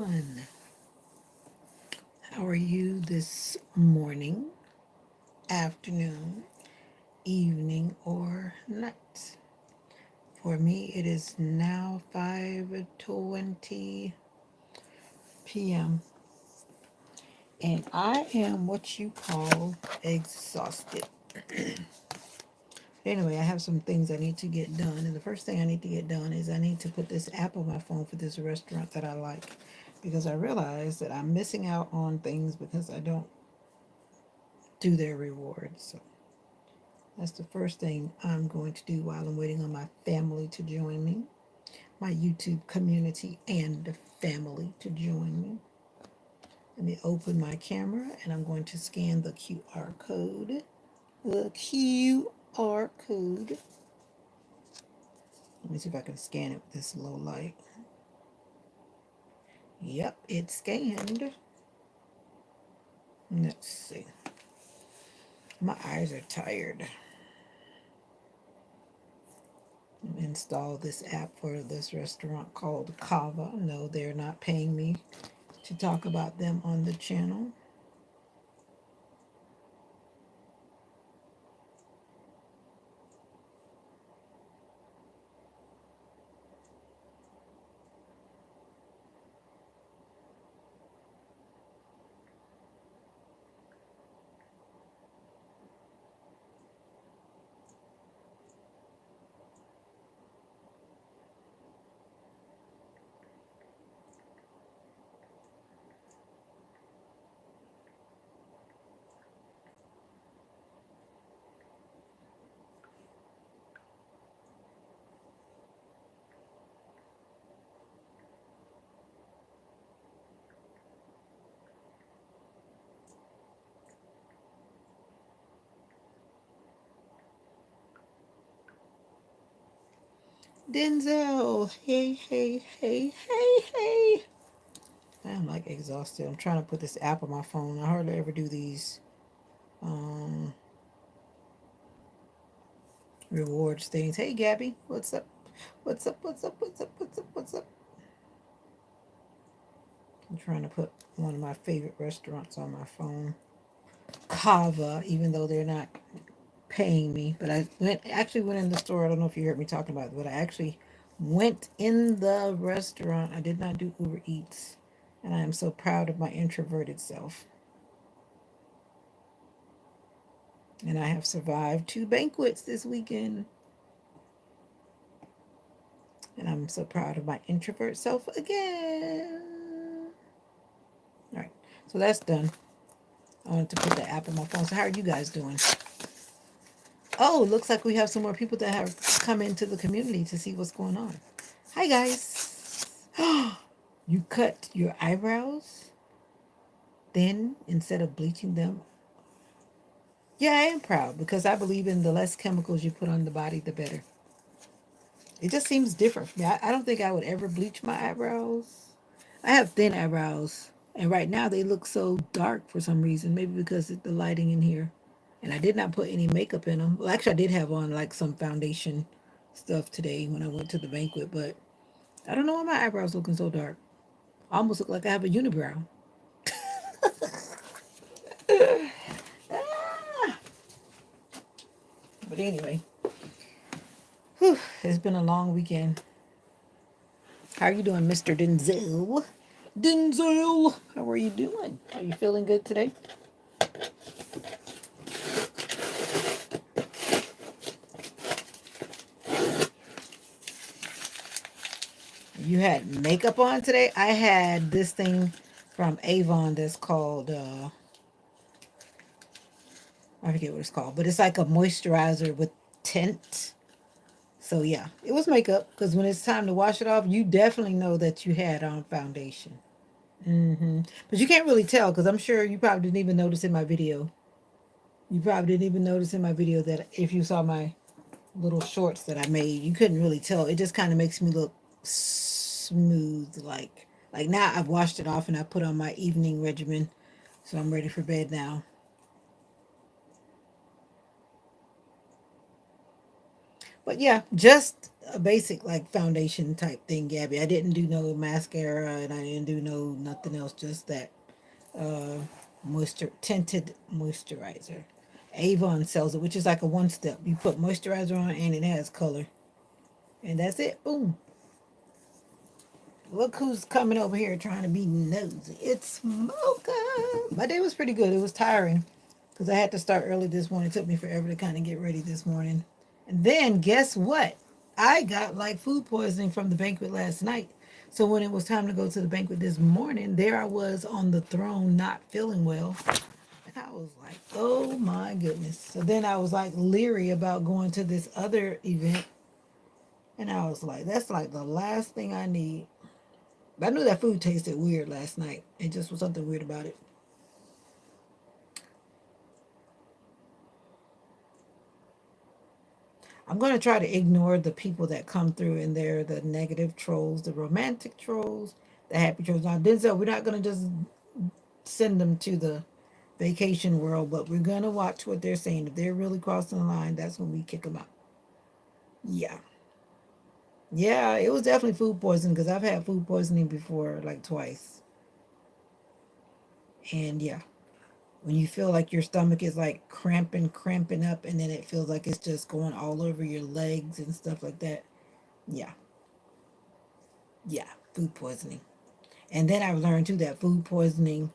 Everyone, how are you this morning, afternoon, evening, or night? For me, it is now 5:20 p.m. and I am what you call exhausted. Anyway, I have some things I need to get done, and the first thing I need to get done is I need to put this app on my phone for this restaurant that I like because I realize that I'm missing out on things because I don't do their rewards. So that's the first thing I'm going to do while I'm waiting on my family to join me, my YouTube community and the family to join me. Let me open my camera and I'm going to scan the QR code. The QR code. Let me see if I can scan it with this low light. Yep, it's scanned. Let's see. My eyes are tired. Install this app for this restaurant called Kava. No, they're not paying me to talk about them on the channel. Denzel, hey, hey, hey, hey, hey. I'm like exhausted. I'm trying to put this app on my phone. I hardly ever do these um, rewards things. Hey, Gabby, what's up? What's up? What's up? What's up? What's up? What's up? I'm trying to put one of my favorite restaurants on my phone. Kava, even though they're not paying me. But I actually went in the store. I don't know if you heard me talking about it, but I actually went in the restaurant. I did not do Uber Eats. And I am so proud of my introverted self. And I have survived 2 banquets this weekend. And I'm so proud of my introvert self again. All right. So that's done. I wanted to put the app on my phone. So how are you guys doing? Oh, looks like we have some more people that have come into the community to see what's going on. Hi, guys. You cut your eyebrows thin instead of bleaching them? Yeah, I am proud because I believe in the less chemicals you put on the body, the better. It just seems different for me. I don't think I would ever bleach my eyebrows. I have thin eyebrows, and right now they look so dark for some reason. Maybe because of the lighting in here. And I did not put any makeup in them. Well, actually, I did have on like some foundation stuff today when I went to the banquet, but I don't know why my eyebrows looking so dark. I almost look like I have a unibrow. Ah! But anyway, whew, it's been a long weekend. How are you doing, Mr. Denzel? Denzel, how are you doing? Are you feeling good today? You had makeup on today? I had this thing from Avon that's called, I forget what it's called, but it's like a moisturizer with tint. So yeah, it was makeup because when it's time to wash it off, you definitely know that you had on foundation. But you can't really tell because I'm sure you probably didn't even notice in my video. You probably didn't even notice in my video that if you saw my little shorts that I made, you couldn't really tell. It just kind of makes me look smooth, like now I've washed it off and I put on my evening regimen, so I'm ready for bed now. But yeah, just a basic like foundation type thing, Gabby. I didn't do no mascara and I didn't do no nothing else, just that uh tinted moisturizer. Avon sells it, which is like a one step. You put moisturizer on and it has color. And that's it. Boom. Look who's coming over here trying to be nosy. It's Mocha. My day was pretty good. It was tiring because I had to start early this morning. It took me forever to kind of get ready this morning. And then guess what? I got like food poisoning from the banquet last night. So when it was time to go to the banquet this morning, there I was on the throne not feeling well. And I was like, oh my goodness. So then I was like leery about going to this other event. And I was like, that's like the last thing I need. But I knew that food tasted weird last night. It just was something weird about it. I'm going to try to ignore the people that come through and they're the negative trolls, the romantic trolls, the happy trolls. Now, Denzel, we're not going to just send them to the vacation world, but we're going to watch what they're saying. If they're really crossing the line, that's when we kick them out. Yeah. Yeah, it was definitely food poisoning because I've had food poisoning before, like twice. And yeah, when you feel like your stomach is like cramping up, and then it feels like it's just going all over your legs and stuff like that. Yeah, yeah, food poisoning. And then I learned too that food poisoning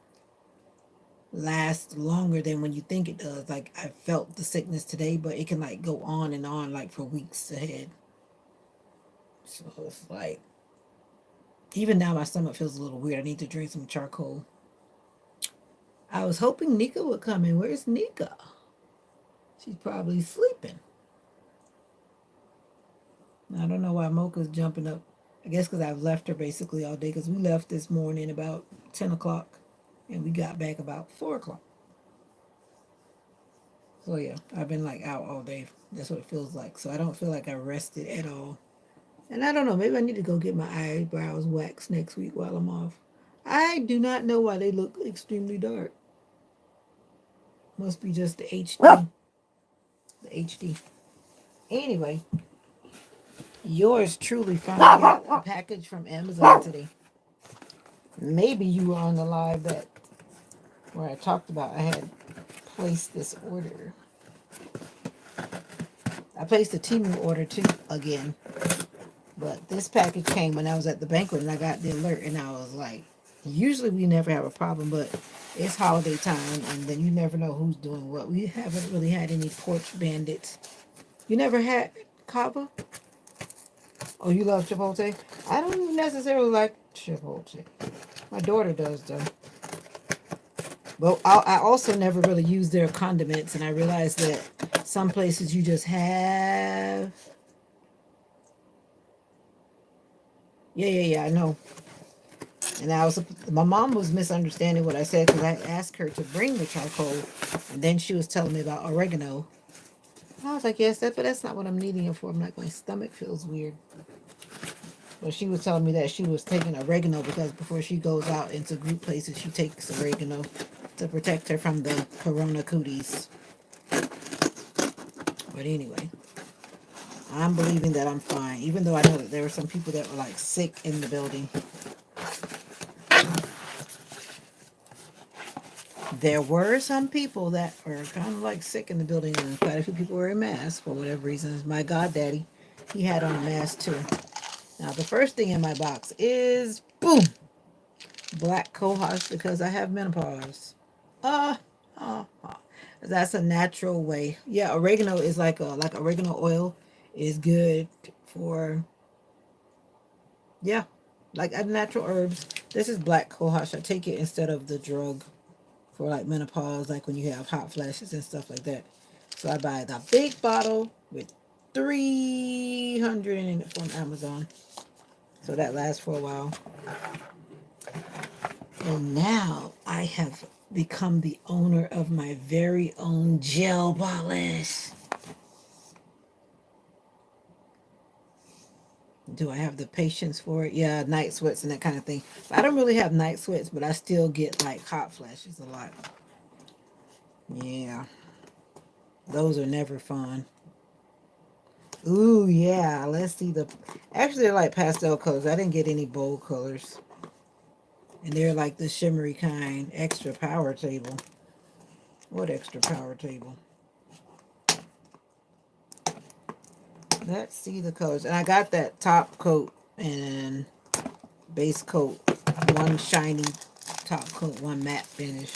lasts longer than when you think it does. Like I felt the sickness today, but it can like go on and on like for weeks ahead. So it's like even now my stomach feels a little weird. I need to drink some charcoal. I was hoping Nika would come in. Where's Nika? She's probably sleeping. I don't know why Mocha's jumping up. I guess because I've left her basically all day because we left this morning about 10 o'clock and we got back about 4 o'clock. So yeah, I've been like out all day. That's what it feels like. So I don't feel like I rested at all. And I don't know, maybe I need to go get my eyebrows waxed next week while I'm off. I do not know why they look extremely dark. Must be just the HD. The HD. Anyway, yours truly finally got a package from Amazon today. Maybe you were on the live that where I talked about I had placed this order. I placed a Temu order too again. But this package came when I was at the banquet and I got the alert and I was like, usually we never have a problem, but it's holiday time and then you never know who's doing what. We haven't really had any porch bandits. You never had Kava? Oh, you love Chipotle? I don't necessarily like Chipotle. My daughter does though. Well, I also never really use their condiments, and I realized that some places you just have. Yeah, I know. And my mom was misunderstanding what I said because I asked her to bring the charcoal, and then she was telling me about oregano. I was like, yes, but that's not what I'm needing it for. I'm like, my stomach feels weird. But she was telling me that she was taking oregano because before she goes out into group places, she takes oregano to protect her from the corona cooties. But anyway, I'm believing that I'm fine, even though I know that there were some people that were like sick in the building. There were some people that were kind of like sick in the building, and quite a few people were in masks for whatever reasons. My goddaddy, he had on a mask too. Now, the first thing in my box is boom, black cohosh because I have menopause. Uh, that's a natural way. Yeah, oregano is like oregano oil is good for yeah, like natural herbs. This is black cohosh. I take it instead of the drug for like menopause, like when you have hot flashes and stuff like that. So I buy the big bottle with 300 in it from Amazon. So that lasts for a while. And now I have become the owner of my very own gel polish. Do I have the patience for it? Yeah, night sweats and that kind of thing. I don't really have night sweats, but I still get like hot flashes a lot. Yeah, those are never fun. Ooh, yeah. Let's see the. Actually, they're like pastel colors. I didn't get any bold colors. And they're like the shimmery kind. Extra power table. What extra power table? Let's see the colors. And I got that top coat and base coat. One shiny top coat, one matte finish.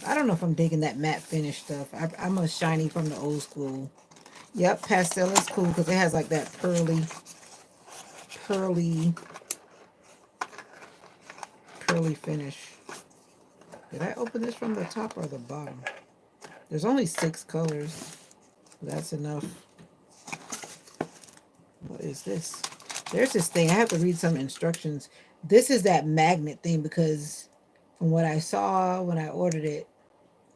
I don't know if I'm digging that matte finish stuff. I'm a shiny from the old school. Yep, pastel is cool because it has like that pearly, pearly finish. Did I open this from the top or the bottom? There's only 6 colors. That's enough. What is this? There's this thing. I have to read some instructions. This is that magnet thing because from what I saw when I ordered it,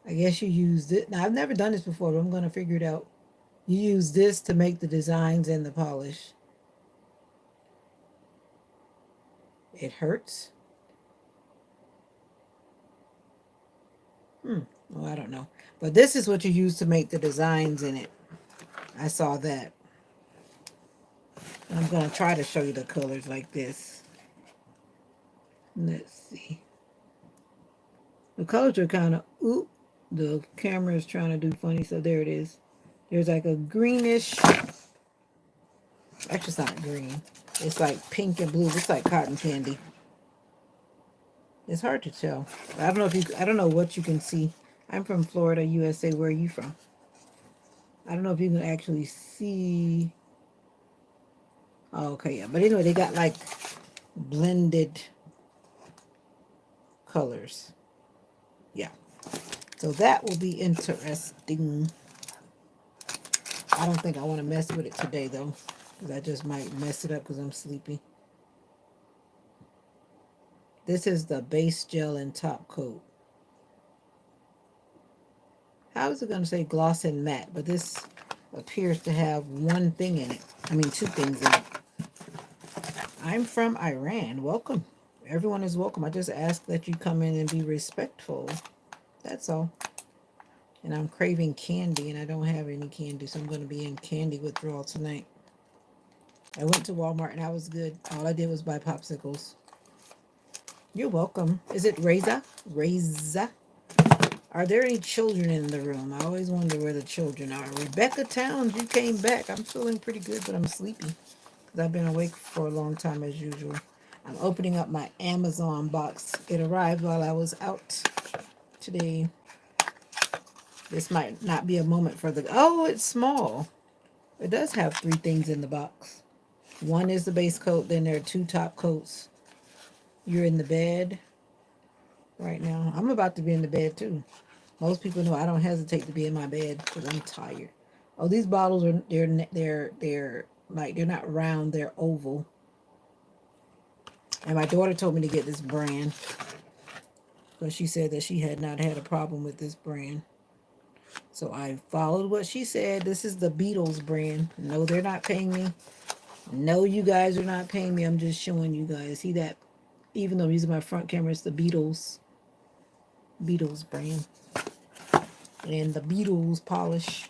I guess you use it. Now, I've never done this before, but I'm going to figure it out. You use this to make the designs and the polish. It hurts. Well, I don't know. But this is what you use to make the designs in it. I saw that. I'm going to try to show you the colors like this. Let's see. The colors are kind of, oop, the camera is trying to do funny, so there it is. There's like a greenish, actually it's not green. It's like pink and blue. It's like cotton candy. It's hard to tell. I don't know if you, I don't know what you can see. I'm from Florida, USA. Where are you from? I don't know if you can actually see. Oh, okay, yeah. But anyway, they got like blended colors. Yeah. So that will be interesting. I don't think I want to mess with it today, though. Because I just might mess it up because I'm sleepy. This is the base gel and top coat. How is it going to say gloss and matte? But this appears to have one thing in it. I mean, 2 things in it. I'm from Iran. Welcome. Everyone is welcome. I just ask that you come in and be respectful. That's all. And I'm craving candy, and I don't have any candy, so I'm going to be in candy withdrawal tonight. I went to Walmart, and I was good. All I did was buy popsicles. You're welcome. Is it Reza? Reza? Are there any children in the room? I always wonder where the children are. Rebecca Towns, you came back. I'm feeling pretty good, but I'm sleepy because I've been awake for a long time as usual. I'm opening up my Amazon box. It arrived while I was out today. This might not be a moment for the... Oh, it's small. It does have 3 things in the box. One is the base coat. Then there are 2 top coats. You're in the bed right now. I'm about to be in the bed too. Most people know I don't hesitate to be in my bed because I'm tired. Oh, these bottles are they're like they're not round, they're oval. And my daughter told me to get this brand because she said that she had not had a problem with this brand. So I followed what she said. This is the Beatles brand. No, they're not paying me. No, you guys are not paying me. I'm just showing you guys. See that? Even though I'm using my front camera, it's the Beatles brand. And the Beatles polish.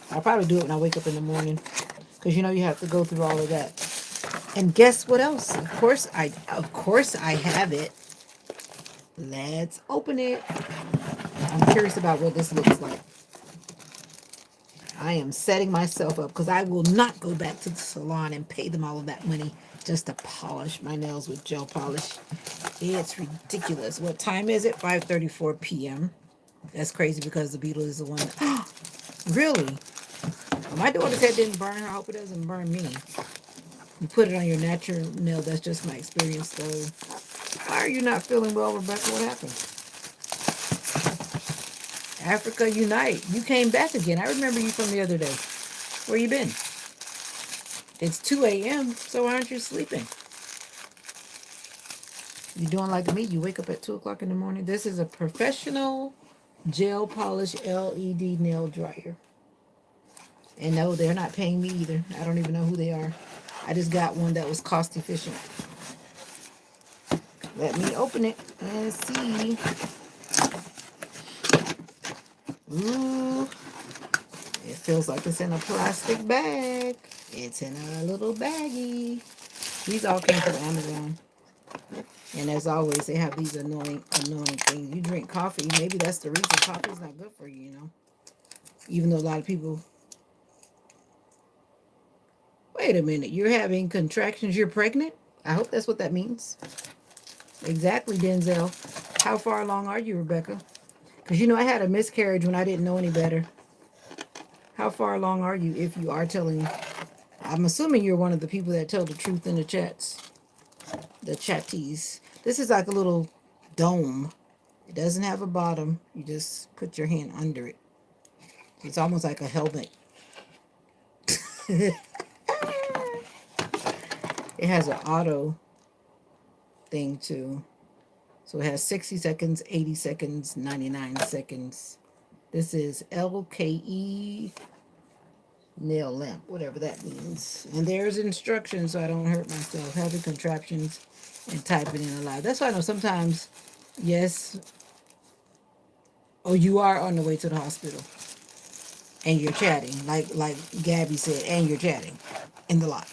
I'll probably do it when I wake up in the morning. Because you know you have to go through all of that. And guess what else? Of course I have it. Let's open it. I'm curious about what this looks like. I am setting myself up because I will not go back to the salon and pay them all of that money just to polish my nails with gel polish. It's ridiculous. What time is it? 5:34 p.m. That's crazy because the Beetle is the one that... Really? Well, my daughter said it didn't burn her. I hope it doesn't burn me. You put it on your natural nail. That's just my experience, though. Why are you not feeling well, Rebecca? What happened? Africa Unite. You came back again. I remember you from the other day. Where you been? It's 2 a.m., so why aren't you sleeping? You doing like me? You wake up at 2 o'clock in the morning. This is a professional gel polish LED nail dryer. And no, they're not paying me either. I don't even know who they are. I just got one that was cost efficient. Let me open it and see. Ooh. It feels like it's in a plastic bag. It's in a little baggie. These all came from Amazon. And as always, they have these annoying things. You drink coffee, maybe that's the reason coffee's not good for you, you know. Even though a lot of people, wait a minute, you're having contractions, you're pregnant? I hope that's what that means. Exactly, Denzel. How far along are you, Rebecca? Because you know, I had a miscarriage when I didn't know any better. How far along are you if you are telling? I'm assuming you're one of the people that tell the truth in the chats, the chatties. This is like a little dome. It doesn't have a bottom. You just put your hand under it. It's almost like a helmet. It has an auto thing too. So it has 60 seconds, 80 seconds, 99 seconds. This is LKE nail lamp, whatever that means. And there's instructions so I don't hurt myself. Having contraptions and typing in aloud. That's why I know sometimes, yes, oh, you are on the way to the hospital and you're chatting, like Gabby said, and you're chatting in the lot.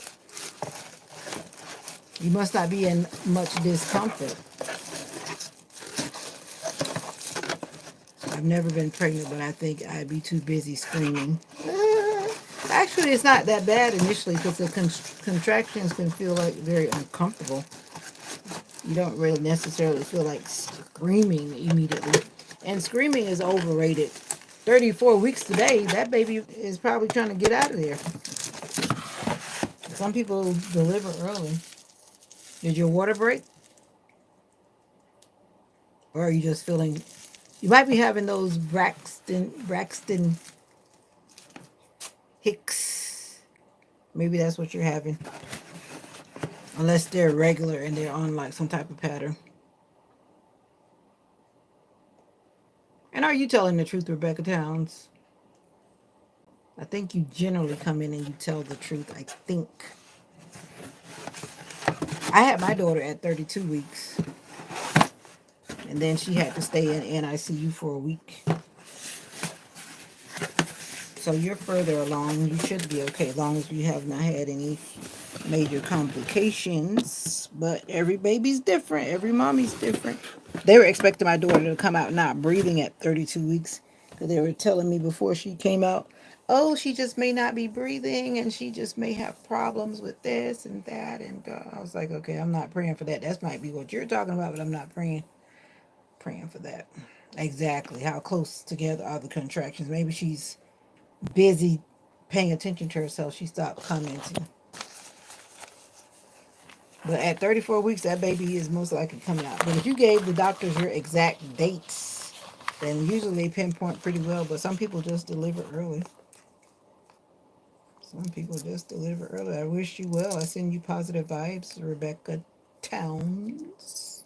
You must not be in much discomfort. I've never been pregnant, but I think I'd be too busy screaming. Actually, it's not that bad initially because the contractions can feel like very uncomfortable. You don't really necessarily feel like screaming immediately. And screaming is overrated. 34 weeks today, that baby is probably trying to get out of there. Some people deliver early. Did your water break? Or are you just feeling, you might be having those Braxton Hicks. Maybe that's what you're having. Unless they're regular and they're on like some type of pattern. And are you telling the truth, Rebecca Towns? I think you generally come in and you tell the truth. I think. I had my daughter at 32 weeks. And then she had to stay in NICU for a week. So you're further along. You should be okay as long as you have not had any major complications. But every baby's different. Every mommy's different. They were expecting my daughter to come out not breathing at 32 weeks. Because they were telling me before she came out, oh, she just may not be breathing and she just may have problems with this and that. And I was like, okay, I'm not praying for that. That might be what you're talking about, but I'm not praying for that. Exactly. How close together are the contractions? Maybe she's busy paying attention to herself. She stopped commenting. But at 34 weeks, that baby is most likely coming out. But if you gave the doctors your exact dates, then usually they pinpoint pretty well. But some people just deliver early. Some people just deliver early. I wish you well. I send you positive vibes, Rebecca Towns.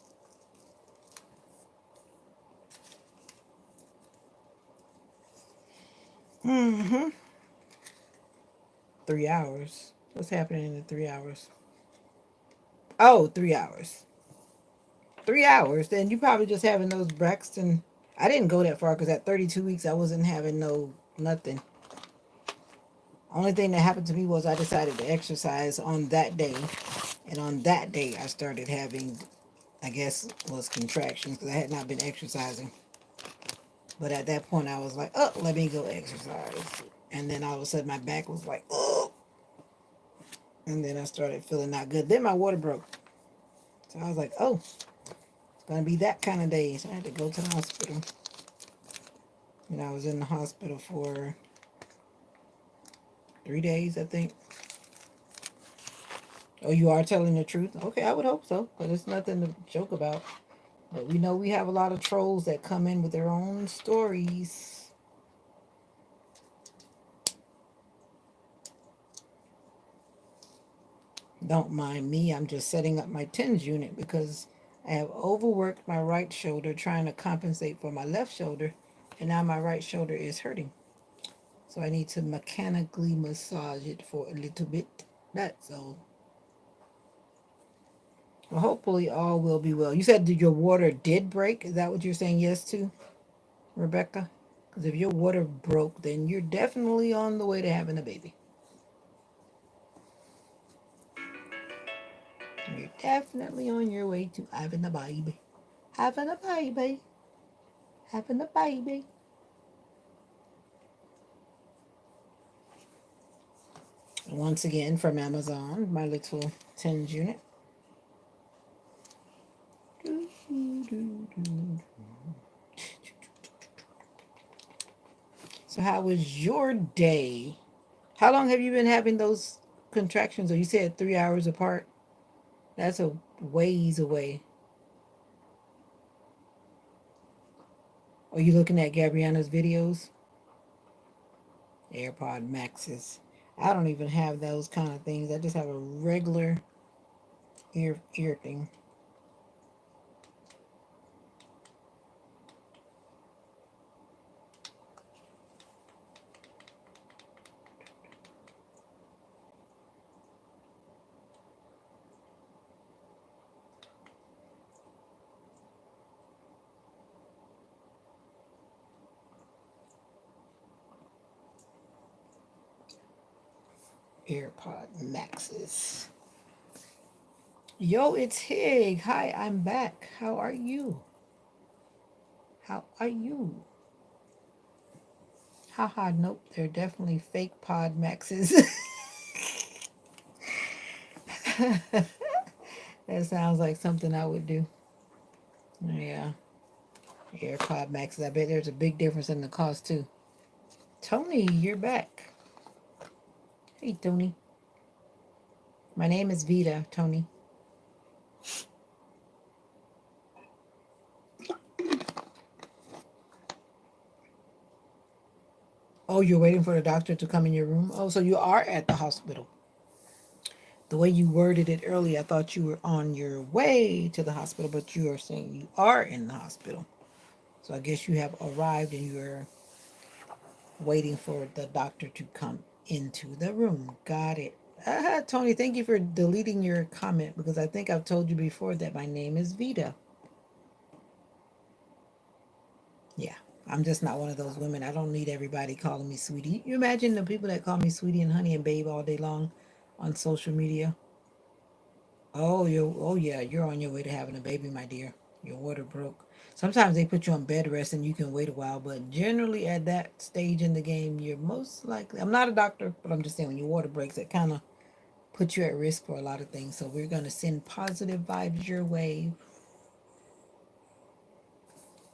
Mm-hmm. 3 hours. What's happening in the 3 hours? Oh, 3 hours. 3 hours. Then you probably just having those Braxton. I didn't go that far because at 32 weeks I wasn't having no nothing. Only thing that happened to me was I decided to exercise on that day, and on that day I started having, I guess, was contractions because I had not been exercising. But at that point I was like, oh, let me go exercise, and then all of a sudden my back was like, oh, and then I started feeling not good. Then my water broke, so I was like, oh, it's gonna be that kind of day. So I had to go to the hospital, and I was in the hospital for 3 days, I think. Oh, you are telling the truth? Okay, I would hope so, but it's nothing to joke about. But we know we have a lot of trolls that come in with their own stories. Don't mind me, I'm just setting up my TENS unit because I have overworked my right shoulder trying to compensate for my left shoulder, and now my right shoulder is hurting. So I need to mechanically massage it for a little bit. That's all. Well, hopefully all will be well. You said that your water did break. Is that what you're saying yes to, Rebecca? Because if your water broke, then you're definitely on the way to having a baby. Definitely on your way to having a baby. Having a baby. Having a baby. Once again from Amazon, my little tins unit. So how was your day? How long have you been having those contractions? Or you said 3 hours apart? That's a ways away. Are you looking at Gabriana's videos? AirPod Maxes. I don't even have those kind of things. I just have a regular ear thing. AirPod Maxes. Yo, it's Hig. Hi, I'm back. How are you? How are you? Haha, nope, they're definitely fake Pod Maxes. That sounds like something I would do. Yeah, AirPod Maxes. I bet there's a big difference in the cost too. Tony, you're back. Hey, Tony. My name is Vita, Tony. Oh, you're waiting for the doctor to come in your room? Oh, so you are at the hospital. The way you worded it earlier, I thought you were on your way to the hospital, but you are saying you are in the hospital. So I guess you have arrived and you're waiting for the doctor to come into the room. Got it. Tony, thank you for deleting your comment because I think I've told you before that my name is Vita. Yeah, I'm just not one of those women. I don't need everybody calling me sweetie. You imagine the people that call me sweetie and honey and babe all day long on social media? Oh yeah, you're on your way to having a baby, my dear. Your water broke. Sometimes they put you on bed rest and you can wait a while, but generally at that stage in the game, you're most likely. I'm not a doctor, but I'm just saying when your water breaks, it kind of puts you at risk for a lot of things. So we're gonna send positive vibes your way,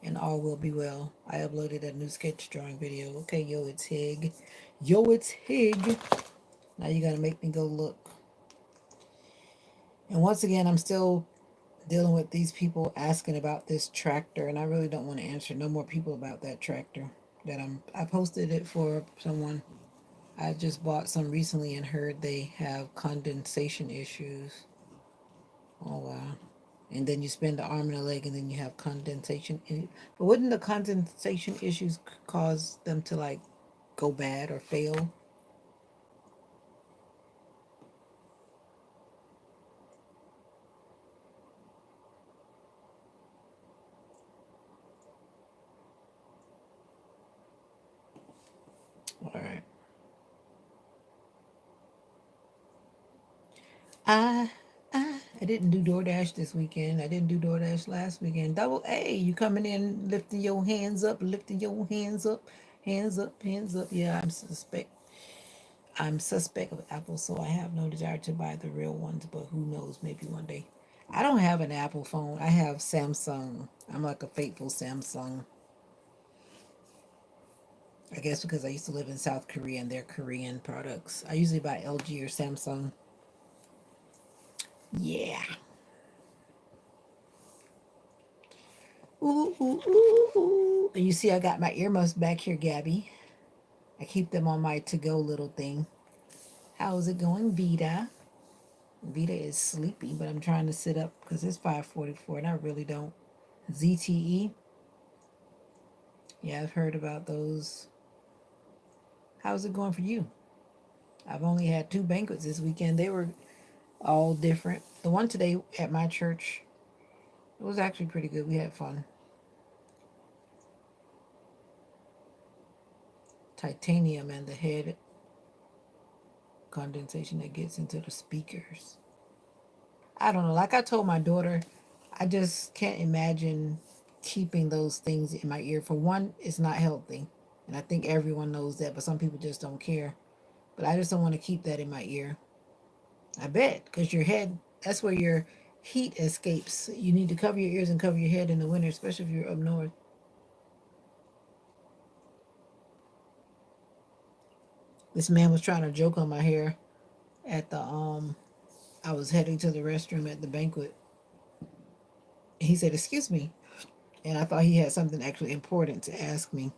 and all will be well. I uploaded a new sketch drawing video. Okay, yo, it's Hig. Yo, it's Hig. Now you gotta make me go look. And once again, I'm still dealing with these people asking about this tractor, and I really don't want to answer no more people about that tractor. I posted it for someone. I just bought some recently and heard they have condensation issues. Oh wow. And then you spend the arm and a leg and then you have condensation. But wouldn't the condensation issues cause them to like go bad or fail? All right. I I didn't do DoorDash this weekend. I didn't do DoorDash last weekend. Double A, you coming in lifting your hands up, lifting your hands up, hands up, hands up. Yeah, I'm suspect of Apple, so I have no desire to buy the real ones, but who knows, maybe one day. I don't have an Apple phone. I have Samsung. I'm like a faithful Samsung. I guess because I used to live in South Korea and they're Korean products. I usually buy LG or Samsung. Yeah. Ooh, ooh, ooh, ooh. And you see, I got my earmuffs back here, Gabby. I keep them on my to-go little thing. How's it going, Vita? Vita is sleepy, but I'm trying to sit up because it's 5:44 and I really don't. ZTE? Yeah, I've heard about those. How's it going for you? I've only had two banquets this weekend. They were all different. The one today at my church, it was actually pretty good. We had fun. Titanium and the head condensation that gets into the speakers. I don't know. Like I told my daughter, I just can't imagine keeping those things in my ear. For one, it's not healthy. And I think everyone knows that, but some people just don't care. But I just don't want to keep that in my ear. I bet, because your head, that's where your heat escapes. You need to cover your ears and cover your head in the winter, especially if you're up north. This man was trying to joke on my hair at the I was heading to the restroom at the banquet. He said, "Excuse me." And I thought he had something actually important to ask me.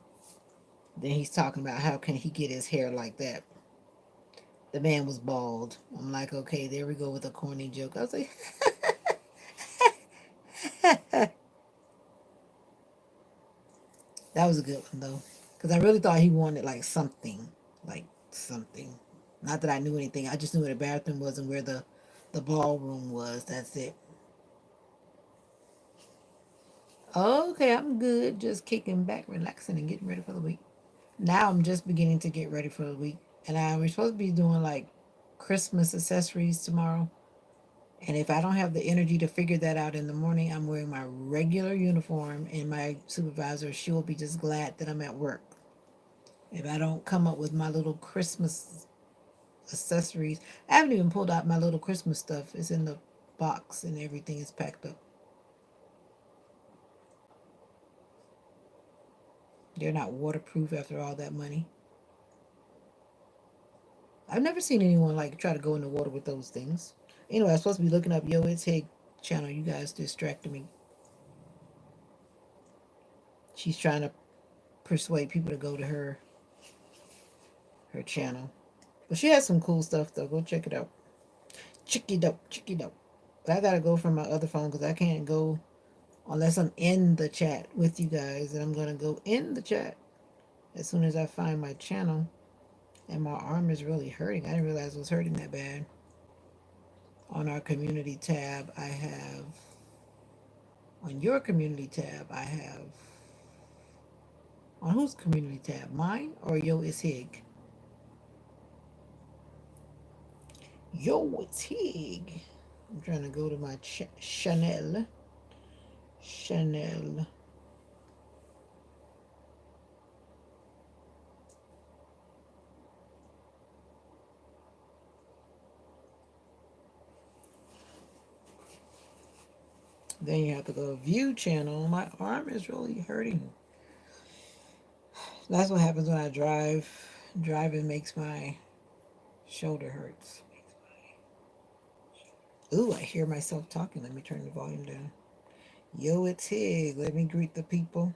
Then he's talking about how can he get his hair like that. The man was bald. I'm like, okay, there we go with a corny joke. I was like, that was a good one though, because I really thought he wanted like something. Not that I knew anything. I just knew where the bathroom was and where the ballroom was. That's it. Okay, I'm good. Just kicking back, relaxing, and getting ready for the week. Now I'm just beginning to get ready for the week, and we're supposed to be doing like Christmas accessories tomorrow. And if I don't have the energy to figure that out in the morning, I'm wearing my regular uniform, and my supervisor, she will be just glad that I'm at work. If I don't come up with my little Christmas accessories, I haven't even pulled out my little Christmas stuff. It's in the box and everything is packed up. They're not waterproof after all that money. I've never seen anyone like try to go in the water with those things. Anyway, I was supposed to be looking up Yo It's Hig channel. You guys distracted me. She's trying to persuade people to go to her channel. But she has some cool stuff though. Go check it out. Check it out. Check it out. But I gotta go from my other phone because I can't go unless I'm in the chat with you guys. And I'm gonna go in the chat as soon as I find my channel. And my arm is really hurting. I didn't realize it was hurting that bad. On our community tab, I have on your community tab, I have on whose community tab? Mine or Yo It's Hig? Yo It's Hig. I'm trying to go to my Chanel. Chanel. Then you have to go to view channel. My arm is really hurting. That's what happens when I drive. Driving makes my shoulder hurts. Ooh, I hear myself talking. Let me turn the volume down. Yo, it's Hig. Let me greet the people.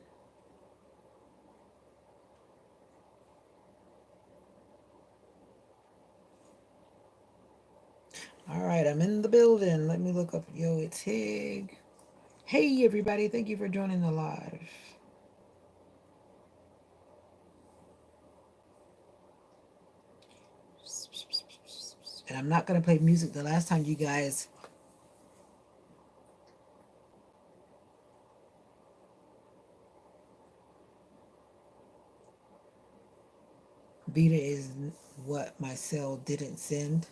All right, I'm in the building. Let me look up Yo, it's Hig. Hey, everybody. Thank you for joining the live. And I'm not going to play music. The last time you guys Vita is what my cell didn't send.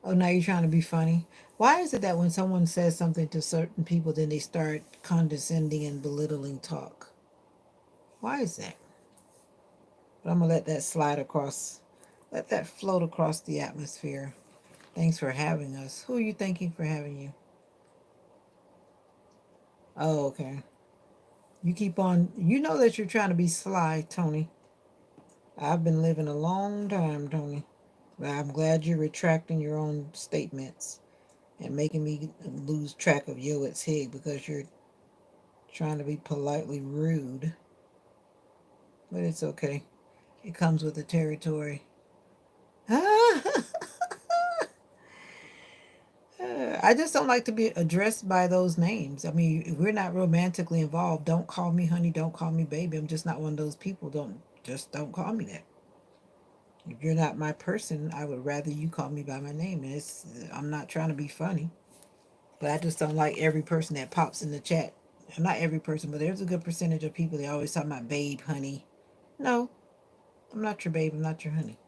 Oh, now you're trying to be funny. Why is it that when someone says something to certain people, then they start condescending and belittling talk? Why is that? But I'm gonna let that slide across, let that float across the atmosphere. Thanks for having us. Who are you thanking for having you? Oh, okay. You keep on. You know that you're trying to be sly, Tony. I've been living a long time, Tony. But I'm glad you're retracting your own statements and making me lose track of Yo It's Hig because you're trying to be politely rude. But it's okay. It comes with the territory. I just don't like to be addressed by those names. I mean, if we're not romantically involved, don't call me honey, don't call me baby. I'm just not one of those people. Don't call me that. If you're not my person, I would rather you call me by my name. And I'm not trying to be funny, but I just don't like every person that pops in the chat. Not every person, but there's a good percentage of people that always talk about babe, honey. No, I'm not your babe. I'm not your honey.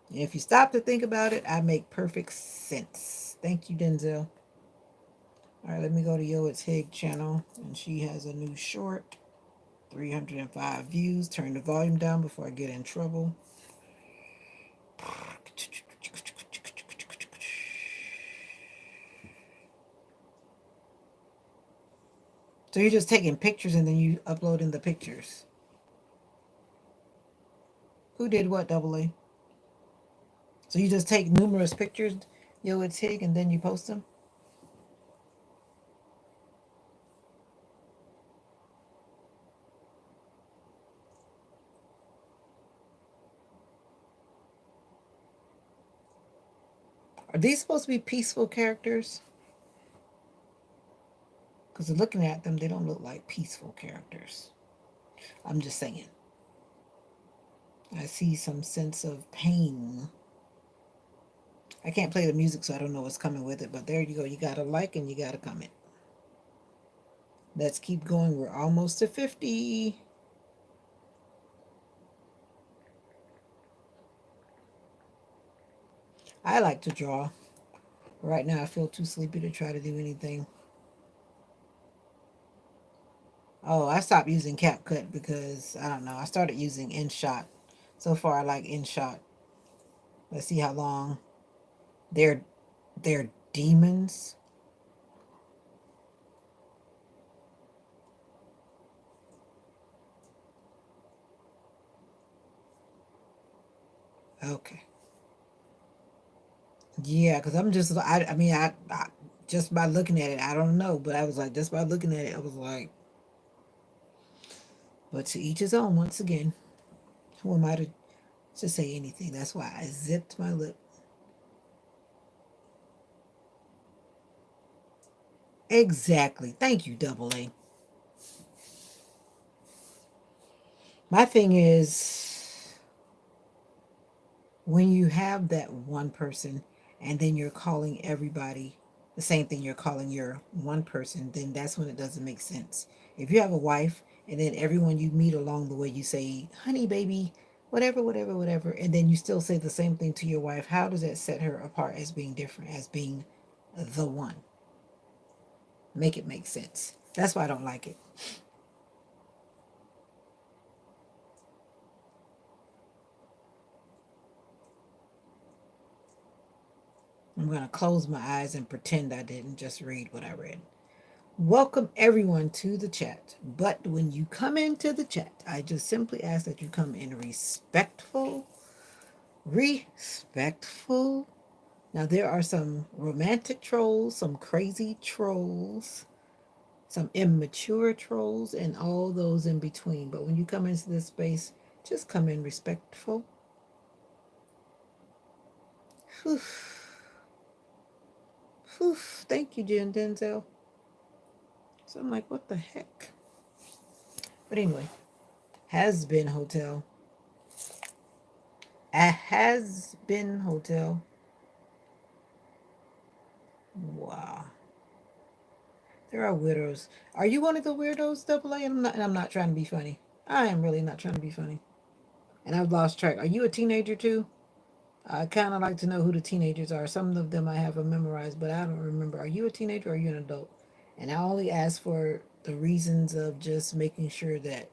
And if you stop to think about it, I make perfect sense. Thank you, Denzel. All right, let me go to Yoet's Hig channel, and she has a new short, 305 views. Turn the volume down before I get in trouble. So you're just taking pictures and then you uploading the pictures. Who did what, Double A? So you just take numerous pictures, Yoet's Hig, and then you post them? Are these supposed to be peaceful characters? Because looking at them, they don't look like peaceful characters. I'm just saying. I see some sense of pain. I can't play the music, so I don't know what's coming with it. But there you go. You got to like and you got to comment. Let's keep going. We're almost to 50. I like to draw. Right now, I feel too sleepy to try to do anything. Oh, I stopped using CapCut because, I don't know, I started using InShot. So far, I like InShot. Let's see how long. They're demons. Okay. Yeah, because I'm just, I mean, just by looking at it, I don't know, but I was like, just by looking at it, I was like, but to each his own, once again. Who am I to say anything? That's why I zipped my lip. Exactly. Thank you, Double A. My thing is, when you have that one person and then you're calling everybody the same thing you're calling your one person, then that's when it doesn't make sense. If you have a wife and then everyone you meet along the way you say, honey, baby, whatever, whatever, whatever, and then you still say the same thing to your wife, how does that set her apart as being different, as being the one? Make it make sense. That's why I don't like it. I'm going to close my eyes and pretend I didn't just read what I read. Welcome everyone to the chat. But when you come into the chat, I just simply ask that you come in respectful. Now, there are some romantic trolls, some crazy trolls, some immature trolls, and all those in between. But when you come into this space, just come in respectful. Whew. Whew. Thank you, Jen Denzel. So I'm like, what the heck? But anyway, has been hotel. A has been hotel. Wow. There are weirdos. Are you one of the weirdos, Double A? And I'm not trying to be funny. I am really not trying to be funny. And I've lost track. Are you a teenager too? I kind of like to know who the teenagers are. Some of them I have memorized, but I don't remember. Are you a teenager or are you an adult? And I only ask for the reasons of just making sure that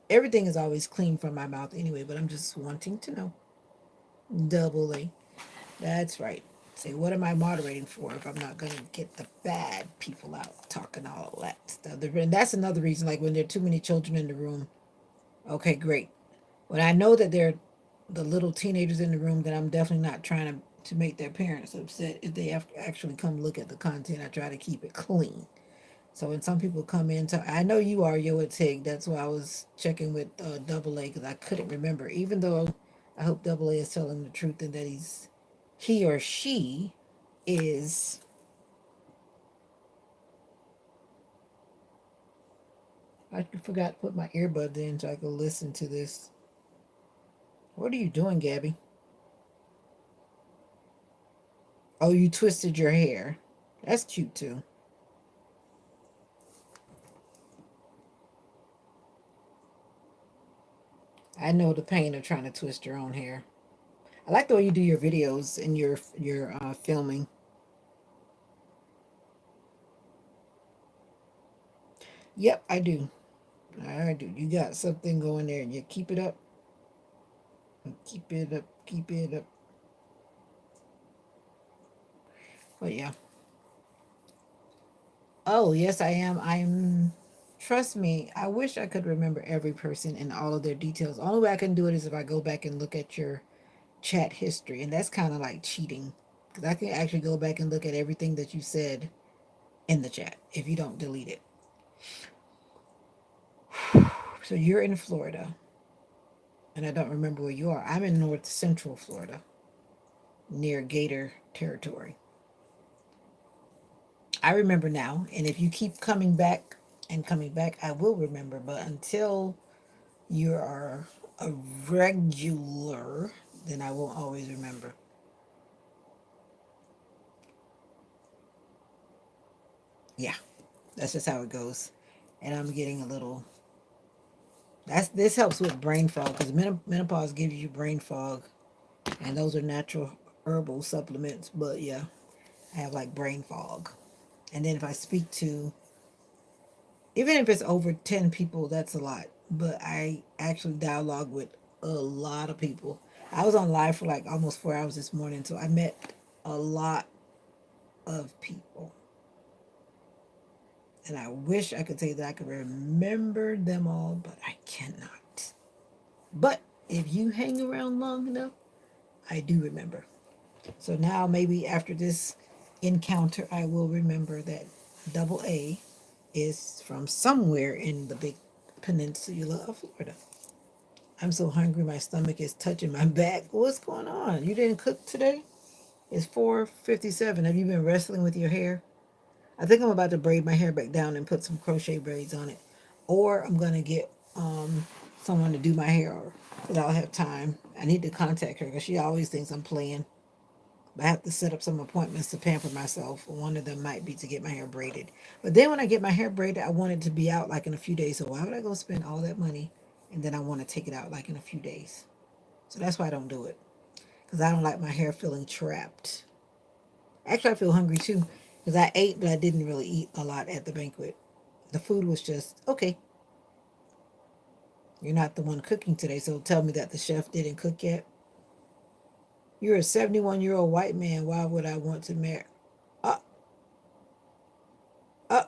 everything is always clean from my mouth anyway, but I'm just wanting to know. Double A. That's right. Say, what am I moderating for if I'm not going to get the bad people out talking all that stuff? And that's another reason, like when there are too many children in the room. Okay, great. When I know that they're the little teenagers in the room, then I'm definitely not trying to make their parents upset. If they have actually come look at the content, I try to keep it clean. So when some people come in, I know you are Yoa Tig. That's why I was checking with Double A because I couldn't remember. Even though I hope Double A is telling the truth and that he or she is. I forgot to put my earbuds in so I could listen to this. What are you doing, Gabby? Oh, you twisted your hair. That's cute too. I know the pain of trying to twist your own hair. I like the way you do your videos and your filming. Yep, I do. I do. You got something going there. You keep it up. Keep it up. Keep it up. But yeah. Oh, yes, I am. I'm. Trust me, I wish I could remember every person and all of their details. Only way I can do it is if I go back and look at your chat history, and that's kind of like cheating because I can actually go back and look at everything that you said in the chat if you don't delete it. So you're in Florida, and I don't remember where you are. I'm in North Central Florida, near Gator territory. I remember now, and if you keep coming back and coming back, I will remember. But until you are a regular, then I won't always remember. Yeah, that's just how it goes. And I'm getting a little. This helps with brain fog because menopause gives you brain fog, and those are natural herbal supplements. But yeah, I have like brain fog, and then if I speak to, even if it's over 10 people, that's a lot. But I actually dialogue with a lot of people. I was on live for like almost 4 hours this morning, so I met a lot of people. And I wish I could say that I could remember them all, but I cannot. But if you hang around long enough, I do remember. So now maybe after this encounter, I will remember that double A is from somewhere in the big peninsula of Florida. I'm so hungry, my stomach is touching my back. What's going on? You didn't cook today? It's 4:57. Have you been wrestling with your hair? I think I'm about to braid my hair back down and put some crochet braids on it. Or I'm going to get someone to do my hair because I'll have time. I need to contact her because she always thinks I'm playing. But I have to set up some appointments to pamper myself. One of them might be to get my hair braided. But then when I get my hair braided, I want it to be out like in a few days. So why would I go spend all that money and then I want to take it out like in a few days? So that's why I don't do it because I don't like my hair feeling trapped. Actually, I feel hungry too because I ate, but I didn't really eat a lot at the banquet. The food was just okay. You're not the one cooking today, so tell me that the chef didn't cook yet. You're a 71-year-old white man. Why would I want to marry? Uh, uh,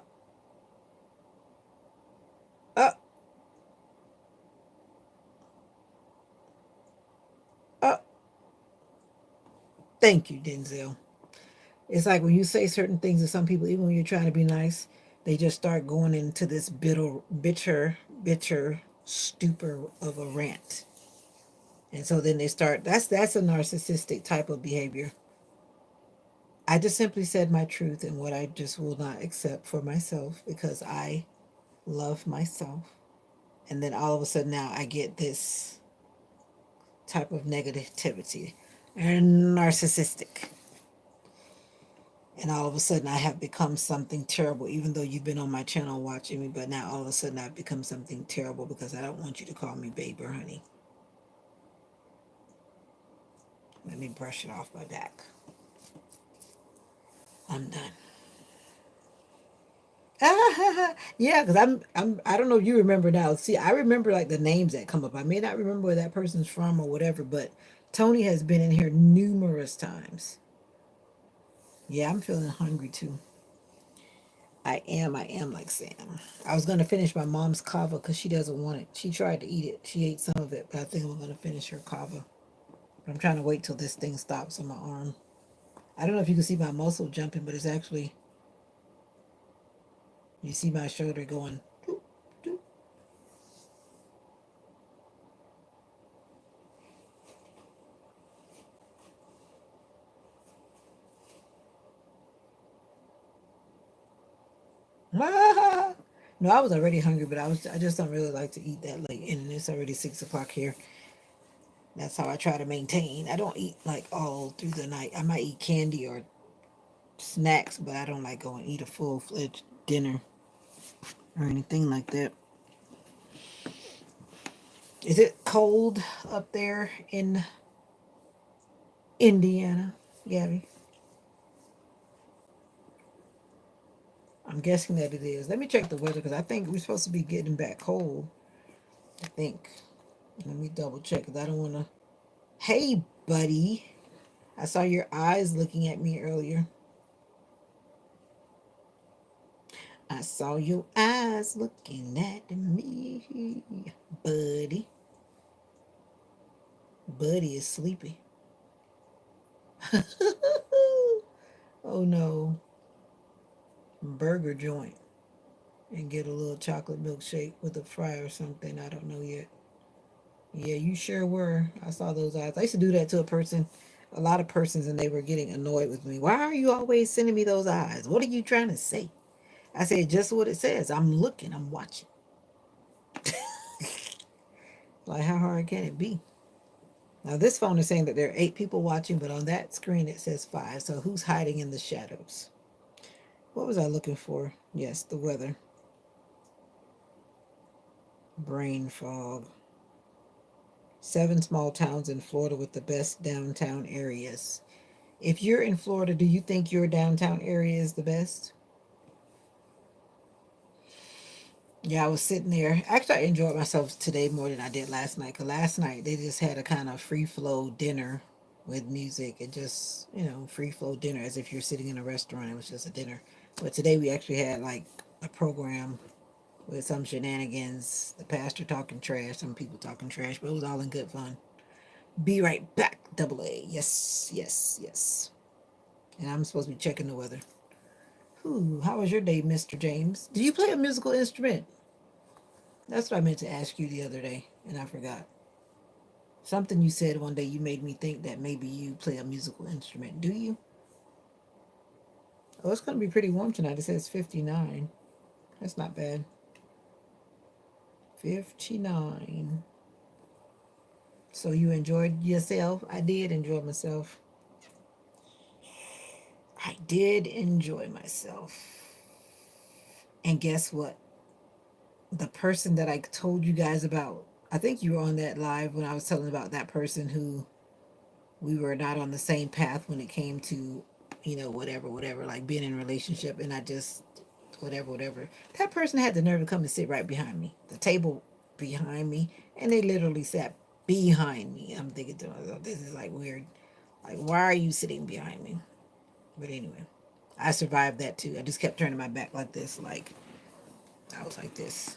uh, uh. Thank you, Denzel. It's like when you say certain things to some people, even when you're trying to be nice, they just start going into this bitter stupor of a rant. And so then they start, that's a narcissistic type of behavior. I just simply said my truth and what I just will not accept for myself because I love myself. And then all of a sudden now I get this type of negativity and narcissistic. And all of a sudden I have become something terrible, even though you've been on my channel watching me. But now all of a sudden I've become something terrible because I don't want you to call me babe or honey. Let me brush it off my back. I'm done. Yeah, because I don't know if you remember now. See, I remember like the names that come up. I may not remember where that person's from or whatever, but Tony has been in here numerous times. Yeah, I'm feeling hungry too. I am like Sam. I was gonna finish my mom's kava because she doesn't want it. She tried to eat it. She ate some of it, but I think I'm gonna finish her kava. But I'm trying to wait till this thing stops on my arm. I don't know if you can see my muscle jumping, but it's actually you see my shoulder going. Doop, doop. No, I was already hungry, but I just don't really like to eat that late, and it's already 6 o'clock here. That's how I try to maintain. I don't eat like all through the night. I might eat candy or snacks, but I don't like go and eat a full fledged dinner or anything like that. Is it cold up there in Indiana, Gabby. I'm guessing that it is. Let me check the weather because I think we're supposed to be getting back cold. I think. Let me double check because I don't want to. Hey, buddy. I saw your eyes looking at me earlier. I saw your eyes looking at me. Buddy. Buddy is sleepy. Oh no. Burger joint. And get a little chocolate milkshake with a fry or something. I don't know yet. Yeah, you sure were. I saw those eyes. I used to do that to a person, a lot of persons, and they were getting annoyed with me. Why are you always sending me those eyes? What are you trying to say? I said just what it says. I'm looking, I'm watching. Like, how hard can it be? Now, this phone is saying that there are 8 people watching, but on that screen it says 5. So, who's hiding in the shadows? What was I looking for? Yes, the weather. Brain fog. 7 small towns in Florida with the best downtown areas. If you're in Florida, do you think your downtown area is the best? Yeah, I was sitting there. Actually, I enjoyed myself today more than I did last night. Because last night they just had a kind of free flow dinner with music and just, free flow dinner as if you're sitting in a restaurant. It was just a dinner. But today we actually had like a program with some shenanigans. The pastor talking trash, some people talking trash, but it was all in good fun. Be right back, double A. Yes, yes, yes. And I'm supposed to be checking the weather. Ooh, how was your day, Mr. James? Do you play a musical instrument? That's what I meant to ask you the other day, and I forgot. Something you said one day you made me think that maybe you play a musical instrument. Do you? Oh, it's going to be pretty warm tonight. It says 59. That's not bad. 59. So you enjoyed yourself? I did enjoy myself. I did enjoy myself. And guess what? The person that I told you guys about, I think you were on that live when I was telling about that person who we were not on the same path when it came to, whatever, whatever, like being in a relationship. And I just, whatever, whatever. That person had the nerve to come and sit right behind me, the table behind me. And they literally sat behind me. I'm thinking to myself, this is like weird. Like, why are you sitting behind me? But anyway, I survived that too. I just kept turning my back like this. Like, I was like this.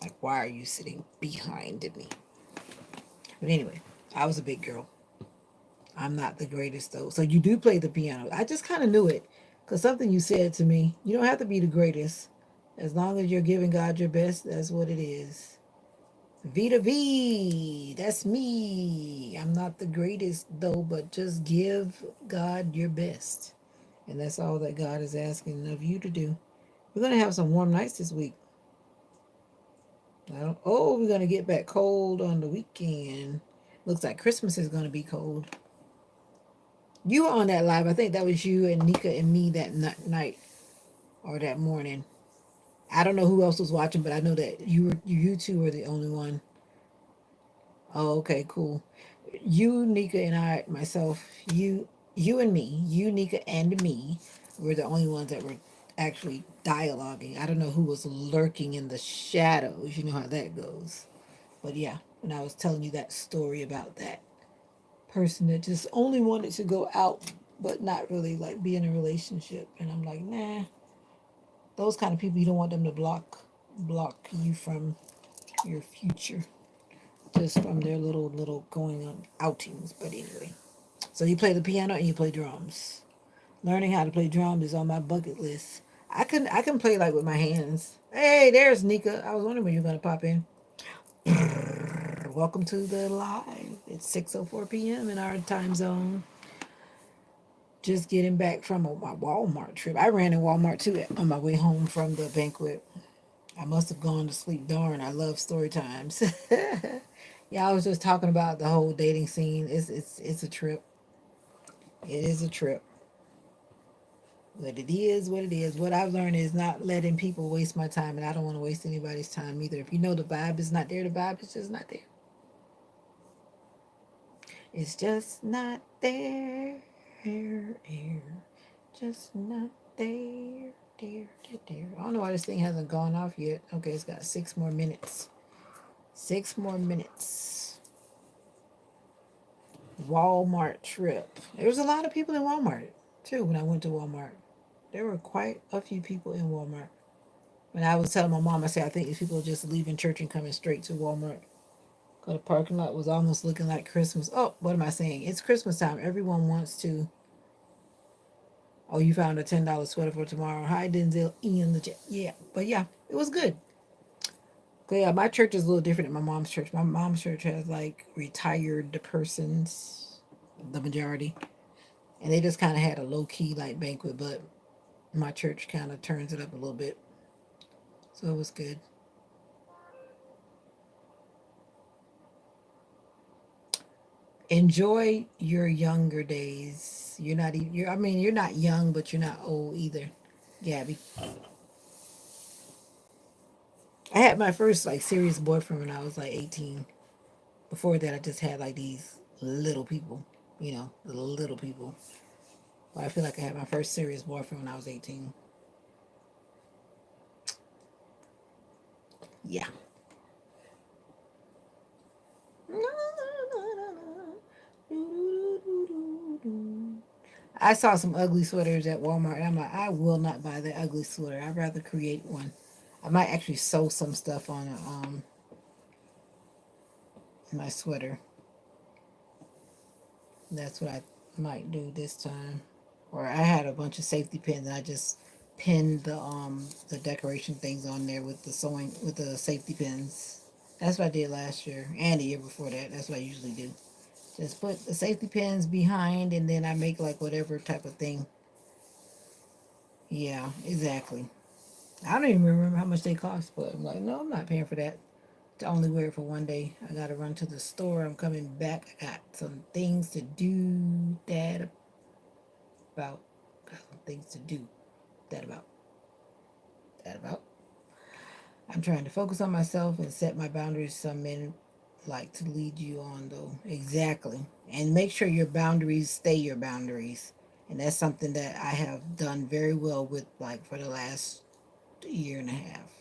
Like, why are you sitting behind me? But anyway, I was a big girl. I'm not the greatest though. So you do play the piano. I just kind of knew it because something you said to me. You don't have to be the greatest. As long as you're giving God your best, that's what it is. Vita V, that's me. I'm not the greatest though, but just give God your best. And that's all that God is asking of you to do. We're going to have some warm nights this week. We're going to get back cold on the weekend. Looks like Christmas is going to be cold. You were on that live. I think that was you and Nika and me that night or that morning. I don't know who else was watching, but I know that you two were the only one. Oh, okay, cool. You, Nika, and I, myself, you and me, you, Nika, and me were the only ones that were actually dialoguing. I don't know who was lurking in the shadows. You know how that goes. But yeah, when I was telling you that story about that person that just only wanted to go out but not really like be in a relationship, and I'm like, nah, those kind of people, you don't want them to block you from your future just from their little going on outings. But anyway, so you play the piano and you play drums. Learning how to play drums is on my bucket list. I can play like with my hands. Hey, there's Nika. I was wondering when you were gonna pop in. Welcome to the live. It's 6:04 p.m. in our time zone. Just getting back from my Walmart trip. I ran in Walmart too on my way home from the banquet. I must have gone to sleep. Darn, I love story times. Yeah, I was just talking about the whole dating scene. It's a trip. It is a trip. But it is what it is. What I've learned is not letting people waste my time, and I don't want to waste anybody's time either. If you know the vibe is not there, the vibe is just not there. It's just not there. Here. Just not there. There. I don't know why this thing hasn't gone off yet. Okay, it's got 6 more minutes. 6 more minutes. Walmart trip. There was a lot of people in Walmart too when I went to Walmart. There were quite a few people in Walmart. When I was telling my mom, I said, I think these people are just leaving church and coming straight to Walmart. Because the parking lot was almost looking like Christmas. Oh, what am I saying? It's Christmas time. Everyone wants to. Oh, you found a $10 sweater for tomorrow. Hi, Denzel in the chat. Yeah, but yeah, it was good. But yeah, my church is a little different than my mom's church. My mom's church has like retired persons, the majority. And they just kind of had a low key like banquet, but my church kind of turns it up a little bit. So it was good. Enjoy your younger days. You're not even, you're, I mean, you're not young, but you're not old either. Gabby. I had my first like serious boyfriend when I was like 18. Before that, I just had like these little people, the little people. But I feel like I had my first serious boyfriend when I was 18. Yeah. I saw some ugly sweaters at Walmart, and I'm like, I will not buy that ugly sweater. I'd rather create one. I might actually sew some stuff on my sweater. That's what I might do this time. Or I had a bunch of safety pins, and I just pinned the decoration things on there with the sewing with the safety pins. That's what I did last year and the year before that. That's what I usually do. Just put the safety pins behind, and then I make like whatever type of thing. Yeah, exactly. I don't even remember how much they cost, but I'm like, no, I'm not paying for that. To only wear it for one day. I gotta run to the store. I'm coming back. I got some things to do. That about. Got some things to do. That about. That about. I'm trying to focus on myself and set my boundaries. Some men like to lead you on, though. Exactly. And make sure your boundaries stay your boundaries. And that's something that I have done very well with, like, for the last year and a half.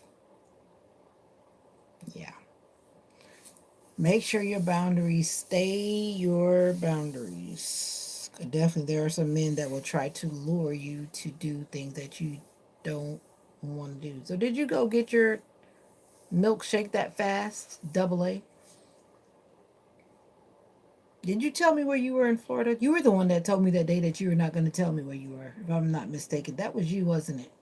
Yeah. Make sure your boundaries stay your boundaries. Definitely, there are some men that will try to lure you to do things that you don't want to do. So, did you go get your milkshake that fast? Double A. Did you tell me where you were in Florida? You were the one that told me that day that you were not going to tell me where you were, if I'm not mistaken. That was you, wasn't it?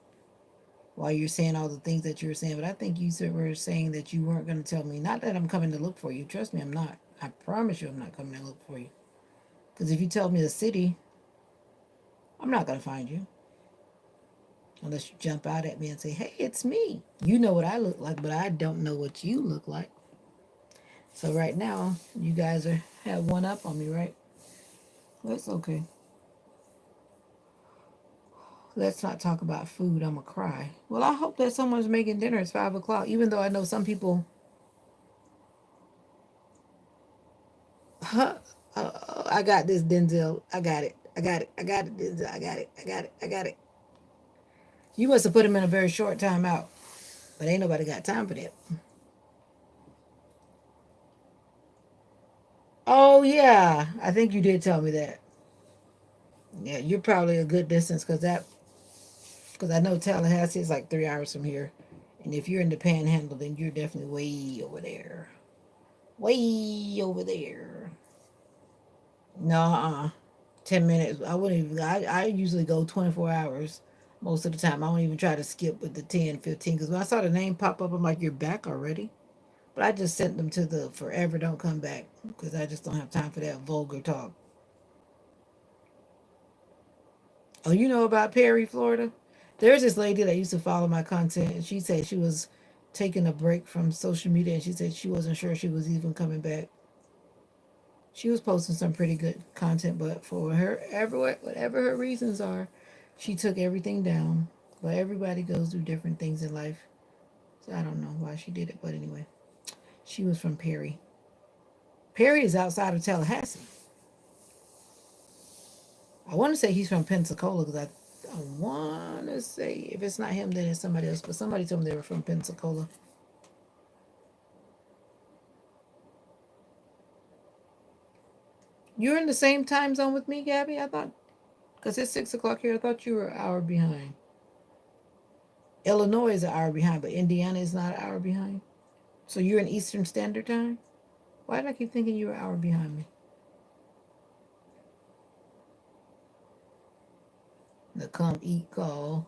While you're saying all the things that you were saying, but I think you were saying that you weren't going to tell me. Not that I'm coming to look for you. Trust me, I'm not. I promise you, I'm not coming to look for you. Because if you tell me the city, I'm not going to find you unless you jump out at me and say, hey, it's me. You know what I look like, but I don't know what you look like. So right now, you guys have one up on me, right? That's okay. Let's not talk about food. I'm going to cry. Well, I hope that someone's making dinner. It's 5 o'clock, even though I know some people. Huh, I got this, Denzel. I got it. I got it. I got it, Denzel. I got it. I got it. I got it. You must have put him in a very short time out, but ain't nobody got time for that. Oh yeah, I think you did tell me that. Yeah, you're probably a good distance because I know Tallahassee is like 3 hours from here, and if you're in the Panhandle, then you're definitely way over there, way over there. No, 10 minutes. I wouldn't even. I usually go 24 hours most of the time. I don't even try to skip with the 10, 15 because when I saw the name pop up, I'm like, you're back already. But I just sent them to the forever don't come back because I just don't have time for that vulgar talk. Oh, you know about Perry, Florida? There's this lady that used to follow my content, and she said she was taking a break from social media, and she said she wasn't sure she was even coming back. She was posting some pretty good content, but for her, whatever her reasons are, she took everything down. But everybody goes through different things in life, so I don't know why she did it. But anyway, she was from Perry. Perry is outside of Tallahassee. I want to say he's from Pensacola because I want to say if it's not him, then it's somebody else. But somebody told me they were from Pensacola. You're in the same time zone with me, Gabby. I thought because it's 6 o'clock here. I thought you were an hour behind. Illinois is an hour behind, but Indiana is not an hour behind. So you're in Eastern Standard Time. Why did I keep thinking you were an hour behind me? The come eat call.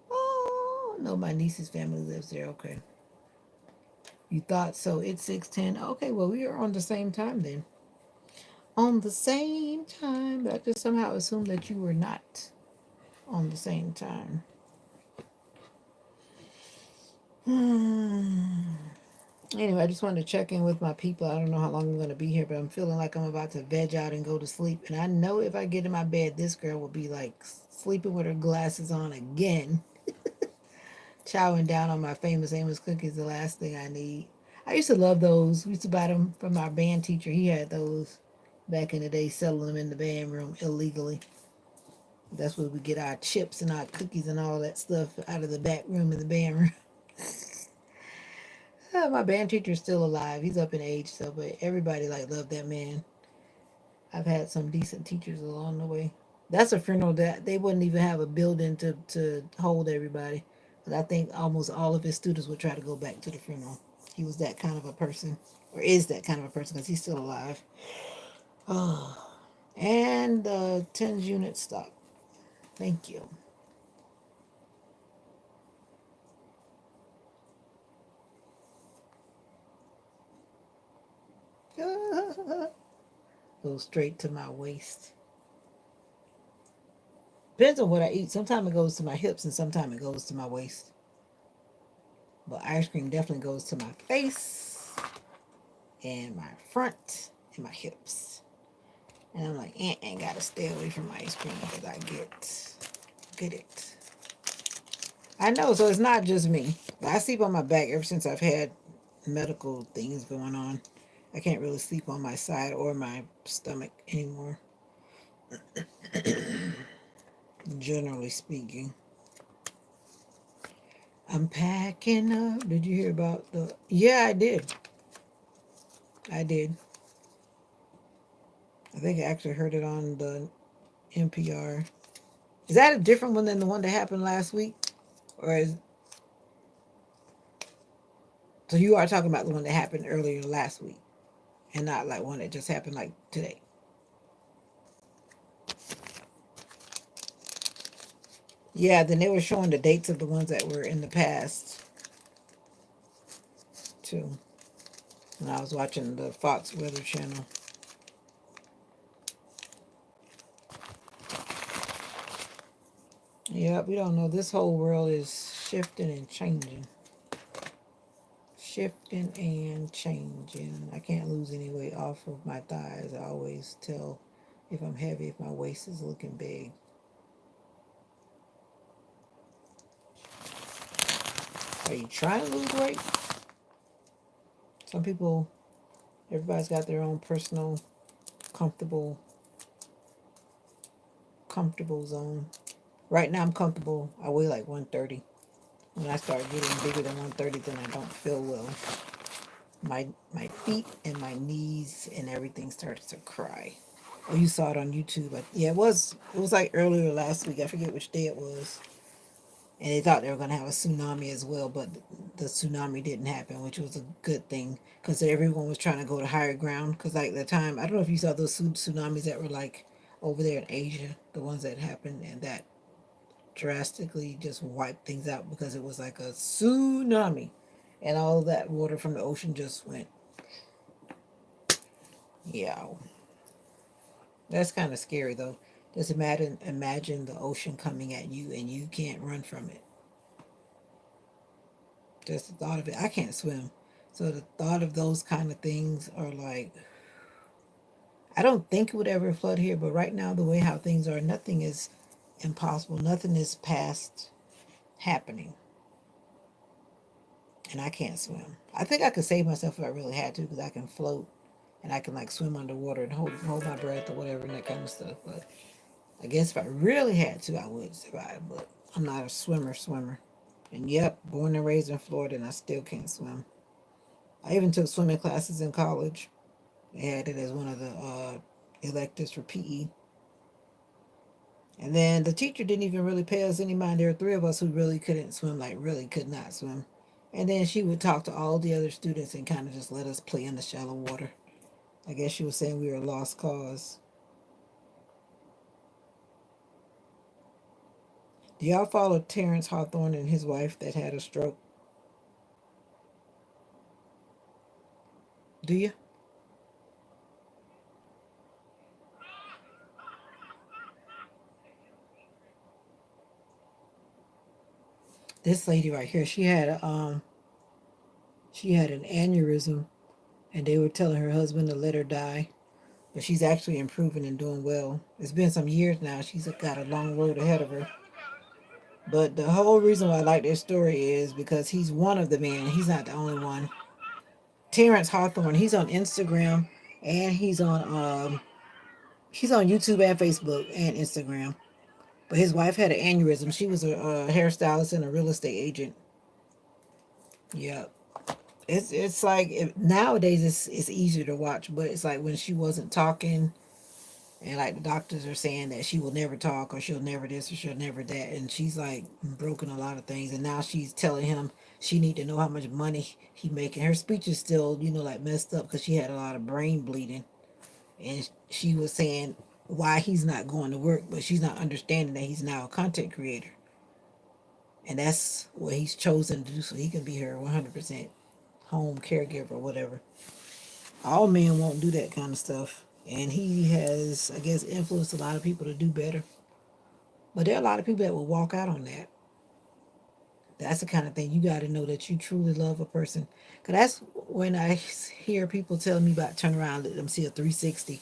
Oh no, my niece's family lives there. Okay, you thought so? It's 6:10. Okay, well we are on the same time then. On the same time, but I just somehow assumed that you were not on the same time. Hmm. Anyway, I just wanted to check in with my people. I don't know how long I'm going to be here, but I'm feeling like I'm about to veg out and go to sleep. And I know if I get in my bed, this girl will be like sleeping with her glasses on again, chowing down on my famous Amos cookies, the last thing I need. I used to love those. We used to buy them from our band teacher. He had those back in the day, selling them in the band room illegally. That's where we get our chips and our cookies and all that stuff out of the back room in the band room. My band teacher's still alive. He's up in age, so but everybody like loved that man. I've had some decent teachers along the way. That's a funeral that they wouldn't even have a building to hold everybody. But I think almost all of his students would try to go back to the funeral. He was that kind of a person, or is that kind of a person because he's still alive. Oh, and the tens unit stop. Thank you. Go straight to my waist. Depends on what I eat. Sometimes it goes to my hips and sometimes it goes to my waist. But ice cream definitely goes to my face and my front and my hips. And I'm like, gotta stay away from ice cream because I get it. I know, so it's not just me. I sleep on my back ever since I've had medical things going on. I can't really sleep on my side or my stomach anymore, generally speaking. I'm packing up. Did you hear about the? Yeah, I did. I did. I think I actually heard it on the NPR. Is that a different one than the one that happened last week? Or is so you are talking about the one that happened earlier last week and not like one that just happened like today? Yeah, then they were showing the dates of the ones that were in the past too. When I was watching the Fox Weather Channel. Yeah, we don't know. This whole world is shifting and changing. Shifting and changing. I can't lose any weight off of my thighs. I always tell if I'm heavy, if my waist is looking big. Are you trying to lose weight? Some people, everybody's got their own personal comfortable comfortable zone. Right now I'm comfortable. I weigh like 130. When I start getting bigger than 130, then I don't feel well. My feet and my knees and everything starts to cry. Oh, you saw it on YouTube. Yeah, it was like earlier last week. I forget which day it was. And they thought they were going to have a tsunami as well, but the tsunami didn't happen, which was a good thing because everyone was trying to go to higher ground. Because like the time, I don't know if you saw those tsunamis that were like over there in Asia, the ones that happened, and that drastically just wiped things out because it was like a tsunami, and all that water from the ocean just went. Yeah, that's kind of scary though. Just imagine the ocean coming at you and you can't run from it. Just the thought of it. I can't swim. So the thought of those kind of things are like, I don't think it would ever flood here, but right now, the way how things are, nothing is impossible. Nothing is past happening. And I can't swim. I think I could save myself if I really had to because I can float and I can like swim underwater and hold my breath or whatever and that kind of stuff. But I guess if I really had to, I would survive, but I'm not a swimmer. And yep, born and raised in Florida, and I still can't swim. I even took swimming classes in college. They had it as one of the electives for PE. And then the teacher didn't even really pay us any mind. There were three of us who really couldn't swim, like really could not swim. And then she would talk to all the other students and kind of just let us play in the shallow water. I guess she was saying we were a lost cause. Do y'all follow Terrence Hawthorne and his wife that had a stroke? Do you? This lady right here, she had an aneurysm, and they were telling her husband to let her die, but she's actually improving and doing well. It's been some years now. She's got a long road ahead of her. But the whole reason why I like this story is because he's one of the men. He's not the only one. Terrence Hawthorne. He's on Instagram, and he's on YouTube and Facebook and Instagram. But his wife had an aneurysm. She was a hairstylist and a real estate agent. Yeah, it's like nowadays it's easier to watch, but it's like when she wasn't talking, and like the doctors are saying that she will never talk or she'll never this or she'll never that, and she's like broken a lot of things, and now she's telling him she need to know how much money he making. Her speech is still like messed up because she had a lot of brain bleeding, and she was saying why he's not going to work, but she's not understanding that he's now a content creator, and that's what he's chosen to do so he can be her 100% home caregiver or whatever. All men won't do that kind of stuff. And he has, I guess, influenced a lot of people to do better. But there are a lot of people that will walk out on that. That's the kind of thing you got to know that you truly love a person. Because that's when I hear people telling me about turn around, let them see a 360.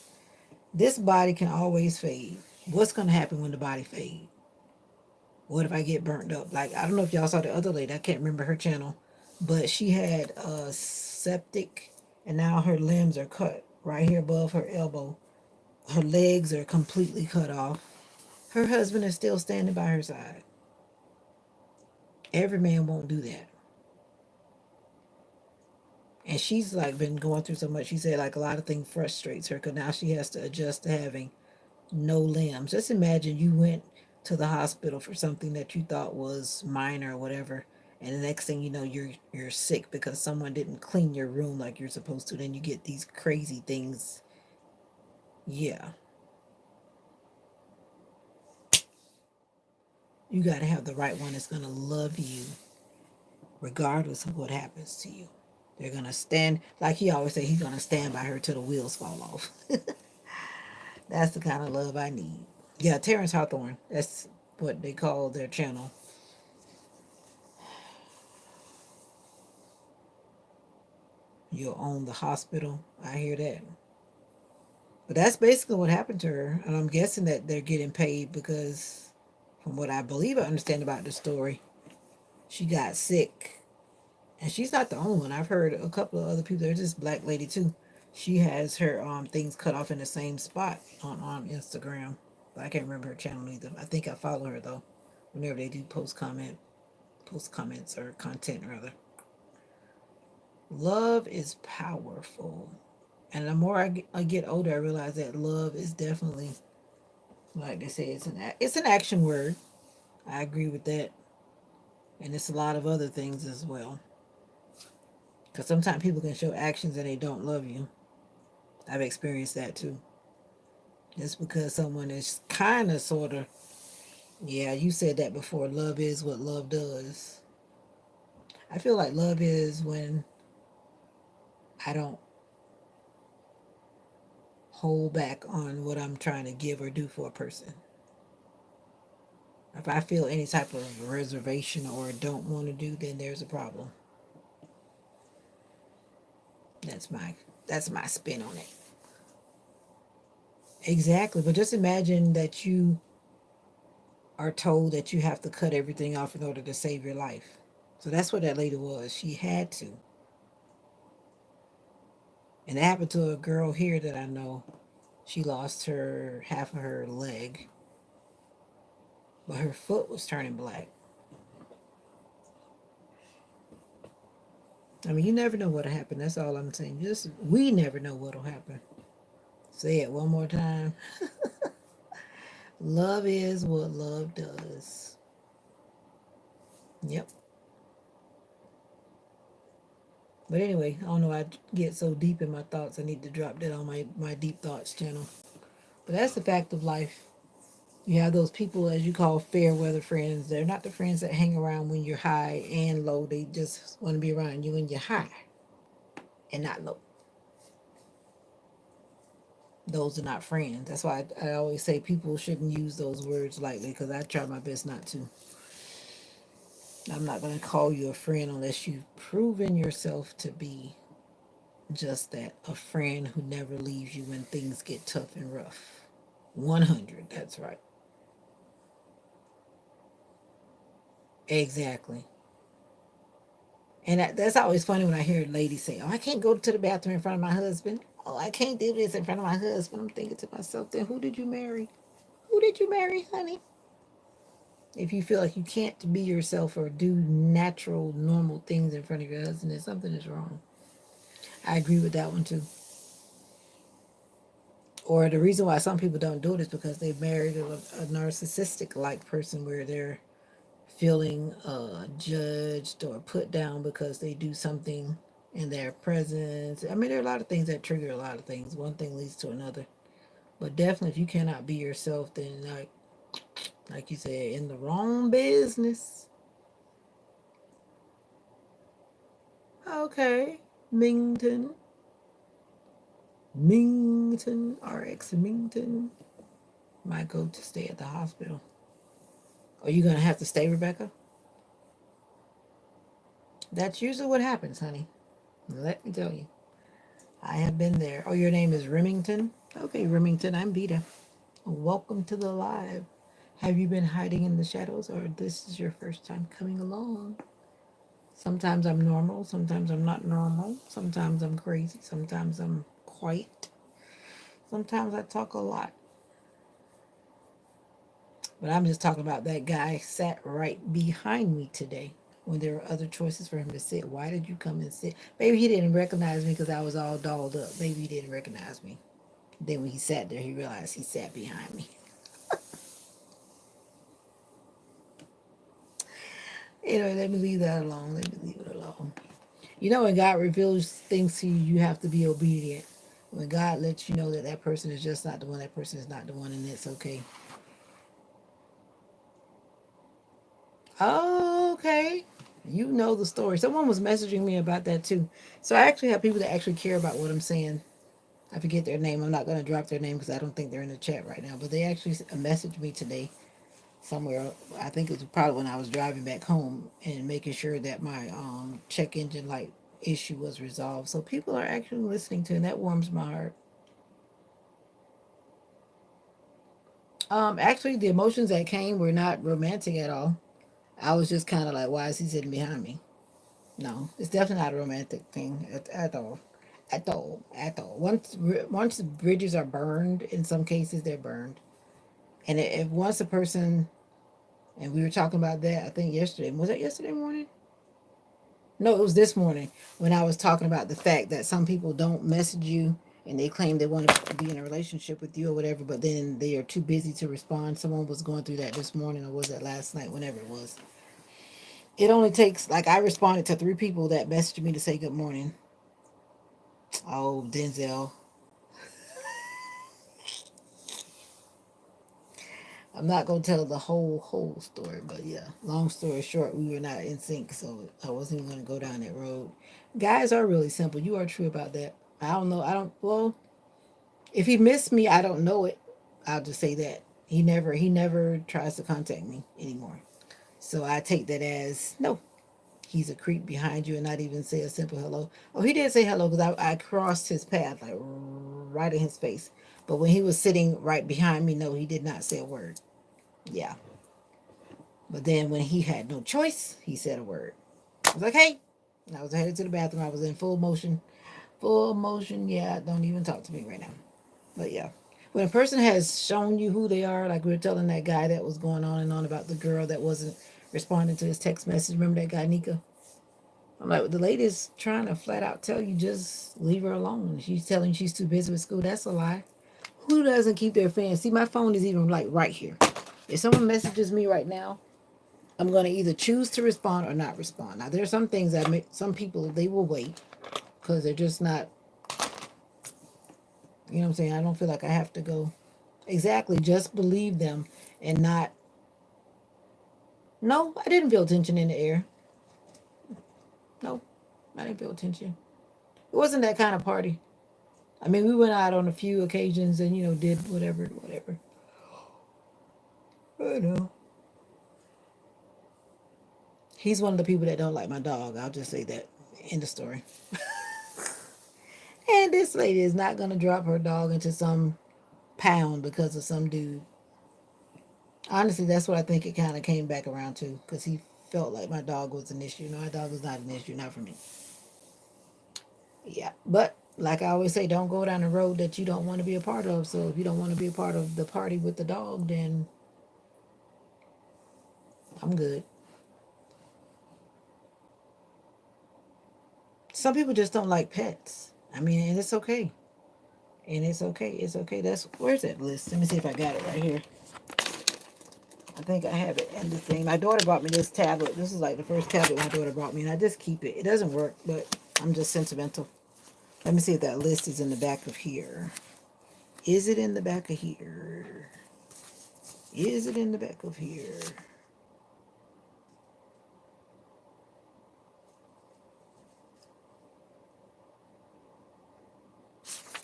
This body can always fade. What's going to happen when the body fade? What if I get burnt up? Like, I don't know if y'all saw the other lady. I can't remember her channel. But she had a septic, and now her limbs are cut right here above her elbow. Her legs are completely cut off. Her husband is still standing by her side. Every man won't do that. And she's like been going through so much. She said like a lot of things frustrates her because now she has to adjust to having no limbs. Just imagine you went to the hospital for something that you thought was minor or whatever, and the next thing you know you're sick because someone didn't clean your room like you're supposed to. Then you get these crazy things. Yeah, you got to have the right one that's going to love you regardless of what happens to you. They're gonna stand, like he always say, he's gonna stand by her till the wheels fall off. That's the kind of love I need. Yeah, Terrence Hawthorne. That's what they call their channel. You'll own the hospital. I hear that. But that's basically what happened to her. And I'm guessing that they're getting paid because, from what I believe I understand about the story, she got sick. And she's not the only one. I've heard a couple of other people. There's this black lady too. She has her things cut off in the same spot on Instagram. But I can't remember her channel either. I think I follow her though. Whenever they do post comments or content rather. Love is powerful. And the more I get older, I realize that love is definitely, like they say, it's an action word. I agree with that, and it's a lot of other things as well. Because sometimes people can show actions and they don't love you. I've experienced that too. Just because someone is kind of, sort of, yeah, you said that before. Love is what love does. I feel like love is when I don't hold back on what I'm trying to give or do for a person. If I feel any type of reservation or don't want to do, then there's a problem. That's my that's my spin on it. Exactly. But just imagine that you are told that you have to cut everything off in order to save your life. So that's what that lady was. She had to. And it happened to a girl here that I know. She lost her half of her leg. but her foot was turning black. I mean, you never know what'll happen. That's all I'm saying. Just we never know what'll happen. Say it one more time. Love is what love does. Yep. But anyway, I don't know. I get so deep in my thoughts. I need to drop that on my deep thoughts channel. But that's the fact of life. You have those people, as you call, fair weather friends. They're not the friends that hang around when you're high and low. They just want to be around you when you're high and not low. Those are not friends. That's why I always say people shouldn't use those words lightly because I try my best not to. I'm not going to call you a friend unless you've proven yourself to be just that, a friend who never leaves you when things get tough and rough. 100, that's right. Exactly. And that's always funny when I hear ladies say, "Oh, I can't go to the bathroom in front of my husband. Oh, I can't do this in front of my husband." I'm thinking to myself, then who did you marry? Who did you marry, honey? If you feel like you can't be yourself or do natural, normal things in front of your husband, then something is wrong. I agree with that one too. Or the reason why some people don't do it is because they've married a narcissistic like person where they're feeling judged or put down because they do something in their presence. I mean, there are a lot of things that trigger a lot of things. One thing leads to another. But definitely, if you cannot be yourself, then like you said, in the wrong business. Okay, Mington, Mington, RX Mington might go to stay at the hospital. Are you gonna have to stay, Rebecca? That's usually what happens, honey. Let me tell you. I have been there. Oh, your name is Remington? Okay, Remington, I'm Vita. Welcome to the live. Have you been hiding in the shadows or this is your first time coming along? Sometimes I'm normal, sometimes I'm not normal, sometimes I'm crazy, sometimes I'm quiet, sometimes I talk a lot. But I'm just talking about that guy sat right behind me today when there were other choices for him to sit. Why did you come and sit? Maybe he didn't recognize me because I was all dolled up. Maybe he didn't recognize me. Then when he sat there, he realized he sat behind me. Anyway, let me leave that alone. Let me leave it alone. You know, when God reveals things to you, you have to be obedient. When God lets you know that that person is just not the one, that person is not the one, and it's okay. Oh, okay. You know the story. Someone was messaging me about that too. So I actually have people that actually care about what I'm saying. I forget their name. I'm not going to drop their name because I don't think they're in the chat right now. But they actually messaged me today somewhere. I think it was probably when I was driving back home and making sure that my check engine light issue was resolved. So people are actually listening to, and that warms my heart. Actually, the emotions that came were not romantic at all. I was just kind of like, why is he sitting behind me? No, it's definitely not a romantic thing at all. At all, at all. Once bridges are burned, in some cases they're burned, and if once a person, and we were talking about that, I think yesterday. Was that yesterday morning? No, it was this morning when I was talking about the fact that some people don't message you and they claim they want to be in a relationship with you or whatever, but then they are too busy to respond. Someone was going through that this morning, or was that last night? Whenever it was, it only takes like I responded to 3 people that messaged me to say good morning. Oh, Denzel. I'm not gonna tell the whole story, but yeah. Long story short, we were not in sync, so I wasn't even gonna go down that road. Guys are really simple. You are true about that. I don't know. I don't. Well, if he missed me, I don't know it. I'll just say that he never tries to contact me anymore. So I take that as no. He's a creep behind you and not even say a simple hello. Oh, he did say hello because I crossed his path like right in his face. But when he was sitting right behind me, no, he did not say a word. Yeah. But then when he had no choice, he said a word. I was like, hey. And I was headed to the bathroom. I was in full motion. Full motion. Yeah, don't even talk to me right now. But yeah. When a person has shown you who they are, like we were telling that guy that was going on and on about the girl that wasn't responding to his text message. Remember that guy, Nika? I'm like, the lady's trying to flat out tell you just leave her alone. She's telling you she's too busy with school. That's a lie. Who doesn't keep their fans? See, my phone is even like right here. If someone messages me right now, I'm going to either choose to respond or not respond. Now, there are some things that make some people, they will wait because they're just not, you know what I'm saying? I don't feel like I have to go. Exactly. Just believe them and not. No, I didn't feel tension in the air. No, I didn't feel tension. It wasn't that kind of party. I mean, we went out on a few occasions and, did whatever, whatever. I know. He's one of the people that don't like my dog. I'll just say that. End of story. And this lady is not going to drop her dog into some pound because of some dude. Honestly, that's what I think it kind of came back around to because he felt like my dog was an issue. No, my dog was not an issue, not for me. Yeah, but like I always say, don't go down the road that you don't want to be a part of. So if you don't want to be a part of the party with the dog, then I'm good. Some people just don't like pets. I mean, and it's okay. And it's okay. It's okay. That's where's that list? Let me see if I got it right here. I think I have it in the thing. My daughter bought me this tablet. This is like the first tablet my daughter bought me, and I just keep it. It doesn't work, but I'm just sentimental. Let me see if that list is in the back of here. Is it in the back of here? Is it in the back of here?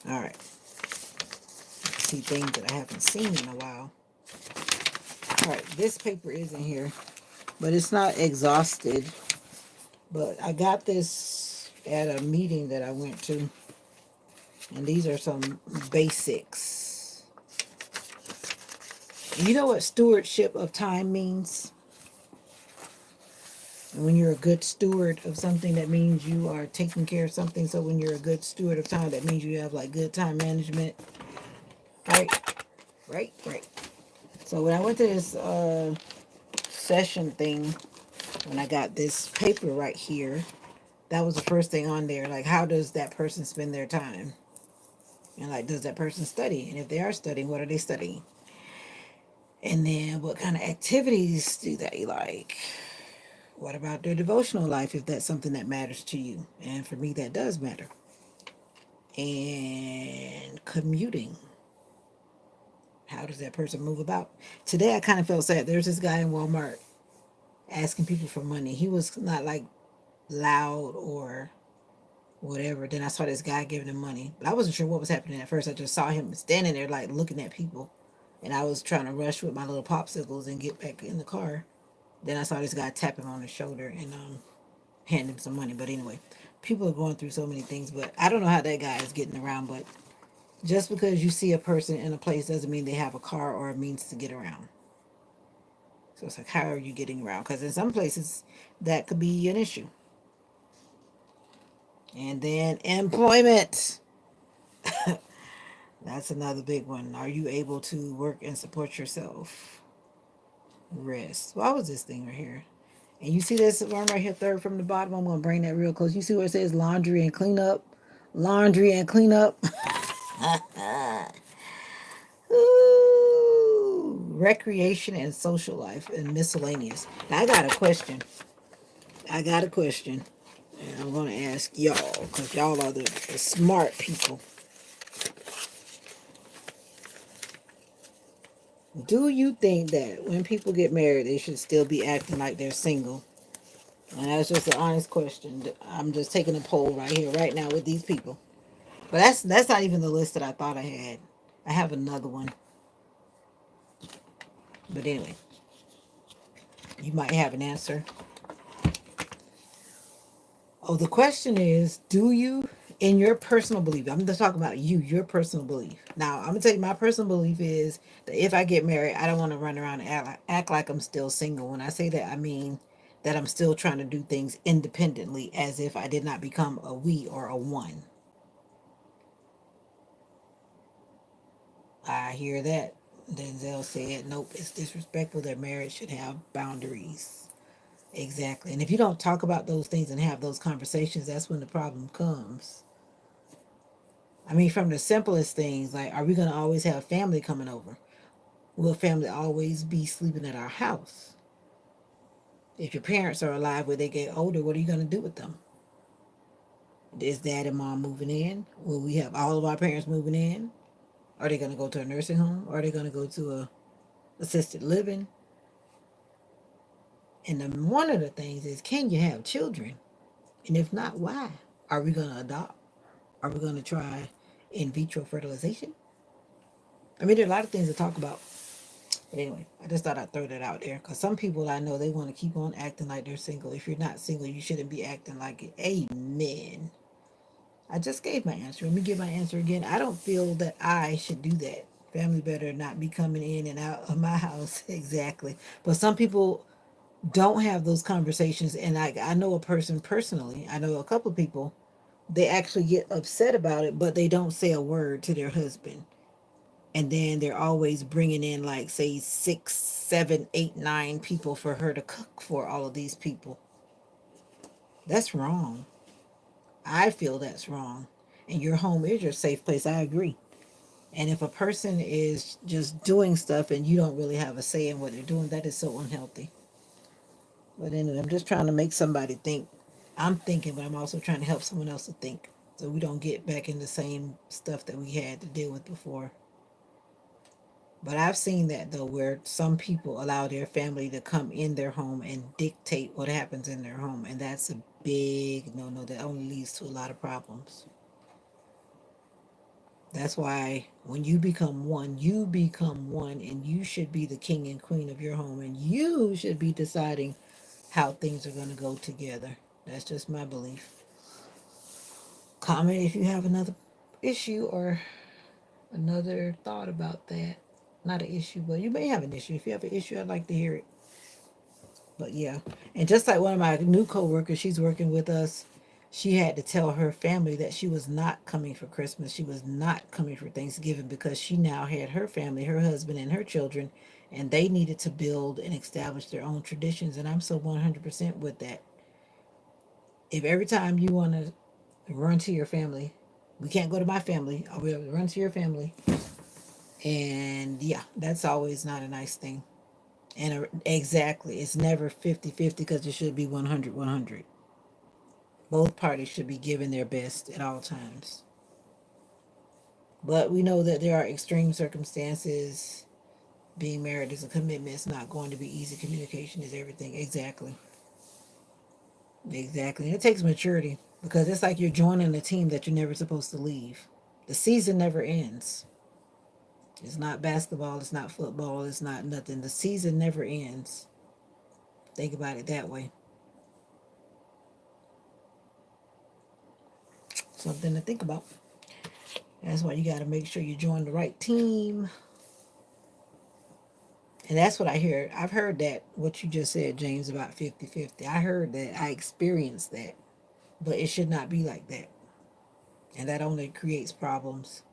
All right. See things that I haven't seen in a while. All right, this paper is in here, but it's not exhausted. But I got this at a meeting that I went to, and these are some basics. You know what stewardship of time means? And when you're a good steward of something, that means you are taking care of something. So when you're a good steward of time, that means you have like good time management. Right? Right? Right. So when I went to this session thing, when I got this paper right here, that was the first thing on there. Like, how does that person spend their time? And like, does that person study? And if they are studying, what are they studying? And then what kind of activities do they like? What about their devotional life if that's something that matters to you? And for me, that does matter. And commuting. How does that person move about? Today, I kind of felt sad. There's this guy in Walmart asking people for money. He was not like loud or whatever. Then I saw this guy giving him money, but I wasn't sure what was happening at first. I just saw him standing there, like looking at people, and I was trying to rush with my little popsicles and get back in the car. Then I saw this guy tap him on the shoulder and hand him some money. But anyway, people are going through so many things. But I don't know how that guy is getting around. But just because you see a person in a place doesn't mean they have a car or a means to get around. So it's like, how are you getting around? Because in some places that could be an issue. And then employment. That's another big one. Are you able to work and support yourself? Rest. Why was this thing right here? And you see this one right here, third from the bottom. I'm going to bring that real close. You see where it says laundry and cleanup? Laundry and cleanup. Ooh, recreation and social life and miscellaneous. Now, I got a question. I got a question. And I'm going to ask y'all because y'all are the smart people. Do you think that when people get married, they should still be acting like they're single? And that's just an honest question. I'm just taking a poll right here, right now with these people. But that's not even the list that I thought I had. I have another one. But anyway, you might have an answer. Oh, the question is, do you, in your personal belief, I'm just talking about you, your personal belief. Now, I'm going to tell you my personal belief is that if I get married, I don't want to run around and act like I'm still single. When I say that, I mean that I'm still trying to do things independently as if I did not become a we or a one. I hear that. Denzel said, nope, it's disrespectful. Their marriage should have boundaries. Exactly. And if you don't talk about those things and have those conversations, that's when the problem comes. I mean, from the simplest things, like, are we going to always have family coming over? Will family always be sleeping at our house? If your parents are alive when they get older, what are you going to do with them? Is dad and mom moving in? Will we have all of our parents moving in? Are they going to go to a nursing home? Are they going to go to a assisted living? And then one of the things is, can you have children? And if not, why? Are we going to adopt? Are we going to try in vitro fertilization? I mean, there are a lot of things to talk about. But anyway, I just thought I'd throw that out there because some people I know they want to keep on acting like they're single. If you're not single, you shouldn't be acting like it. Amen. I just gave my answer. Let me give my answer again. I don't feel that I should do that. Family better not be coming in and out of my house. Exactly. But some people don't have those conversations. And I know a person personally, I know a couple of people, they actually get upset about it, but they don't say a word to their husband. And then they're always bringing in, like, say, 6, 7, 8, 9 people for her to cook for all of these people. That's wrong. I feel that's wrong. And your home is your safe place. I agree. And if a person is just doing stuff and you don't really have a say in what they're doing, that is so unhealthy. But anyway, I'm just trying to make somebody think. I'm thinking, but I'm also trying to help someone else to think so we don't get back in the same stuff that we had to deal with before. But I've seen that though, where some people allow their family to come in their home and dictate what happens in their home. And that's a big no no that only leads to a lot of problems. That's why when you become one, and you should be the king and queen of your home, and you should be deciding how things are going to go together. That's just my belief. Comment if you have another issue or another thought about that. Not an issue, but you may have an issue. If you have an issue, I'd like to hear it. But yeah, and just like one of my new coworkers, she's working with us. She had to tell her family that she was not coming for Christmas. She was not coming for Thanksgiving because she now had her family, her husband, and her children, and they needed to build and establish their own traditions. And I'm so 100% with that. If every time you want to run to your family, we can't go to my family, I'll be able to run to your family. And yeah, that's always not a nice thing. And exactly, it's never 50-50 because it should be 100-100. Both parties should be giving their best at all times. But we know that there are extreme circumstances. Being married is a commitment. It's not going to be easy. Communication is everything. Exactly. Exactly. And it takes maturity because it's like you're joining a team that you're never supposed to leave. The season never ends. It's not basketball. It's not football. It's not nothing. The season never ends. Think about it that way. Something to think about. That's why you got to make sure you join the right team. And that's what I hear. I've heard that, what you just said, James, about 50-50. I heard that. I experienced that. But it should not be like that. And that only creates problems.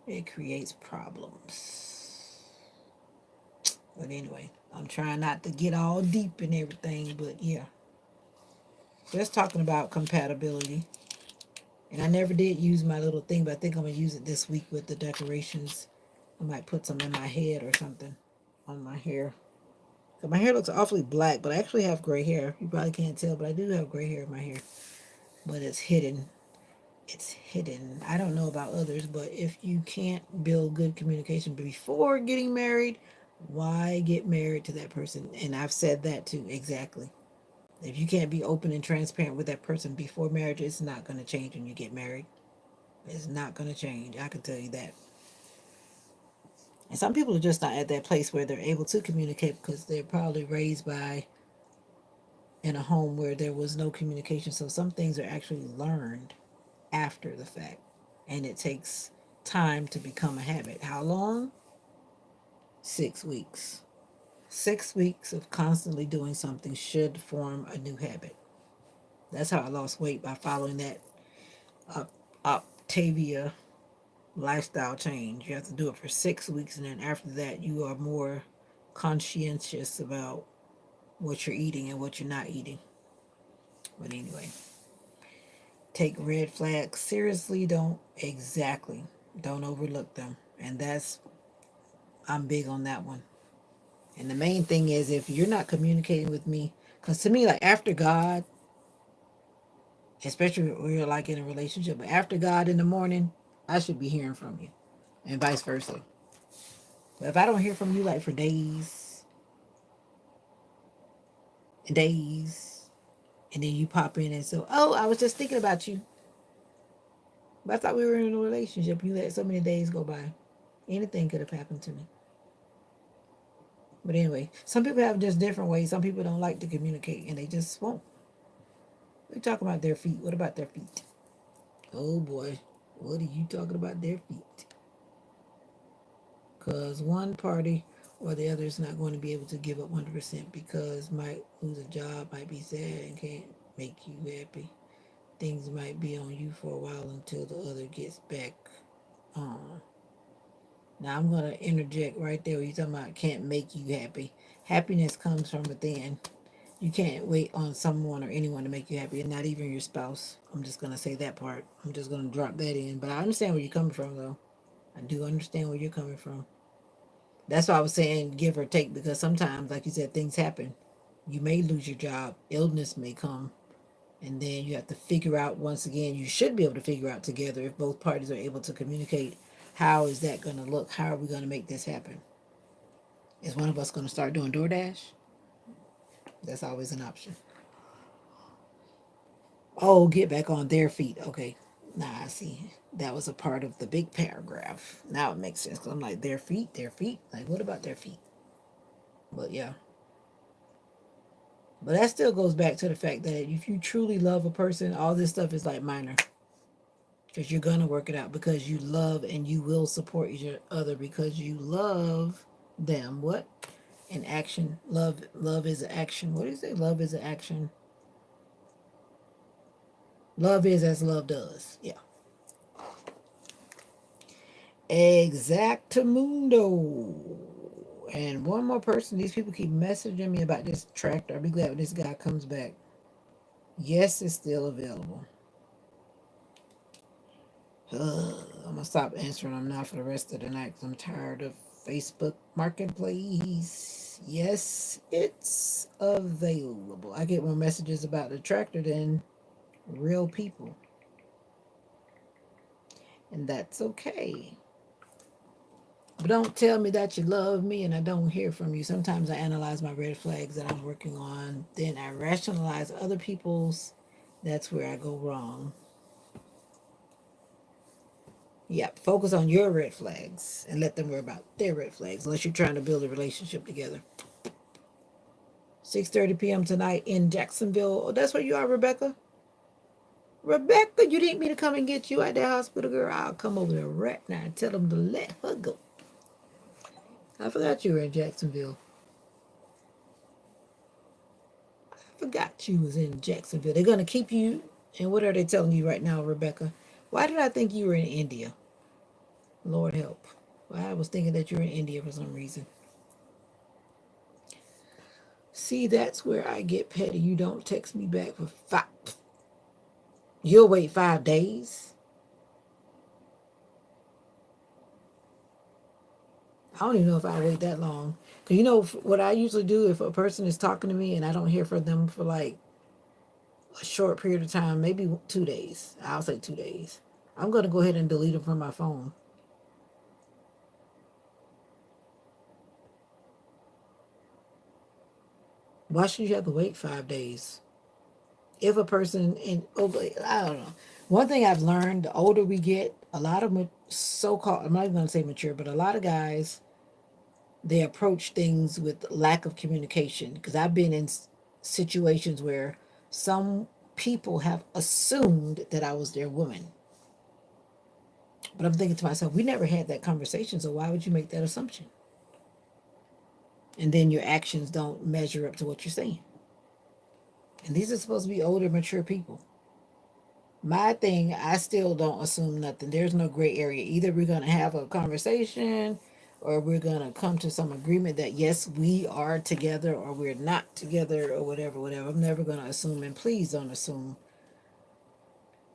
It creates problems. But anyway, I'm trying not to get all deep in everything. But yeah, just talking about compatibility. And I never did use my little thing, but I think I'm going to use it this week with the decorations. I might put some in my head or something on my hair. So my hair looks awfully black, but I actually have gray hair. You probably can't tell, but I do have gray hair in my hair. But it's hidden. It's hidden. I don't know about others, but if you can't build good communication before getting married, why get married to that person? And I've said that too, exactly. If you can't be open and transparent with that person before marriage, it's not going to change when you get married. It's not going to change. I can tell you that. And some people are just not at that place where they're able to communicate because they're probably raised by in a home where there was no communication. So some things are actually learned after the fact. And it takes time to become a habit. How long? 6 weeks. 6 weeks of constantly doing something should form a new habit. That's how I lost weight, by following that Octavia lifestyle change. You have to do it for 6 weeks, and then after that, you are more conscientious about what you're eating and what you're not eating. But anyway, take red flags seriously. Don't overlook them. And I'm big on that one. And the main thing is if you're not communicating with me, because to me, like after God, especially when you're like in a relationship, but after God in the morning, I should be hearing from you, and vice versa. But if I don't hear from you like for days and days, and then you pop in and so, oh, I was just thinking about you, but I thought we were in a relationship. You let so many days go by. Anything could have happened to me. But anyway, some people have just different ways. Some people don't like to communicate and they just won't. We talk about their feet. What about their feet? Oh boy, what are you talking about their feet? Because one party or the other is not going to be able to give up 100% because might lose a job, might be sad and can't make you happy. Things might be on you for a while until the other gets back on. Now I'm going to interject right there where you're talking about can't make you happy. Happiness comes from within. You can't wait on someone or anyone to make you happy, and not even your spouse. I'm just going to say that part. I'm just going to drop that in. But I understand where you're coming from, though. I do understand where you're coming from. That's why I was saying give or take, because sometimes, like you said, things happen. You may lose your job, illness may come, and then you have to figure out once again, you should be able to figure out together if both parties are able to communicate how is that going to look? How are we going to make this happen? Is one of us going to start doing DoorDash? That's always an option. Oh, get back on their feet. Okay. Nah, I see. That was a part of the big paragraph. Now it makes sense. 'Cause I'm like, their feet, their feet. Like, what about their feet? But yeah. But that still goes back to the fact that if you truly love a person, all this stuff is like minor. Because you're going to work it out because you love and you will support each other because you love them. What? An action. Love is an action. What do you say? Love is an action. Love is as love does. Yeah. Exactamundo. And one more person. These people keep messaging me about this tractor. I'll be glad when this guy comes back. Yes, it's still available. I'm gonna stop answering them now for the rest of the night because I'm tired of Facebook Marketplace. Yes, it's available. I get more messages about the tractor than real people, and that's okay. But don't tell me that you love me and I don't hear from you. Sometimes I analyze my red flags that I'm working on, then I rationalize other people's. That's where I go wrong. Yep, focus on your red flags and let them worry about their red flags unless you're trying to build a relationship together. 6:30 p.m. tonight in Jacksonville. Oh, that's where you are, Rebecca? Rebecca, you need me to come and get you at the hospital, girl? I'll come over there right now and tell them to let her go. I forgot you were in Jacksonville. I forgot you was in Jacksonville. They're going to keep you. And what are they telling you right now, Rebecca? Why did I think you were in India? Lord help. Well, I was thinking that you were in India for some reason. See, that's where I get petty. You don't text me back for 5. You'll wait 5 days. I don't even know if I wait that long. Cause you know what I usually do if a person is talking to me and I don't hear from them for like a short period of time, maybe 2 days. I'll say 2 days. I'm gonna go ahead and delete them from my phone. Why should you have to wait 5 days? If a person in I don't know. One thing I've learned: the older we get, a lot of so-called, I'm not even gonna say mature, but a lot of guys, they approach things with lack of communication. Because I've been in situations where some people have assumed that I was their woman. But I'm thinking to myself, we never had that conversation, so why would you make that assumption? And then your actions don't measure up to what you're saying. And these are supposed to be older, mature people. My thing, I still don't assume nothing. There's no gray area. Either we're going to have a conversation or we're going to come to some agreement that yes, we are together or we're not together or whatever, whatever. I'm never going to assume, and please don't assume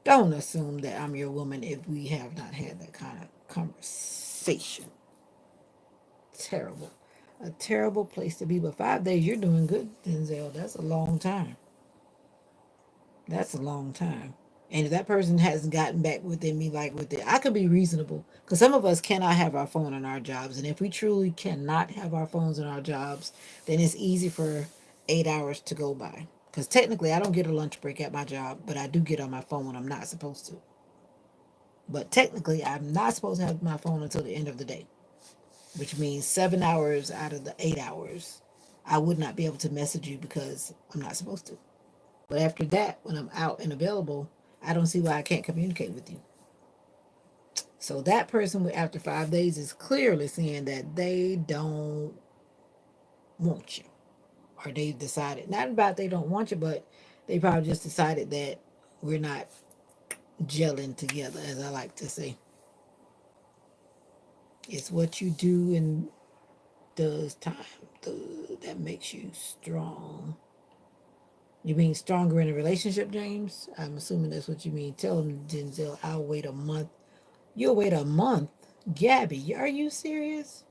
that I'm your woman if we have not had that kind of conversation. Terrible. A terrible place to be. But 5 days, you're doing good, Denzel. That's a long time. That's a long time. And if that person hasn't gotten back within me like with it, I could be reasonable. Because some of us cannot have our phone on our jobs. And if we truly cannot have our phones on our jobs, then it's easy for 8 hours to go by. Because technically, I don't get a lunch break at my job, but I do get on my phone when I'm not supposed to. But technically, I'm not supposed to have my phone until the end of the day, which means 7 hours out of the 8 hours, I would not be able to message you because I'm not supposed to. But after that, when I'm out and available, I don't see why I can't communicate with you. So that person after 5 days is clearly saying that they don't want you. Or they've decided, not about they don't want you, but they probably just decided that we're not gelling together, as I like to say. It's what you do and does time that makes you strong. You mean stronger in a relationship, James? I'm assuming that's what you mean. Tell him, Denzel, I'll wait a month. You'll wait a month? Gabby, are you serious?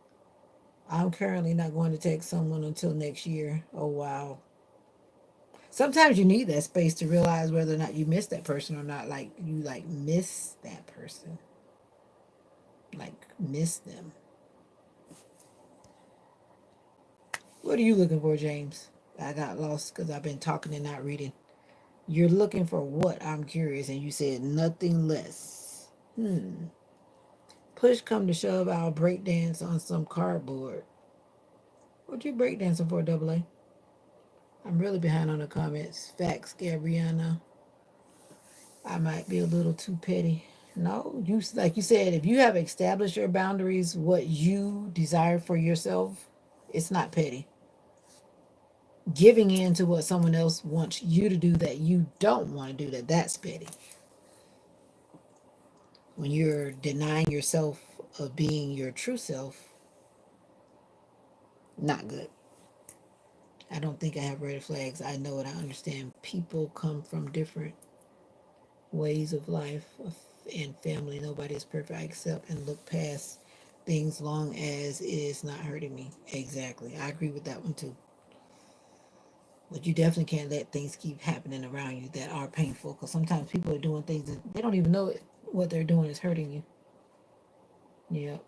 I'm currently not going to text someone until next year. Oh, wow. Sometimes you need that space to realize whether or not you miss that person or not. Like, you, like, miss that person. Like, miss them. What are you looking for, James? I got lost because I've been talking and not reading. You're looking for what? I'm curious. And you said nothing less. Push come to shove, I'll break dance on some cardboard. What you break dancing for, Double A? I'm really behind on the comments. Facts, Gabriana. I might be a little too petty. No, you like you said, if you have established your boundaries, what you desire for yourself, it's not petty. Giving in to what someone else wants you to do that you don't want to do, that's petty. When you're denying yourself of being your true self, not good. I don't think I have red flags. I know it. I understand people come from different ways of life and family. Nobody is perfect. I accept and look past things long as it is not hurting me. Exactly. I agree with that one too. But you definitely can't let things keep happening around you that are painful because sometimes people are doing things that they don't even know what they're doing is hurting you. Yeah.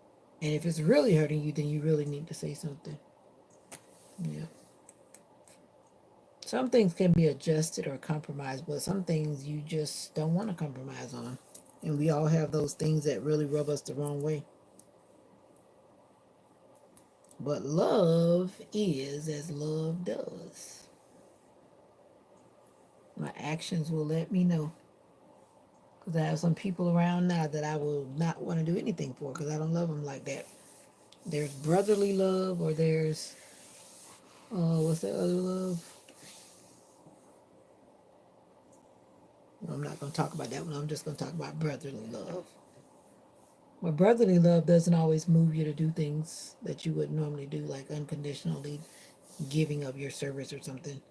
And if it's really hurting you, then you really need to say something. Yeah. Some things can be adjusted or compromised, but some things you just don't want to compromise on. And we all have those things that really rub us the wrong way. But love is as love does. My actions will let me know. Because I have some people around now that I will not want to do anything for because I don't love them like that. There's brotherly love, or there's, what's that other love? Well, I'm not going to talk about that one. I'm just going to talk about brotherly love. But brotherly love doesn't always move you to do things that you would normally do, like unconditionally giving of your service or something.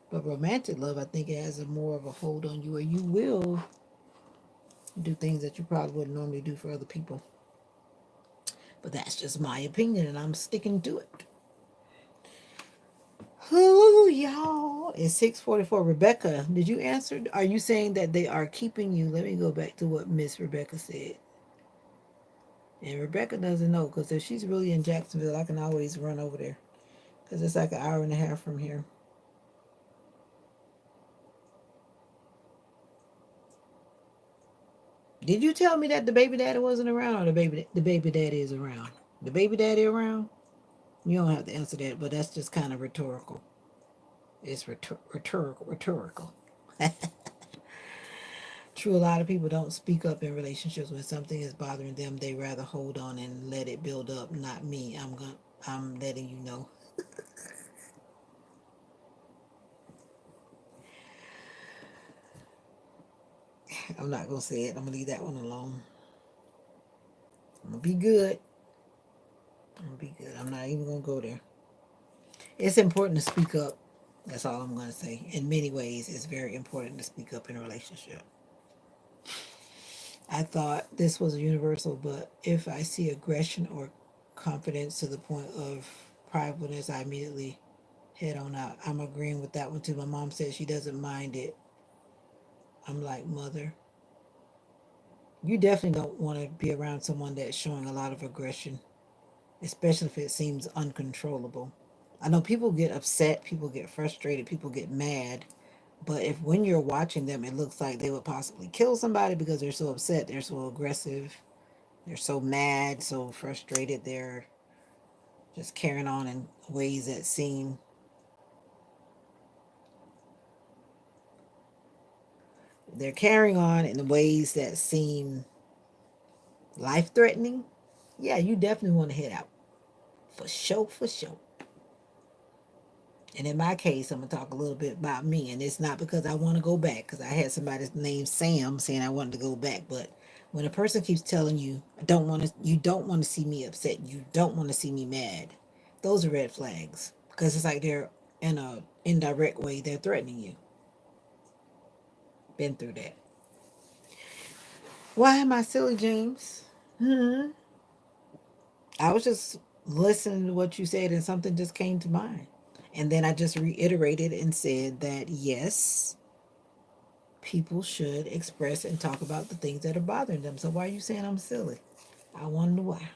But romantic love, I think it has a more of a hold on you, where you will do things that you probably wouldn't normally do for other people. But that's just my opinion, and I'm sticking to it. Who y'all? It's 6:44. Rebecca, did you answer? Are you saying that they are keeping you? Let me go back to what Miss Rebecca said. And Rebecca doesn't know because if she's really in Jacksonville, I can always run over there because it's like an hour and a half from here. Did you tell me that the baby daddy wasn't around, or the baby daddy is around? The baby daddy around? You don't have to answer that, but that's just kind of rhetorical. It's rhetorical. True, a lot of people don't speak up in relationships when something is bothering them. They rather hold on and let it build up. Not me. I'm letting you know. I'm not gonna say it. I'm gonna leave that one alone. I'm gonna be good. I'm gonna be good. I'm not even gonna go there. It's important to speak up. That's all I'm gonna say. In many ways, it's very important to speak up in a relationship. I thought this was universal, but if I see aggression or confidence to the point of pridefulness, I immediately head on out. I'm agreeing with that one too. My mom says she doesn't mind it. I'm like, mother, you definitely don't want to be around someone that's showing a lot of aggression, especially if it seems uncontrollable. I know people get upset, people get frustrated, people get mad, but if when you're watching them, it looks like they would possibly kill somebody because they're so upset, they're so aggressive, they're so mad, so frustrated, they're just carrying on in ways that seem they're carrying on in ways that seem life threatening. Yeah, you definitely want to head out. For sure, for sure. And in my case, I'm gonna talk a little bit about me, and it's not because I want to go back. Because I had somebody named Sam saying I wanted to go back, but when a person keeps telling you, "I don't want to," you don't want to see me upset, you don't want to see me mad, those are red flags. Because it's like they're in a indirect way they're threatening you. Been through that. Why am I silly, James? Hmm. I was just listening to what you said, and something just came to mind, and then I just reiterated and said that yes, people should express and talk about the things that are bothering them. So why are you saying I'm silly? I wonder why.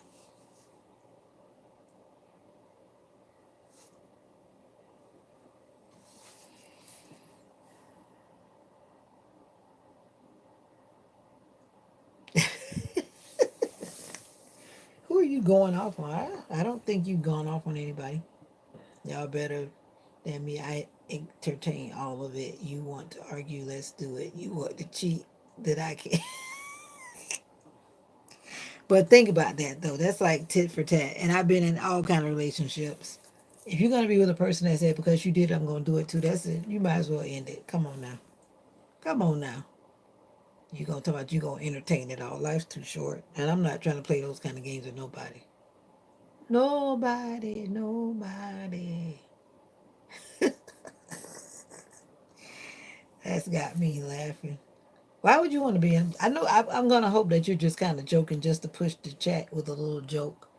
Who are you going off on? I don't think you've gone off on anybody. Y'all better than me. I entertain all of it. You want to argue, let's do it. You want to cheat, that I can. But think about that though. That's like tit for tat. And I've been in all kind of relationships. If you're gonna be with a person that said because you did, I'm gonna do it too. That's it. You might as well end it. Come on now. Come on now. You gonna talk about you gonna entertain it all. Life's too short. And I'm not trying to play those kind of games with nobody. Nobody, nobody. That's got me laughing. Why would you want to be in? I know I'm gonna hope that you're just kind of joking just to push the chat with a little joke.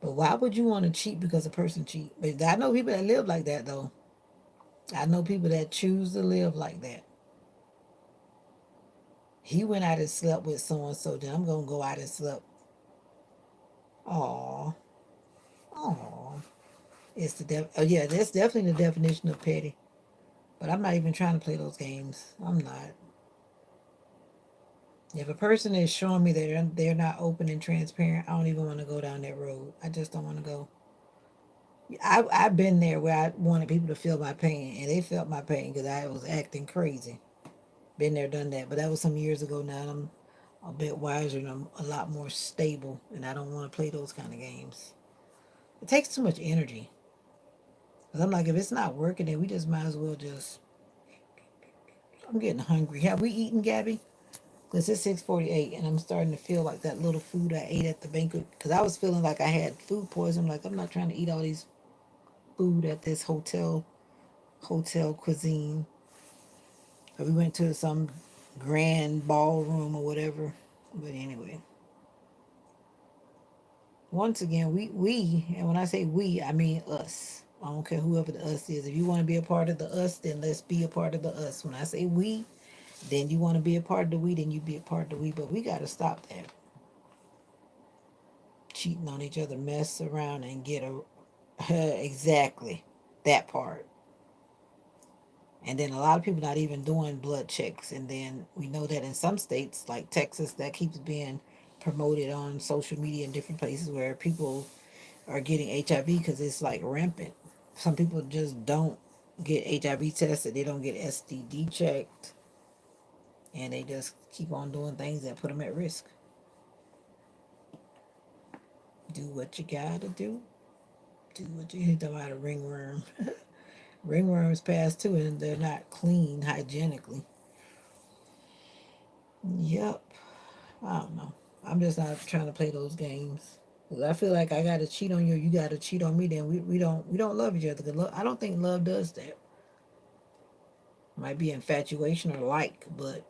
But why would you want to cheat because a person cheat? But I know people that live like that though. I know people that choose to live like that. He went out and slept with so and so, then I'm gonna go out and sleep. Aw, aw. Oh yeah, that's definitely the definition of petty. But I'm not even trying to play those games. I'm not. If a person is showing me that they're not open and transparent, I don't even want to go down that road. I just don't want to go. I've been there where I wanted people to feel my pain, and they felt my pain because I was acting crazy. Been there, done that. But that was some years ago now. I'm a bit wiser and I'm a lot more stable, and I don't want to play those kind of games. It takes too much energy. Because I'm like, if it's not working, then we just might as well just. I'm getting hungry. Have we eaten, Gabby? Because it's 6:48, and I'm starting to feel like that little food I ate at the banquet. Because I was feeling like I had food poison. Like, I'm not trying to eat all these food at this hotel cuisine. We went to some grand ballroom or whatever. But anyway, once again, and when I say we, I mean us. I don't care whoever the us is. If you want to be a part of the us, then let's be a part of the us. When I say we, then you want to be a part of the we, then you be a part of the we. But we got to stop that cheating on each other, mess around and get a exactly that part. And then a lot of people not even doing blood checks. And then we know that in some states, like Texas, that keeps being promoted on social media in different places where people are getting HIV because it's like rampant. Some people just don't get HIV tested, they don't get STD checked, and they just keep on doing things that put them at risk. Do what you gotta do. Do what you hit about a ringworm. Ringworms pass too, and they're not clean hygienically. Yep. I don't know. I'm just not trying to play those games. 'Cause I feel like I gotta cheat on you, you gotta cheat on me. Then we don't love each other. 'Cause I don't think love does that. Might be infatuation or like, but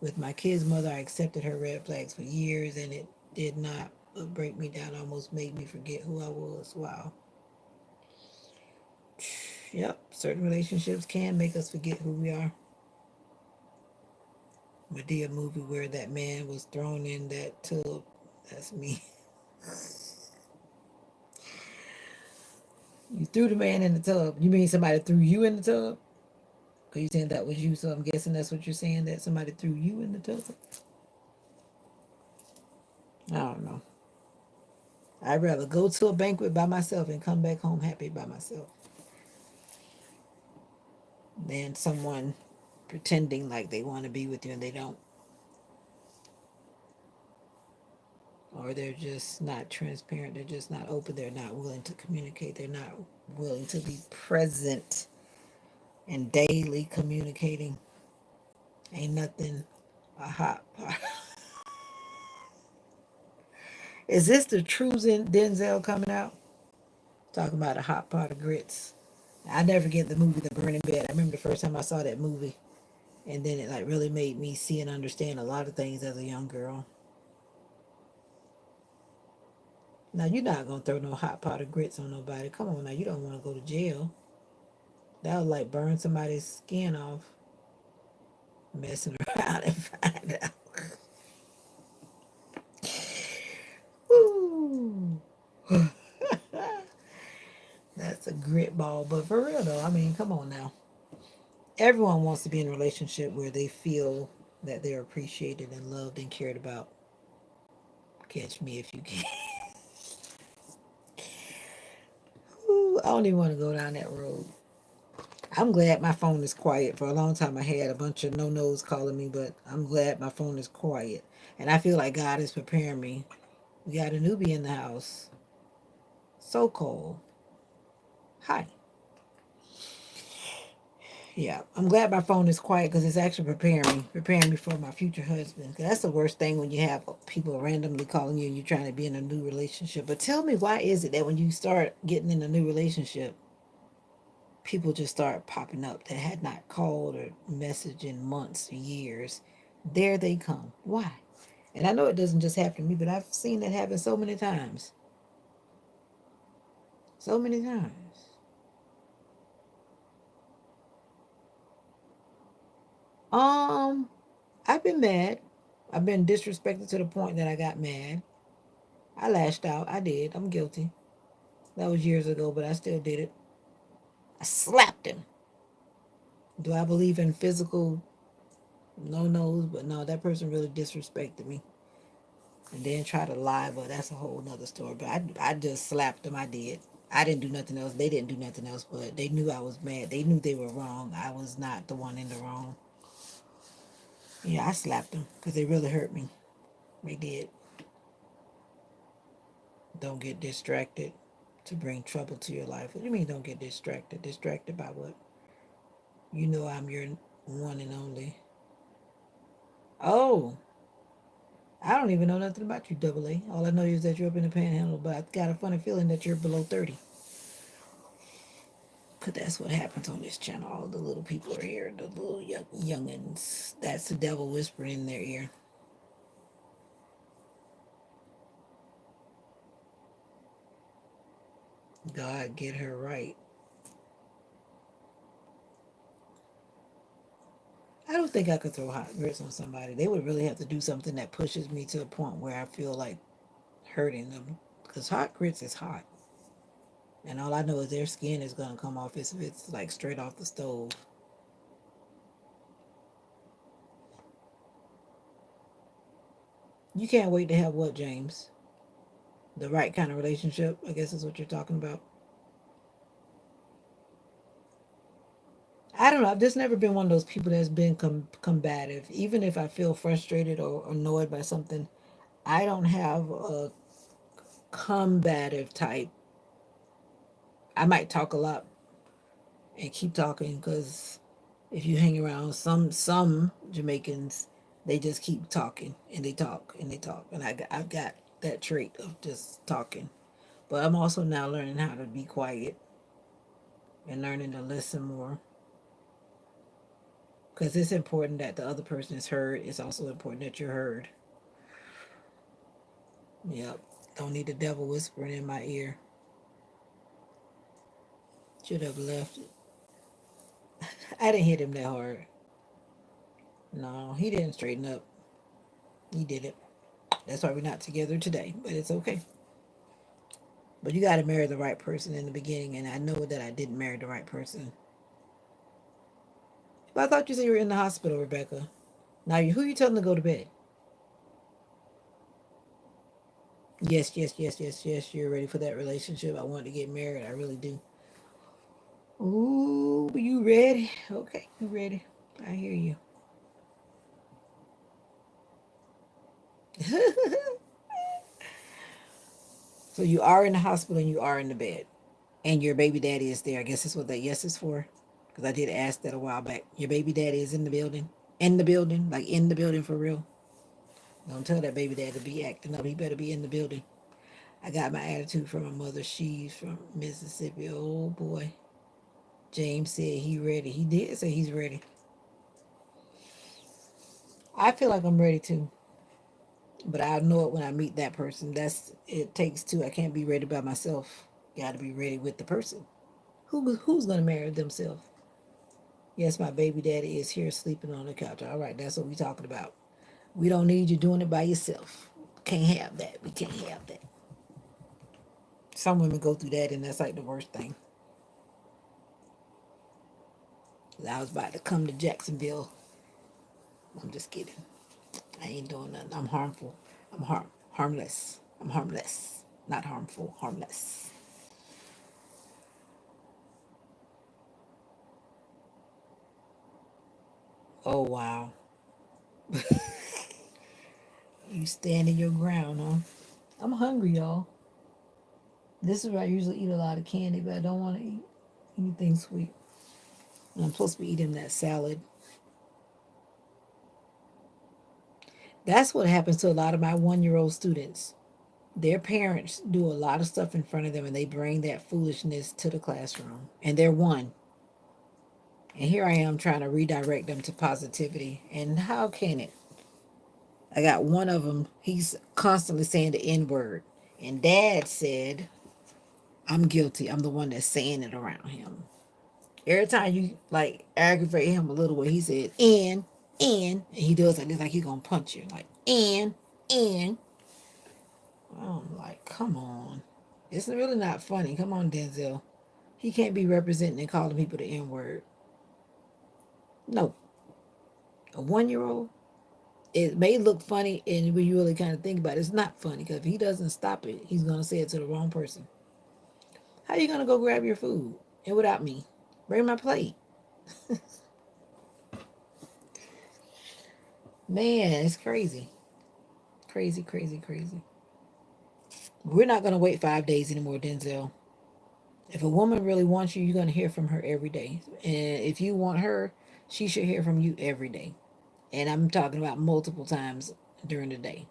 with my kid's mother, I accepted her red flags for years, and it did not break me down. Almost made me forget who I was. Wow. Yep. Certain relationships can make us forget who we are. Medea movie where that man was thrown in that tub. That's me. You threw the man in the tub. You mean somebody threw you in the tub? Because you saying that was you, so I'm guessing that's what you're saying, that somebody threw you in the tub? I don't know. I'd rather go to a banquet by myself and come back home happy by myself than someone pretending like they want to be with you and they don't. Or they're just not transparent. They're just not open. They're not willing to communicate. They're not willing to be present and daily communicating. Ain't nothing a hot pot. Is this the true Denzel coming out? Talking about a hot pot of grits. I never forget the movie The Burning Bed. I remember the first time I saw that movie, and then it like really made me see and understand a lot of things as a young girl. Now you're not gonna throw no hot pot of grits on nobody. Come on now, you don't want to go to jail. That would like burn somebody's skin off, messing around and find out. Woo. That's a grit ball, but for real though, I mean, come on now. Everyone wants to be in a relationship where they feel that they're appreciated and loved and cared about. Catch me if you can. Ooh, I don't even want to go down that road. I'm glad my phone is quiet. For a long time, I had a bunch of no-nos calling me, but I'm glad my phone is quiet. And I feel like God is preparing me. We got a newbie in the house. So cold. Hi. Yeah, I'm glad my phone is quiet because it's actually preparing me for my future husband. 'Cause that's the worst thing when you have people randomly calling you and you're trying to be in a new relationship. But tell me, why is it that when you start getting in a new relationship, people just start popping up that had not called or messaged in months or years? There they come. Why? And I know it doesn't just happen to me, but I've seen that happen so many times. So many times. Um, I've been mad. I've been disrespected to the point that I got mad. I lashed out. I did. I'm guilty. That was years ago, but I still did it. I slapped him. Do I believe in physical no nos? But no, that person really disrespected me. And then try to lie, but that's a whole nother story. But I just slapped them. I did. I didn't do nothing else. They didn't do nothing else, but they knew I was mad. They knew they were wrong. I was not the one in the wrong. Yeah, I slapped them because they really hurt me. They did. Don't get distracted to bring trouble to your life. What do you mean don't get distracted? Distracted by what? You know I'm your one and only. Oh, I don't even know nothing about you, Double A. All I know is that you're up in the panhandle, but I got a funny feeling that you're below 30. Because that's what happens on this channel. All the little people are here, the little youngins. That's the devil whispering in their ear. God, get her right. I don't think I could throw hot grits on somebody. They would really have to do something that pushes me to a point where I feel like hurting them. Because hot grits is hot. And all I know is their skin is going to come off if it's like straight off the stove. You can't wait to have what, James? The right kind of relationship, I guess is what you're talking about. I don't know. I've just never been one of those people that's been combative. Even if I feel frustrated or annoyed by something, I don't have a combative type. I might talk a lot and keep talking because if you hang around some Jamaicans, They just keep talking and they talk and they talk. And I've got that trait of just talking. But I'm also now learning how to be quiet and learning to listen more. Because it's important that the other person is heard. It's also important that you're heard. Yep. Don't need the devil whispering in my ear. Should have left it. I didn't hit him that hard. No, he didn't straighten up. He did it. That's why we're not together today. But it's okay. But you got to marry the right person in the beginning. And I know that I didn't marry the right person. But I thought you said you were in the hospital, Rebecca. Now, who you telling to go to bed? Yes, yes, yes, yes, yes. You're ready for that relationship. I want to get married. I really do. Ooh, you ready? Okay, you ready. I hear you. So you are in the hospital and you are in the bed. And your baby daddy is there. I guess that's what that yes is for. Because I did ask that a while back. Your baby daddy is in the building. In the building. Like in the building for real. Don't tell that baby daddy to be acting up. He better be in the building. I got my attitude from my mother. She's from Mississippi. Oh boy. James said he ready. He did say he's ready. I feel like I'm ready too. But I know it when I meet that person. That's it takes two. I can't be ready by myself. Got to be ready with the person. Who's gonna marry themselves? Yes, my baby daddy is here sleeping on the couch. All right, that's what we talking about. We don't need you doing it by yourself. Can't have that. We can't have that. Some women go through that, and that's like the worst thing. I was about to come to Jacksonville. I'm just kidding. I ain't doing nothing. I'm harmful. I'm harmless. I'm harmless. Not harmful. Harmless. Oh wow. You standing your ground, huh? I'm hungry, y'all. This is where I usually eat a lot of candy, but I don't want to eat anything sweet. And I'm supposed to be eating that salad. That's what happens to a lot of my 1 year old students. Their parents do a lot of stuff in front of them and they bring that foolishness to the classroom. And they're one. And here I am trying to redirect them to positivity. And how can it? I got one of them, he's constantly saying the N word. And dad said, I'm guilty. I'm the one that's saying it around him. Every time you like aggravate him a little bit, he said, and he does like this, like he's gonna punch you. Like, and. I'm like, come on. It's really not funny. Come on, Denzel. He can't be representing and calling people the N word. No. A 1 year old, it may look funny, and when you really kind of think about it, it's not funny because if he doesn't stop it, he's going to say it to the wrong person. How are you going to go grab your food and without me? Bring my plate. Man, it's crazy. Crazy, crazy, crazy. We're not going to wait 5 days anymore, Denzel. If a woman really wants you, you're going to hear from her every day. And if you want her, she should hear from you every day. And I'm talking about multiple times during the day.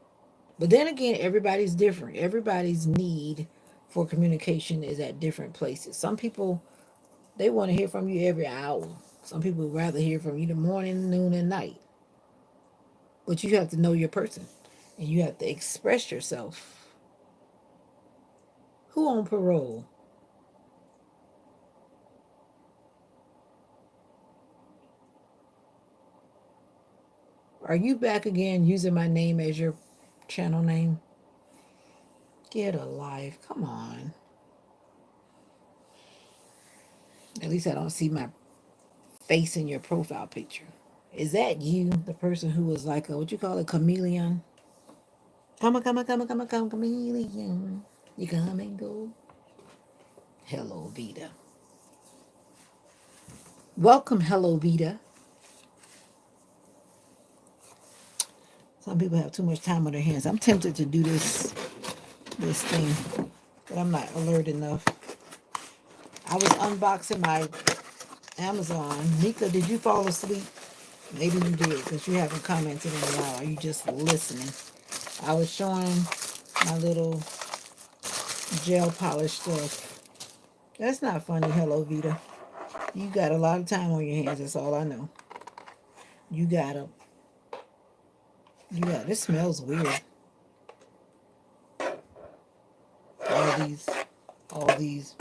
But then again, everybody's different. Everybody's need for communication is at different places. Some people, they want to hear from you every hour. Some people would rather hear from you the morning, noon, and night. But you have to know your person and you have to express yourself. Who on parole? Are you back again using my name as your channel name? Get a life. Come on. At least I don't see my face in your profile picture. Is that you, the person who was like a, what you call a chameleon? Come, chameleon. You come and go. Hello, Vita. Welcome, hello, Vita. Some people have too much time on their hands. I'm tempted to do this thing, but I'm not alert enough. I was unboxing my Amazon. Nika, did you fall asleep? Maybe you did because you haven't commented in a while. Are you just listening? I was showing my little gel polish stuff. That's not funny. Hello, Vita. You got a lot of time on your hands. That's all I know. You got a. You got. This smells weird. All these. All these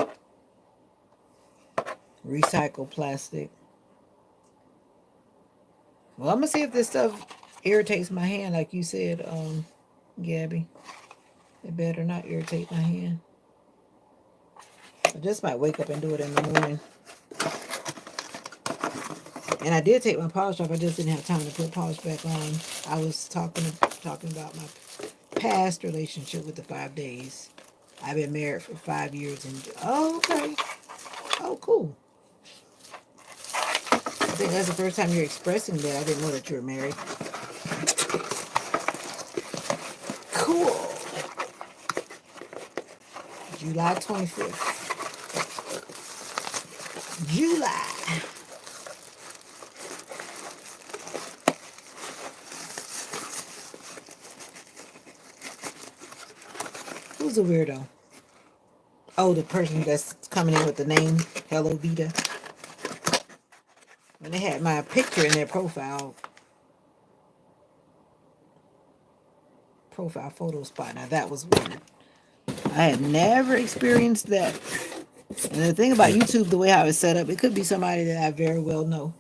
recycled plastic. Well, I'm gonna see if this stuff irritates my hand, like you said, Gabby. It better not irritate my hand. I just might wake up and do it in the morning. And I did take my polish off. I just didn't have time to put polish back on. I was talking about my past relationship with the 5 days. I've been married for 5 years and oh, okay. Oh, cool. I think that's the first time you're expressing that. I didn't know that you were married. Cool. July 25th. July. Who's a weirdo? Oh, the person that's coming in with the name Hello Vita. When they had my picture in their profile photo spot. Now that was weird. I had never experienced that. And the thing about YouTube, the way how it's set up, it could be somebody that I very well know.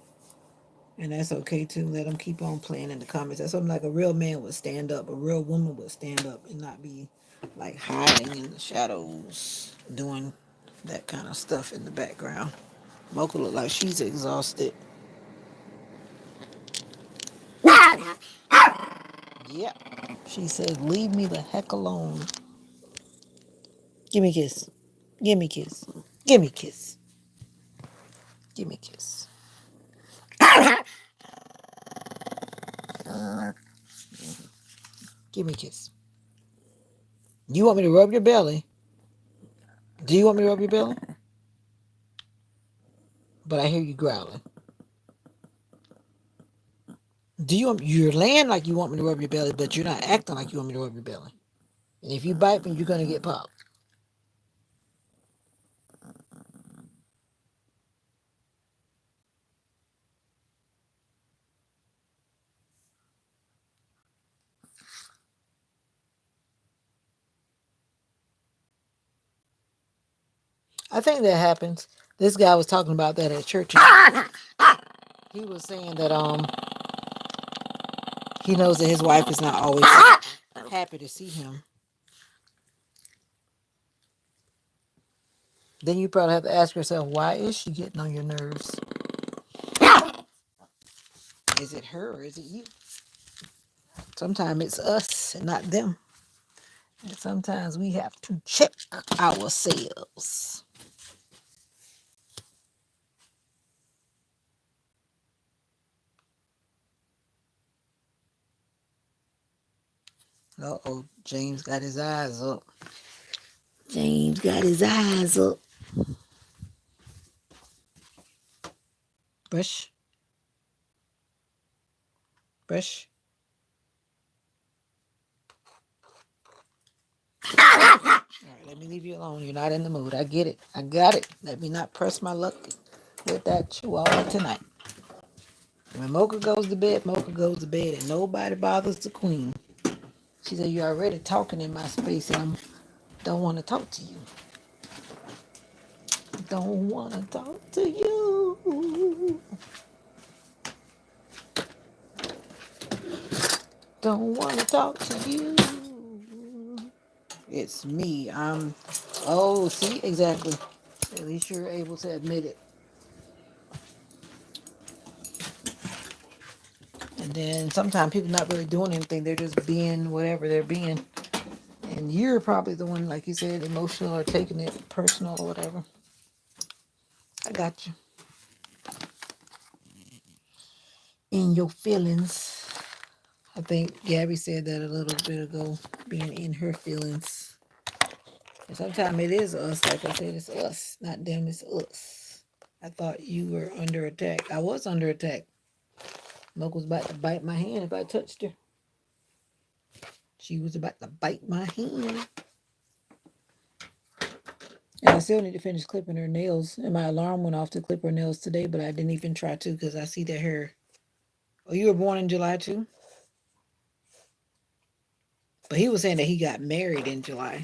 And that's okay too. Let them keep on playing in the comments. That's something like a real man would stand up. A real woman would stand up and not be like hiding in the shadows, doing that kind of stuff in the background. Mocha look like she's exhausted. Yep. She said, leave me the heck alone. Give me a kiss. Give me a kiss. Give me a kiss. Give me a kiss. Give me a kiss. You want me to rub your belly? Do you want me to rub your belly? But I hear you growling. You're laying like you want me to rub your belly, but you're not acting like you want me to rub your belly. And if you bite me, you're gonna get popped. I think that happens. This guy was talking about that at church. He was saying that he knows that his wife is not always happy to see him. Then you probably have to ask yourself, why is she getting on your nerves? Is it her or is it you? Sometimes it's us and not them. And sometimes we have to check ourselves. Uh-oh, James got his eyes up. James got his eyes up. Brush. Brush. All right, let me leave you alone. You're not in the mood. I get it. I got it. Let me not press my luck with that chihuahua tonight. When Mocha goes to bed, Mocha goes to bed, and nobody bothers the queen. She said, you're already talking in my space, and I don't want to talk to you. Don't want to talk to you. Don't want to talk to you. It's me. Oh, see? Exactly. At least you're able to admit it. And then sometimes people not really doing anything. They're just being whatever they're being. And you're probably the one, like you said, emotional or taking it personal or whatever. I got you. In your feelings. I think Gabby said that a little bit ago, being in her feelings. And sometimes it is us. Like I said, it's us, not them, it's us. I thought you were under attack. I was under attack. Mocha was about to bite my hand if I touched her. She was about to bite my hand. And I still need to finish clipping her nails. And my alarm went off to clip her nails today, but I didn't even try to because I see that her. Oh, you were born in July too? But he was saying that he got married in July.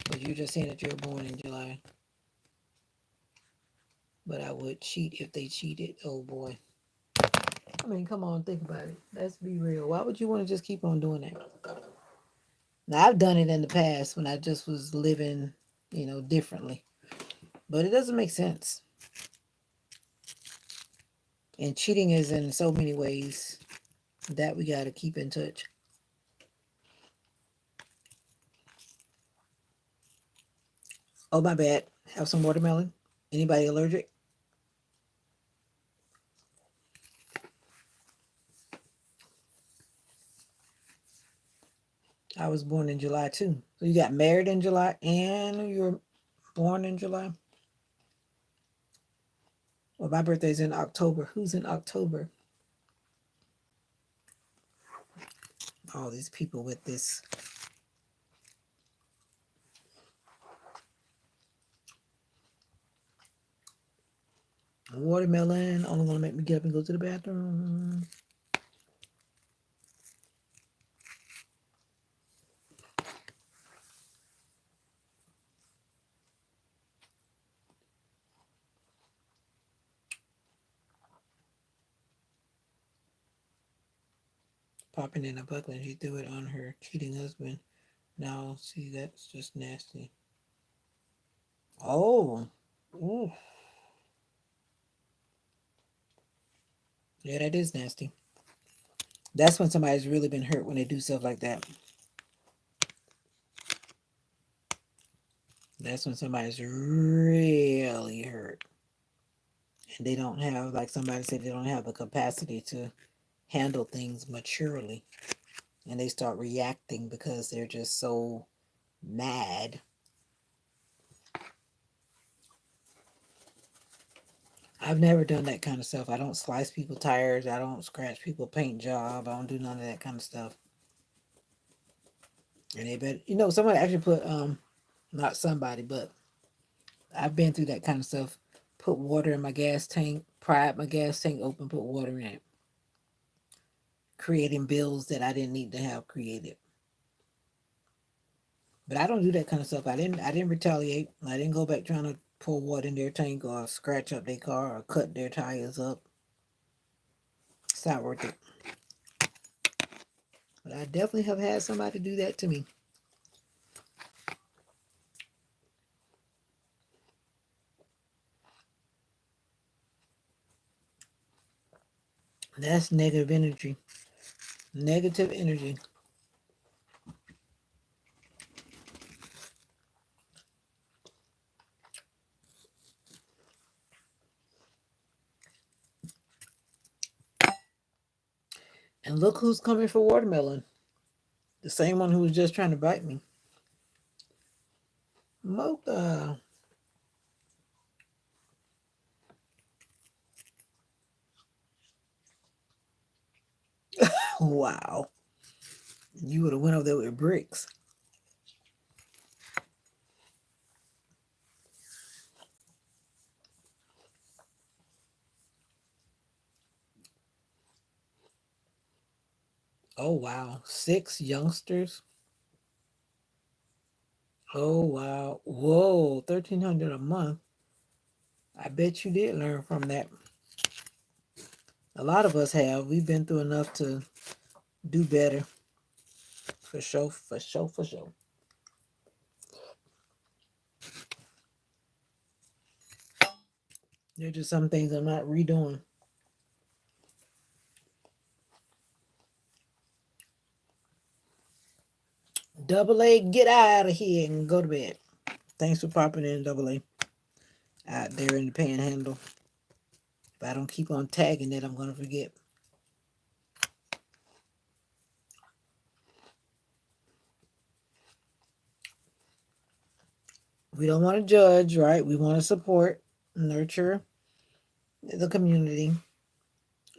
But you're just saying that you were born in July. But I would cheat if they cheated. Oh boy. I mean, come on, think about it. Let's be real. Why would you want to just keep on doing that? Now, I've done it in the past when I just was living, differently. But it doesn't make sense. And cheating is in so many ways that we got to keep in touch. Oh, my bad. Have some watermelon. Anybody allergic? I was born in July too. So you got married in July and you were born in July? Well, my birthday's in October. Who's in October? All these people with this. Watermelon. Only gonna make me get up and go to the bathroom. Popping in a buckle and she threw it on her cheating husband. Now, see, that's just nasty. Oh. Ooh. Yeah, that is nasty. That's when somebody's really been hurt when they do stuff like that. That's when somebody's really hurt. And they don't have, like somebody said, they don't have the capacity to handle things maturely. And they start reacting because they're just so mad. I've never done that kind of stuff. I don't slice people tires. I don't scratch people paint job. I don't do none of that kind of stuff. And they bet somebody actually put not somebody, but I've been through that kind of stuff. Put water in my gas tank, pried my gas tank open, put water in it. Creating bills that I didn't need to have created. But I don't do that kind of stuff. I didn't retaliate. I didn't go back trying to pour water in their tank or scratch up their car or cut their tires up. It's not worth it. But I definitely have had somebody do that to me. That's negative energy. Negative energy. And look who's coming for watermelon. The same one who was just trying to bite me. Mocha. Wow. You would have went over there with bricks. Oh wow. 6 youngsters. Oh wow. Whoa. 1,300 a month. I bet you did learn from that. A lot of us have. We've been through enough to do better. For sure, for sure, for sure. There are just some things I'm not redoing. Double A, get out of here and go to bed. Thanks for popping in, Double A. Out there in the panhandle. If I don't keep on tagging it, I'm going to forget. We don't want to judge, right? We want to support, nurture, the community.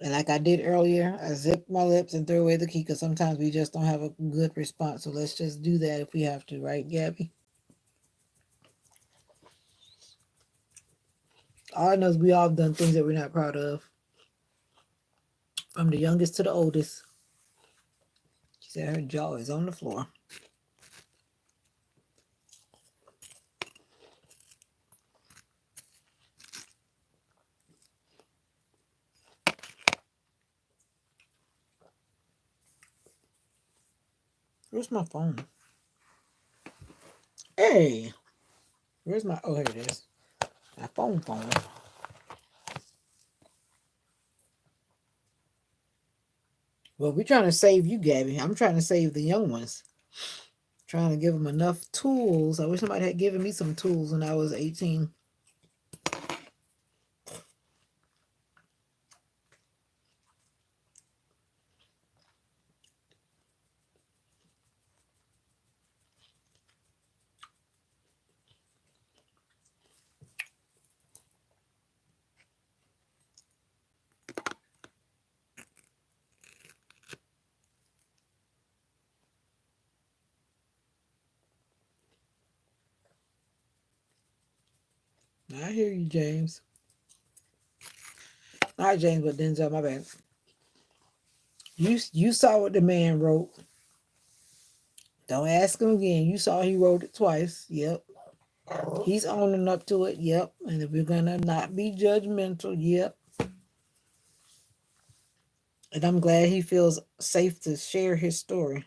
And like I did earlier, I zip my lips and throw away the key because sometimes we just don't have a good response. So let's just do that if we have to, right, Gabby? All I know is we all have done things that we're not proud of. From the youngest to the oldest. She said her jaw is on the floor. Where's my phone? Hey, where's my? Oh, here it is. My phone. Well, we're trying to save you, Gabby. I'm trying to save the young ones. Trying to give them enough tools. I wish somebody had given me some tools when I was 18. I hear you, James. Not James, but Denzel. My bad. You saw what the man wrote. Don't ask him again. You saw he wrote it twice. Yep. He's owning up to it. Yep. And if we're gonna not be judgmental, yep. And I'm glad he feels safe to share his story.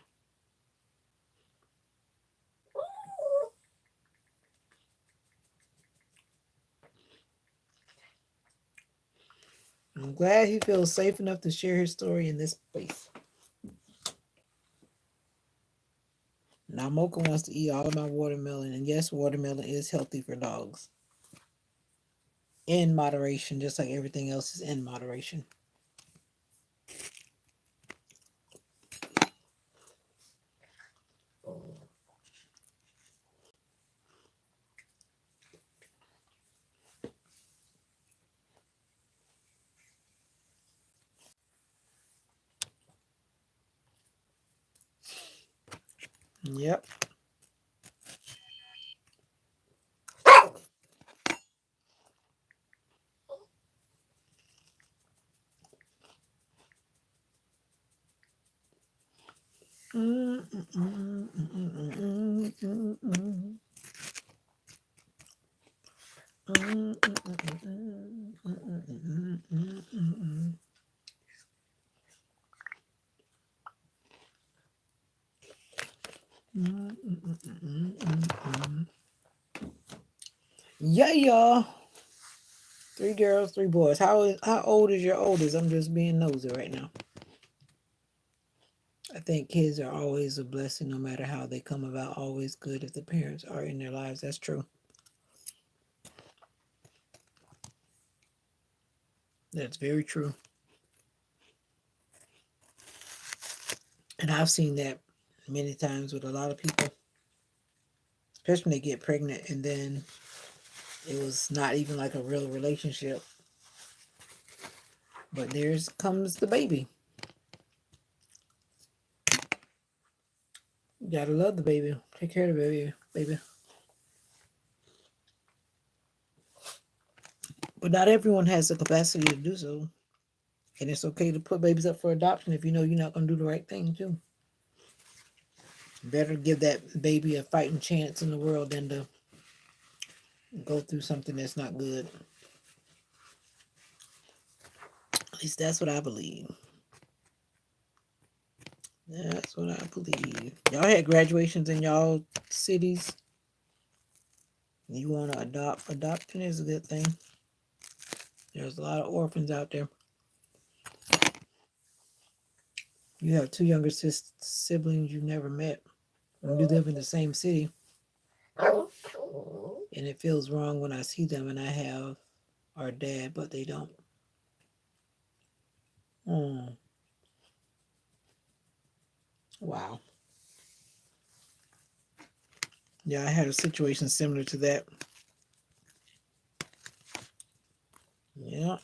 I'm glad he feels safe enough to share his story in this place. Now Mocha wants to eat all of my watermelon, and yes, watermelon is healthy for dogs. In moderation, just like everything else is in moderation. Yep. Yeah, y'all. 3 girls, 3 boys. How old is your oldest? I'm just being nosy right now. I think kids are always a blessing, no matter how they come about. Always good if the parents are in their lives. That's true. That's very true. And I've seen that many times with a lot of people, especially when they get pregnant and then it was not even like a real relationship. But there's comes the baby. You gotta love the baby. Take care of the baby. But not everyone has the capacity to do so. And it's okay to put babies up for adoption if you know you're not gonna do the right thing too. Better give that baby a fighting chance in the world than to go through something that's not good. At least that's what I believe. That's what I believe. Y'all had graduations in y'all cities. You want to adopt? Adoption is a good thing. There's a lot of orphans out there. You have 2 younger siblings you never met. And you live in the same city. And it feels wrong when I see them and I have our dad, but they don't. Hmm. Wow. Yeah, I had a situation similar to that. Yeah.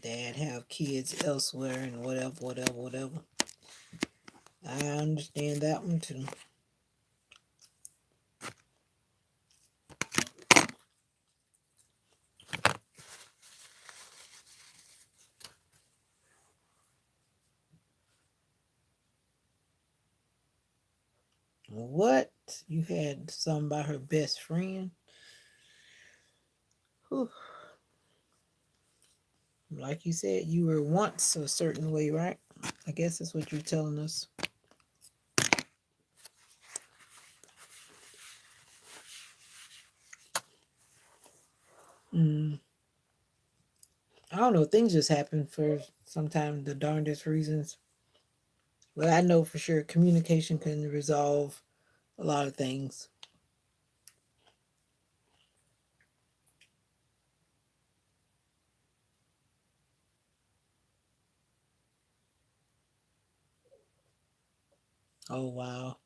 dad have kids elsewhere and whatever, whatever, whatever. I understand that one too. What? You had something about her best friend? Whew. Like you said, you were once a certain way, right? I guess that's what you're telling us. Mm. I don't know. Things just happen for sometimes the darndest reasons. But I know for sure communication can resolve a lot of things. Oh wow.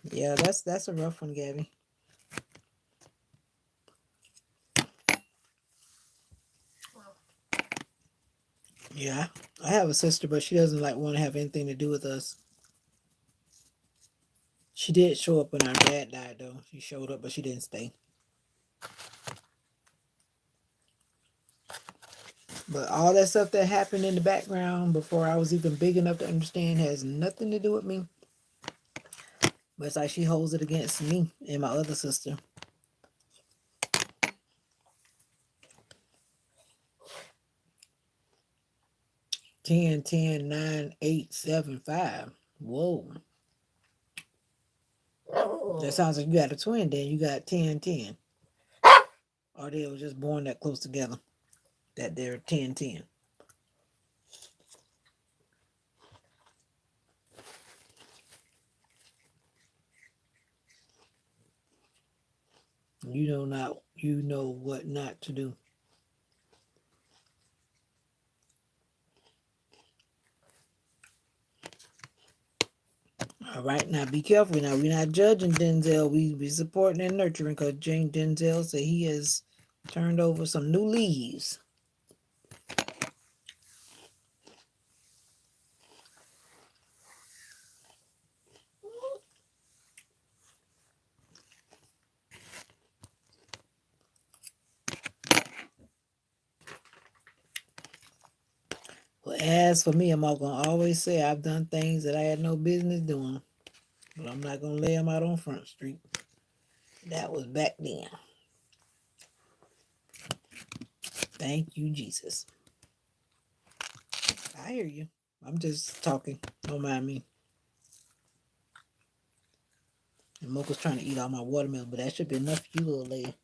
Yeah, that's a rough one, Gabby. Yeah. I have a sister, but she doesn't like want to have anything to do with us. She did show up when our dad died though. She showed up but she didn't stay. But all that stuff that happened in the background before I was even big enough to understand has nothing to do with me. But it's like she holds it against me and my other sister. 10, 10, 9, 8, 7, 5. Whoa. That sounds like you got a twin then. You got 10, 10. Or they were just born that close together. That they're 10, 10. You know what not to do. All right, now be careful. Now we're not judging Denzel. We be supporting and nurturing because Jane Denzel said he has turned over some new leaves. But as for me, I'm all gonna always say I've done things that I had no business doing. But I'm not gonna lay them out on Front Street. That was back then. Thank you, Jesus. I hear you. I'm just talking. Don't mind me. And Mocha's trying to eat all my watermelon, but that should be enough for you, little lady.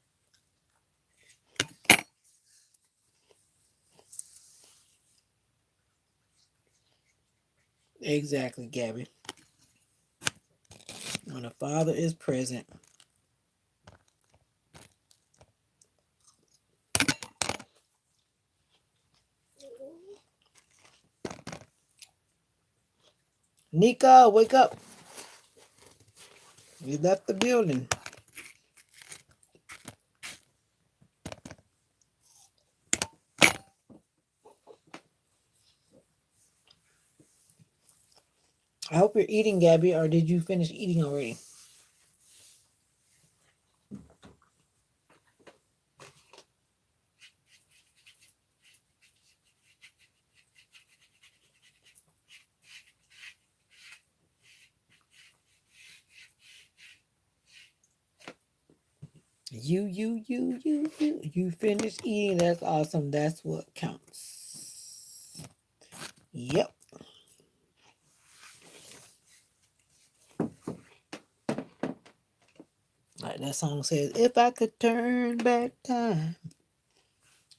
Exactly, Gabby. When the Father is present. Nika, wake up. You left the building. I hope you're eating, Gabby, or did you finish eating already? You finished eating. That's awesome. That's what counts. Yep. Like that song says, if I could turn back time,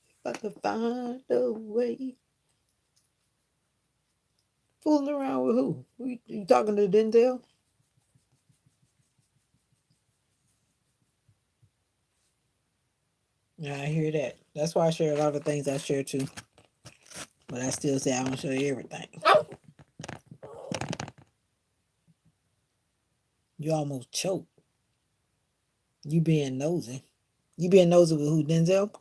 if I could find a way. Fooling around with who? You talking to Denzel? Yeah, I hear that. That's why I share a lot of things I share too. But I still say I don't show you everything. You almost choked. You being nosy. You being nosy with who, Denzel?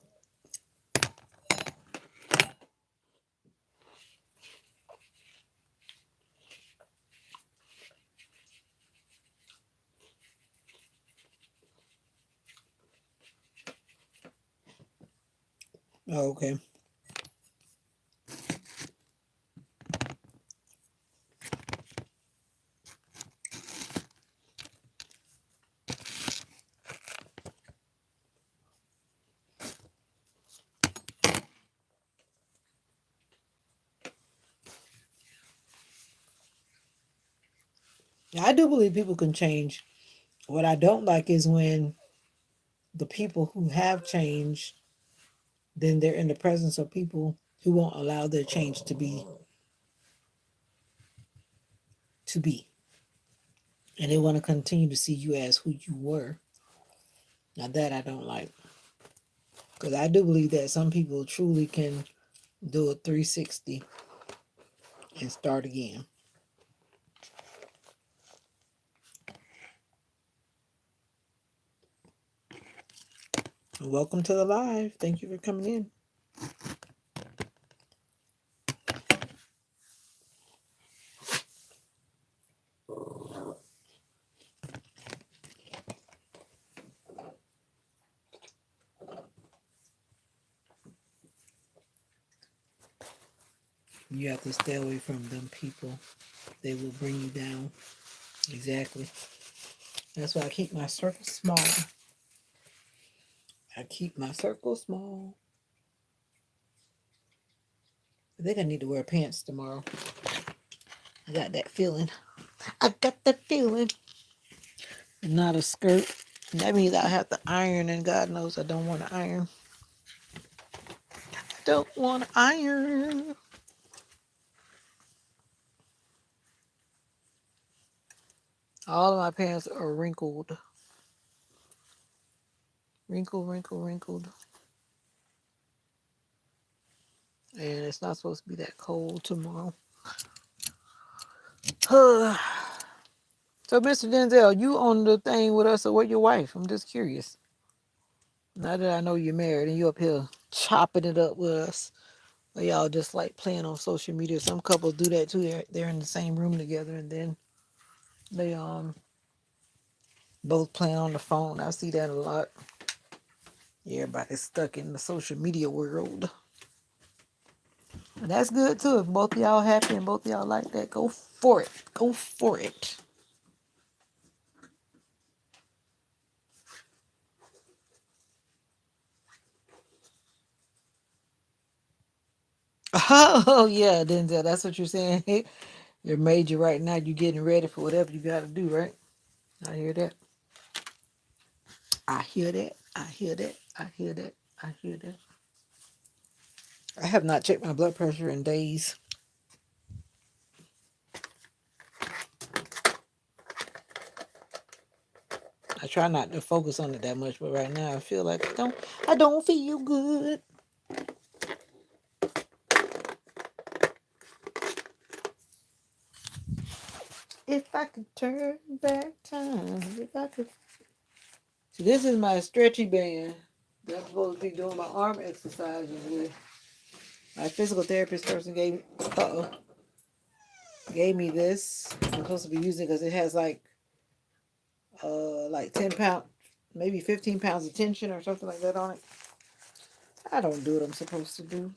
Oh, okay. I do believe people can change. What I don't like is when the people who have changed, then they're in the presence of people who won't allow their change to be. And they want to continue to see you as who you were. Now that I don't like. Because I do believe that some people truly can do a 360 and start again. Welcome to the live. Thank you for coming in. You have to stay away from them people. They will bring you down. Exactly. That's why I keep my circle small. I keep my circle small. I think I need to wear pants tomorrow. I got that feeling. I got that feeling. Not a skirt. That means I have to iron, and God knows I don't want to iron. Don't want to iron. All of my pants are wrinkled. Wrinkled. And it's not supposed to be that cold tomorrow. So, Mr. Denzel, you on the thing with us or with your wife? I'm just curious. Now that I know you're married and you up here chopping it up with us, or y'all just like playing on social media. Some couples do that too. They're in the same room together and then they both playing on the phone. I see that a lot. Everybody's stuck in the social media world. And that's good too. If both of y'all happy and both of y'all like that, go for it. Go for it. Oh yeah, Denzel, that's what you're saying. You're major right now. You're getting ready for whatever you got to do, right? I hear that. I hear that. I hear that. I hear that. I hear that. I have not checked my blood pressure in days. I try not to focus on it that much, but right now I feel like I don't feel good. If I could turn back time, if I could. So this is my stretchy band that I'm supposed to be doing my arm exercises with. My physical therapist person gave me this. I'm supposed to be using it because it has like 10 pound, maybe 15 pounds of tension or something like that on it. I don't do what I'm supposed to do.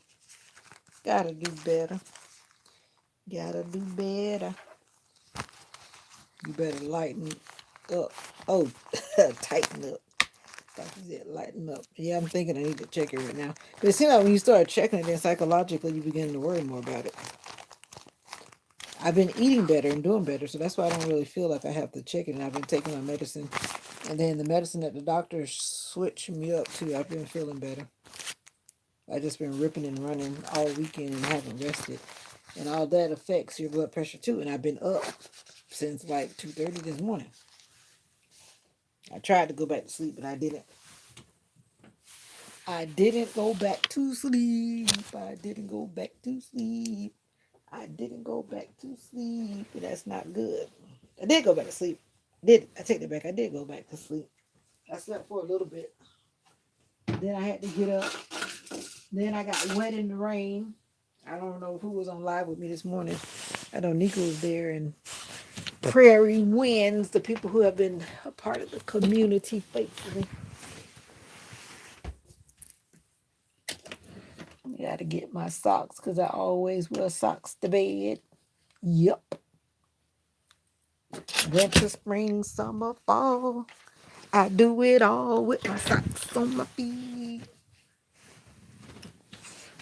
Gotta do better. Gotta do better. You better lighten up. Oh, tighten up. Thought you said lighten up. Yeah, I'm thinking I need to check it right now. But it seems like when you start checking it, then psychologically you begin to worry more about it. I've been eating better and doing better, so that's why I don't really feel like I have to check it. And I've been taking my medicine, and then the medicine that the doctor switched me up to, I've been feeling better. I just been ripping and running all weekend and haven't rested, and all that affects your blood pressure too. And I've been up since like 2:30 this morning. I tried to go back to sleep, but I didn't. I didn't go back to sleep. I didn't go back to sleep. I didn't go back to sleep. That's not good. I did go back to sleep. I take it back. I did go back to sleep. I slept for a little bit. Then I had to get up. Then I got wet in the rain. I don't know who was on live with me this morning. I know Nico was there and Prairie Winds, the people who have been a part of the community faithfully. I gotta get my socks because I always wear socks to bed. Yep. Winter, spring, summer, fall. I do it all with my socks on my feet.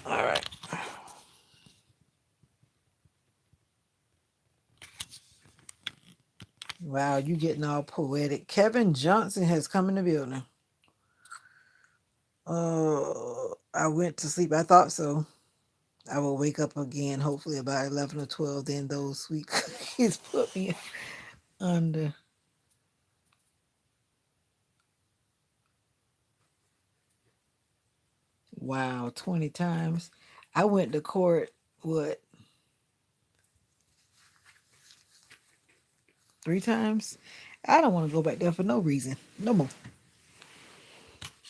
All right. Wow, you getting all poetic. Kevin Johnson has come in the building. I went to sleep. I thought so. I will wake up again, hopefully about 11 or 12. Then those sweet cookies put me under. Wow, 20 times. I went to court, what, 3 times? I don't want to go back there for no reason. No more.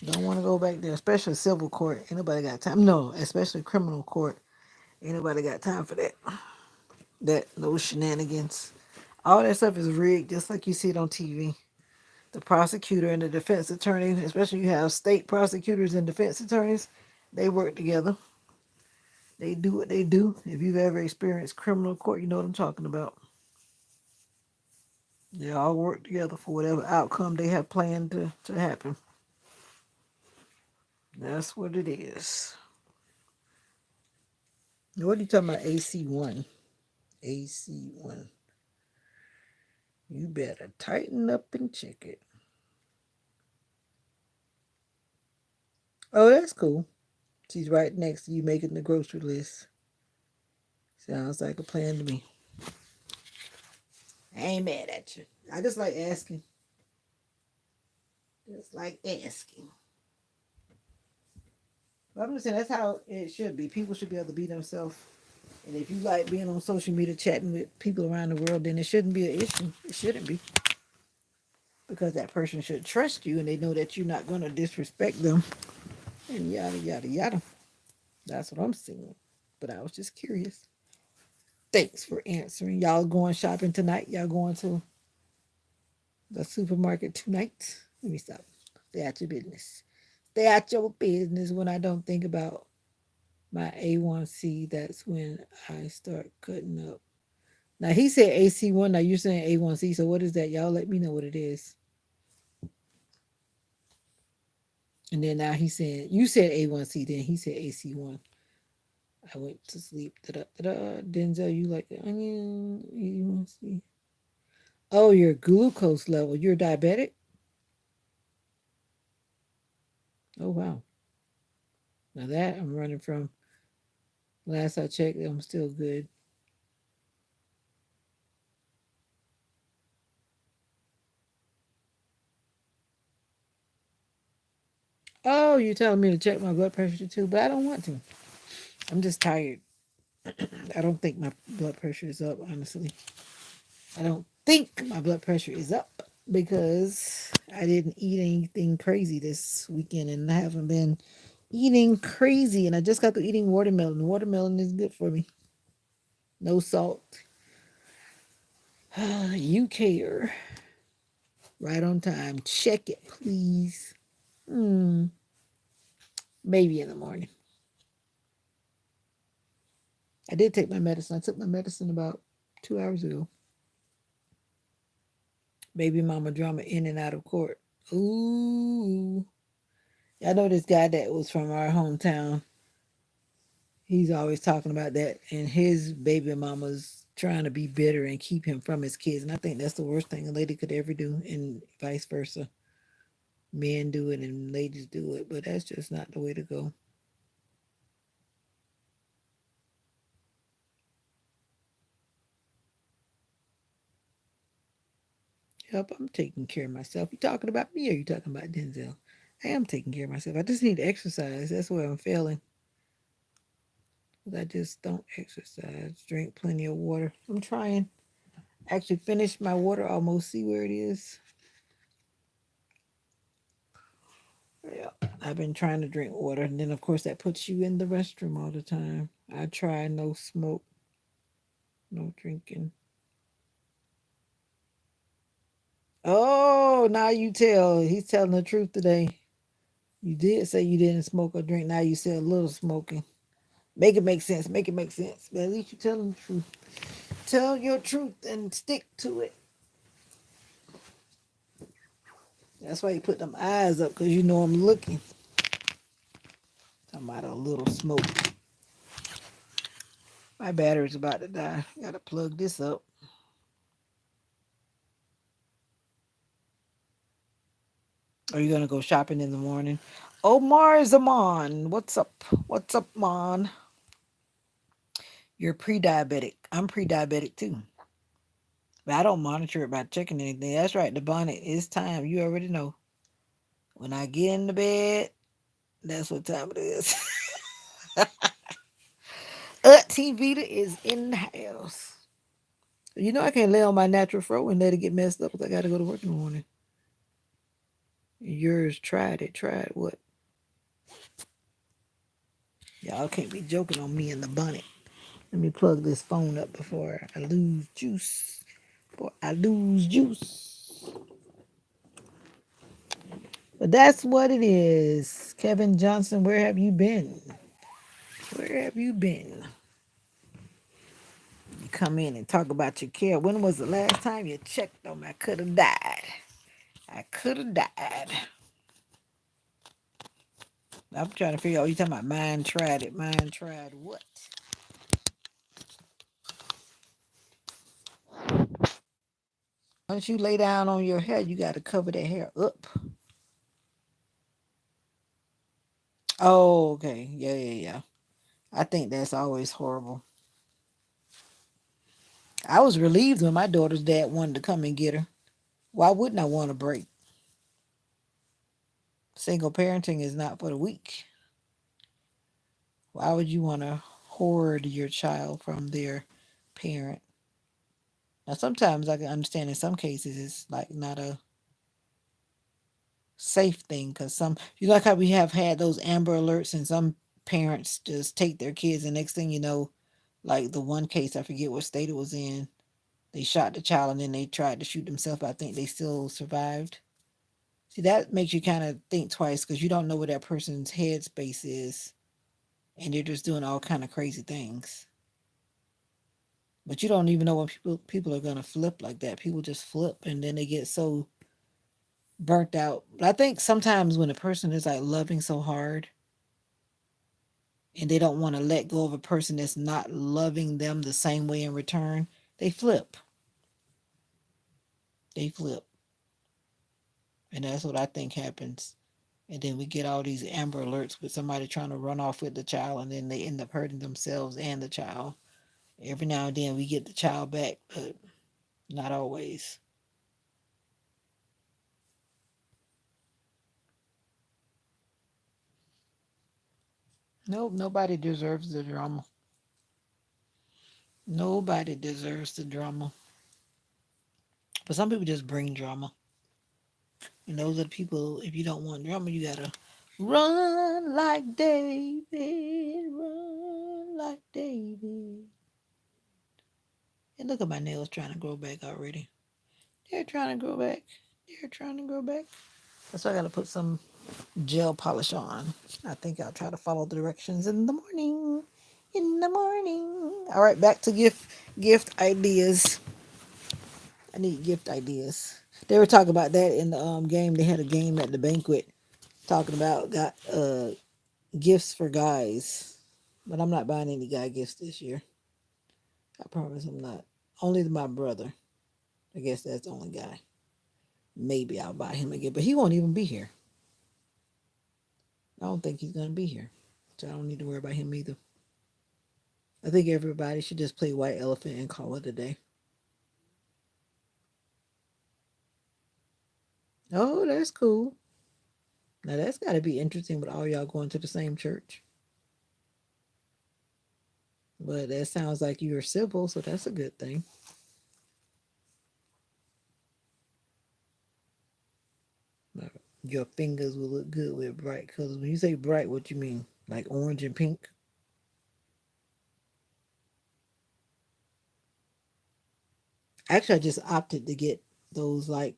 Don't want to go back there, especially civil court. Ain't nobody got time. No, especially criminal court. Ain't nobody got time for that. Those shenanigans. All that stuff is rigged, just like you see it on TV. The prosecutor and the defense attorney, especially you have state prosecutors and defense attorneys, they work together. They do what they do. If you've ever experienced criminal court, you know what I'm talking about. They all work together for whatever outcome they have planned to happen. That's what it is. What are you talking about? AC1. AC1. You better tighten up and check it. Oh, that's cool. She's right next to you making the grocery list. Sounds like a plan to me. I ain't mad at you. I just like asking. Just like asking. But I'm just saying that's how it should be. People should be able to be themselves. And if you like being on social media chatting with people around the world, then it shouldn't be an issue. It shouldn't be. Because that person should trust you and they know that you're not going to disrespect them. And yada, yada, yada. That's what I'm saying. But I was just curious. Thanks for answering. Y'all going shopping tonight? Y'all going to the supermarket tonight? Let me stop. Stay out your business. Stay out your business when I don't think about my A1C. That's when I start cutting up. Now he said AC1. Now you're saying A1C. So what is that? Y'all let me know what it is. And then now he said you said A1C. Then he said AC1. I went to sleep. Da-da-da-da. Denzel, you like the onion? A1C. Oh, your glucose level. You're diabetic? Oh wow. Now that I'm running from. Last I checked, I'm still good. Oh, you're telling me to check my blood pressure too, but I don't want to. I'm just tired. I don't think my blood pressure is up, honestly. I don't think my blood pressure is up because I didn't eat anything crazy this weekend and I haven't been eating crazy and I just got to eating watermelon. Watermelon is good for me. No salt. You care. Right on time. Check it, please. Maybe in the morning. I did take my medicine. I took my medicine about 2 hours ago. Baby mama drama in and out of court. Ooh. I know this guy that was from our hometown. He's always talking about that. And his baby mama's trying to be bitter and keep him from his kids. And I think that's the worst thing a lady could ever do, and vice versa. Men do it and ladies do it, but that's just not the way to go. Yep, I'm taking care of myself. You talking about me or you talking about Denzel? I am taking care of myself. I just need to exercise. That's where I'm failing. I just don't exercise. Drink plenty of water. I'm trying. Actually finished my water almost. See where it is. Yeah. I've been trying to drink water. And then of course that puts you in the restroom all the time. I try no smoke, no drinking. Oh, now you tell. He's telling the truth today. You did say you didn't smoke or drink. Now you said a little smoking. Make it make sense. Make it make sense. But at least you tell them the truth. Tell your truth and stick to it. That's why you put them eyes up, because you know I'm looking. Talking about a little smoke. My battery's about to die. Gotta plug this up. Are you gonna go shopping in the morning? Omar Zaman. What's up? What's up, Mon? You're pre-diabetic. I'm pre-diabetic too. But I don't monitor it by checking anything. That's right, the bonnet. It's time. You already know. When I get in the bed, that's what time it is. Auntie Vita is in the house. You know I can't lay on my natural fro and let it get messed up because I gotta go to work in the morning. Yours tried it. Tried what? Y'all can't be joking on me in the bonnet. Let me plug this phone up before I lose juice. Before I lose juice. But that's what it is. Kevin Johnson, where have you been? Where have you been? You come in and talk about your care. When was the last time you checked on me? I could have died. I could have died. I'm trying to figure out, you talking about mine tried it. Mine tried what? Once you lay down on your hair, you got to cover that hair up. Oh, okay. Yeah, yeah, yeah. I think that's always horrible. I was relieved when my daughter's dad wanted to come and get her. Why wouldn't I want a break? Single parenting is not for the weak. Why would you want to hoard your child from their parent? Now, sometimes I can understand in some cases it's like not a safe thing because some, you like how we have had those Amber Alerts and some parents just take their kids and next thing you know, like the one case, I forget what state it was in, they shot the child and then they tried to shoot themselves. I think they still survived. See, that makes you kind of think twice because you don't know where that person's headspace is and they're just doing all kind of crazy things. But you don't even know when people are gonna flip like that. People just flip and then they get so burnt out. But I think sometimes when a person is like loving so hard and they don't want to let go of a person that's not loving them the same way in return, they flip. They flip. And that's what I think happens. And then we get all these Amber Alerts with somebody trying to run off with the child and then they end up hurting themselves and the child. Every now and then we get the child back, but not always. Nope, nobody deserves the drama. Nobody deserves the drama. But some people just bring drama. And those are the people, if you don't want drama, you gotta run like David, run like David. And look at my nails trying to grow back already. They're trying to grow back. They're trying to grow back. So I gotta put some gel polish on. I think I'll try to follow the directions in the morning. In the morning. All right, back to gift ideas. I need gift ideas. They were talking about that in the game. They had a game at the banquet talking about got gifts for guys. But I'm not buying any guy gifts this year. I promise I'm not. Only to my brother. I guess that's the only guy. Maybe I'll buy him a gift, but he won't even be here. I don't think he's gonna be here. So I don't need to worry about him either. I think everybody should just play White Elephant and call it a day. Oh, that's cool. Now that's got to be interesting with all y'all going to the same church. But that sounds like you're civil, so that's a good thing. Your fingers will look good with bright colors. When you say bright, what you mean? Like orange and pink? Actually, I just opted to get those like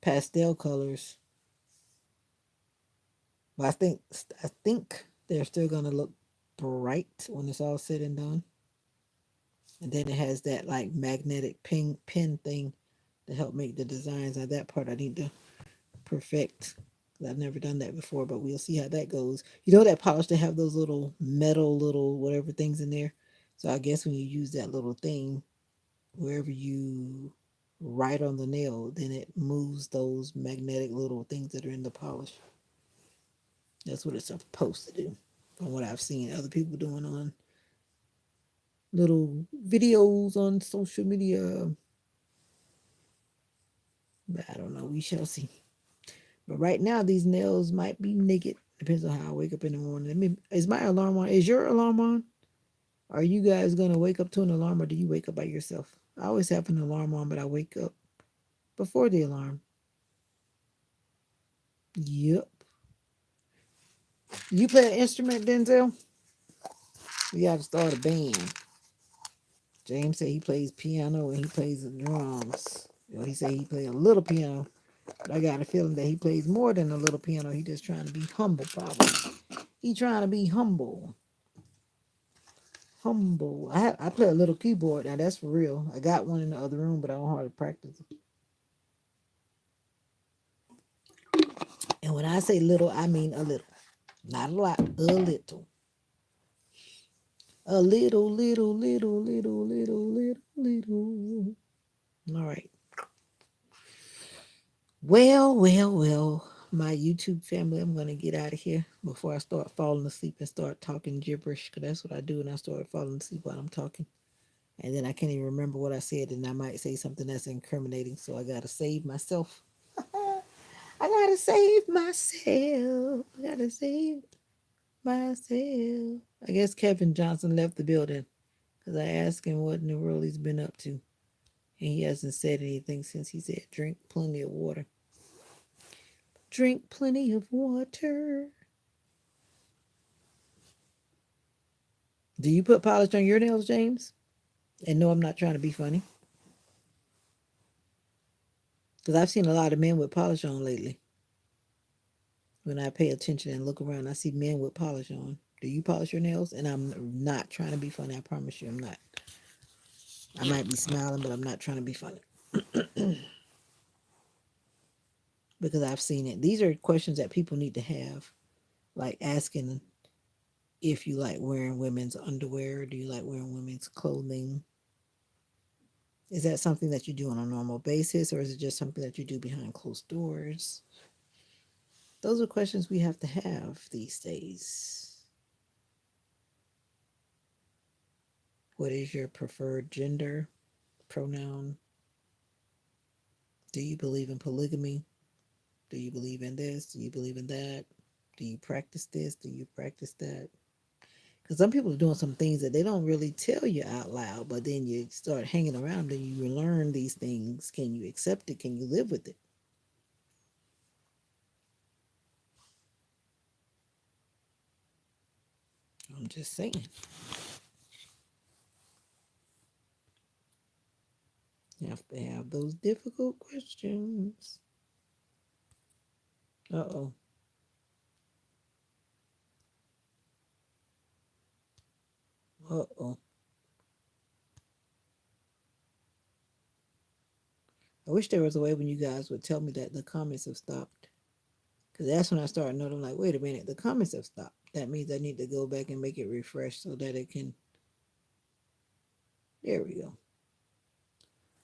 pastel colors. But I think they're still gonna look bright when it's all said and done. And then it has that like magnetic pin thing to help make the designs. Now that part I need to perfect. 'Cause I've never done that before, but we'll see how that goes. You know that polish they have those little metal little whatever things in there. So I guess when you use that little thing, wherever you write on the nail, then it moves those magnetic little things that are in the polish. That's what it's supposed to do, from what I've seen other people doing on little videos on social media. But I don't know. We shall see. But right now, these nails might be naked. Depends on how I wake up in the morning. Is my alarm on? Is your alarm on? Are you guys gonna wake up to an alarm, or do you wake up by yourself? I always have an alarm on, but I wake up before the alarm. Yep. You play an instrument, Denzel? We got to start a band. James said he plays piano and he plays the drums. Well, he said he plays a little piano, but I got a feeling that he plays more than a little piano. He just trying to be humble, probably. He trying to be humble. Humble. I play a little keyboard. Now that's for real. I got one in the other room, but I don't hardly practice. And when I say little, I mean a little. Not a lot, a little. A little, little, little, little, little, little, little. All right. Well, my YouTube family, I'm going to get out of here before I start falling asleep and start talking gibberish, because that's what I do when I start falling asleep while I'm talking. And then I can't even remember what I said, and I might say something that's incriminating, so I got to save myself. I got to save myself. I got to save myself. I guess Kevin Johnson left the building because I asked him what in the world he's been up to. And he hasn't said anything since he said, drink plenty of water. Drink plenty of water. Do you put polish on your nails, James? And no, I'm not trying to be funny. Because I've seen a lot of men with polish on lately. When I pay attention and look around, I see men with polish on. Do you polish your nails? And I'm not trying to be funny. I promise you I'm not. I might be smiling, but I'm not trying to be funny. Because I've seen it. These are questions that people need to have. Like asking if you like wearing women's underwear. Do you like wearing women's clothing? Is that something that you do on a normal basis, or is it just something that you do behind closed doors? Those are questions we have to have these days. What is your preferred gender, pronoun? Do you believe in polygamy? Do you believe in this? Do you believe in that? Do you practice this? Do you practice that? Because some people are doing some things that they don't really tell you out loud, but then you start hanging around and you learn these things. Can you accept it? Can you live with it? I'm just saying. You have to have those difficult questions. Uh-oh. Uh-oh. I wish there was a way when you guys would tell me that the comments have stopped. Because that's when I started noting, like, wait a minute, the comments have stopped. That means I need to go back and make it refresh so that it can. There we go.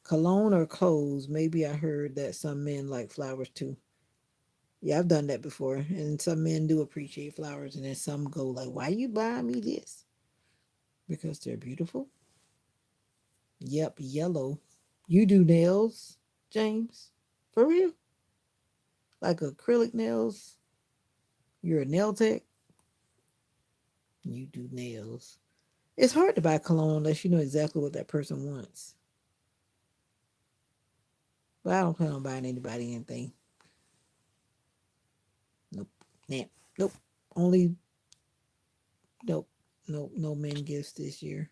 Cologne or clothes. Maybe I heard that some men like flowers too. Yeah, I've done that before. And some men do appreciate flowers. And then some go like, why you buying me this? Because they're beautiful. Yep, yellow. You do nails, James? For real? Like acrylic nails? You're a nail tech? You do nails. It's hard to buy cologne unless you know exactly what that person wants. But I don't plan on buying anybody anything. Nope. Nah. Nope. Only nope. Nope. No men gifts this year.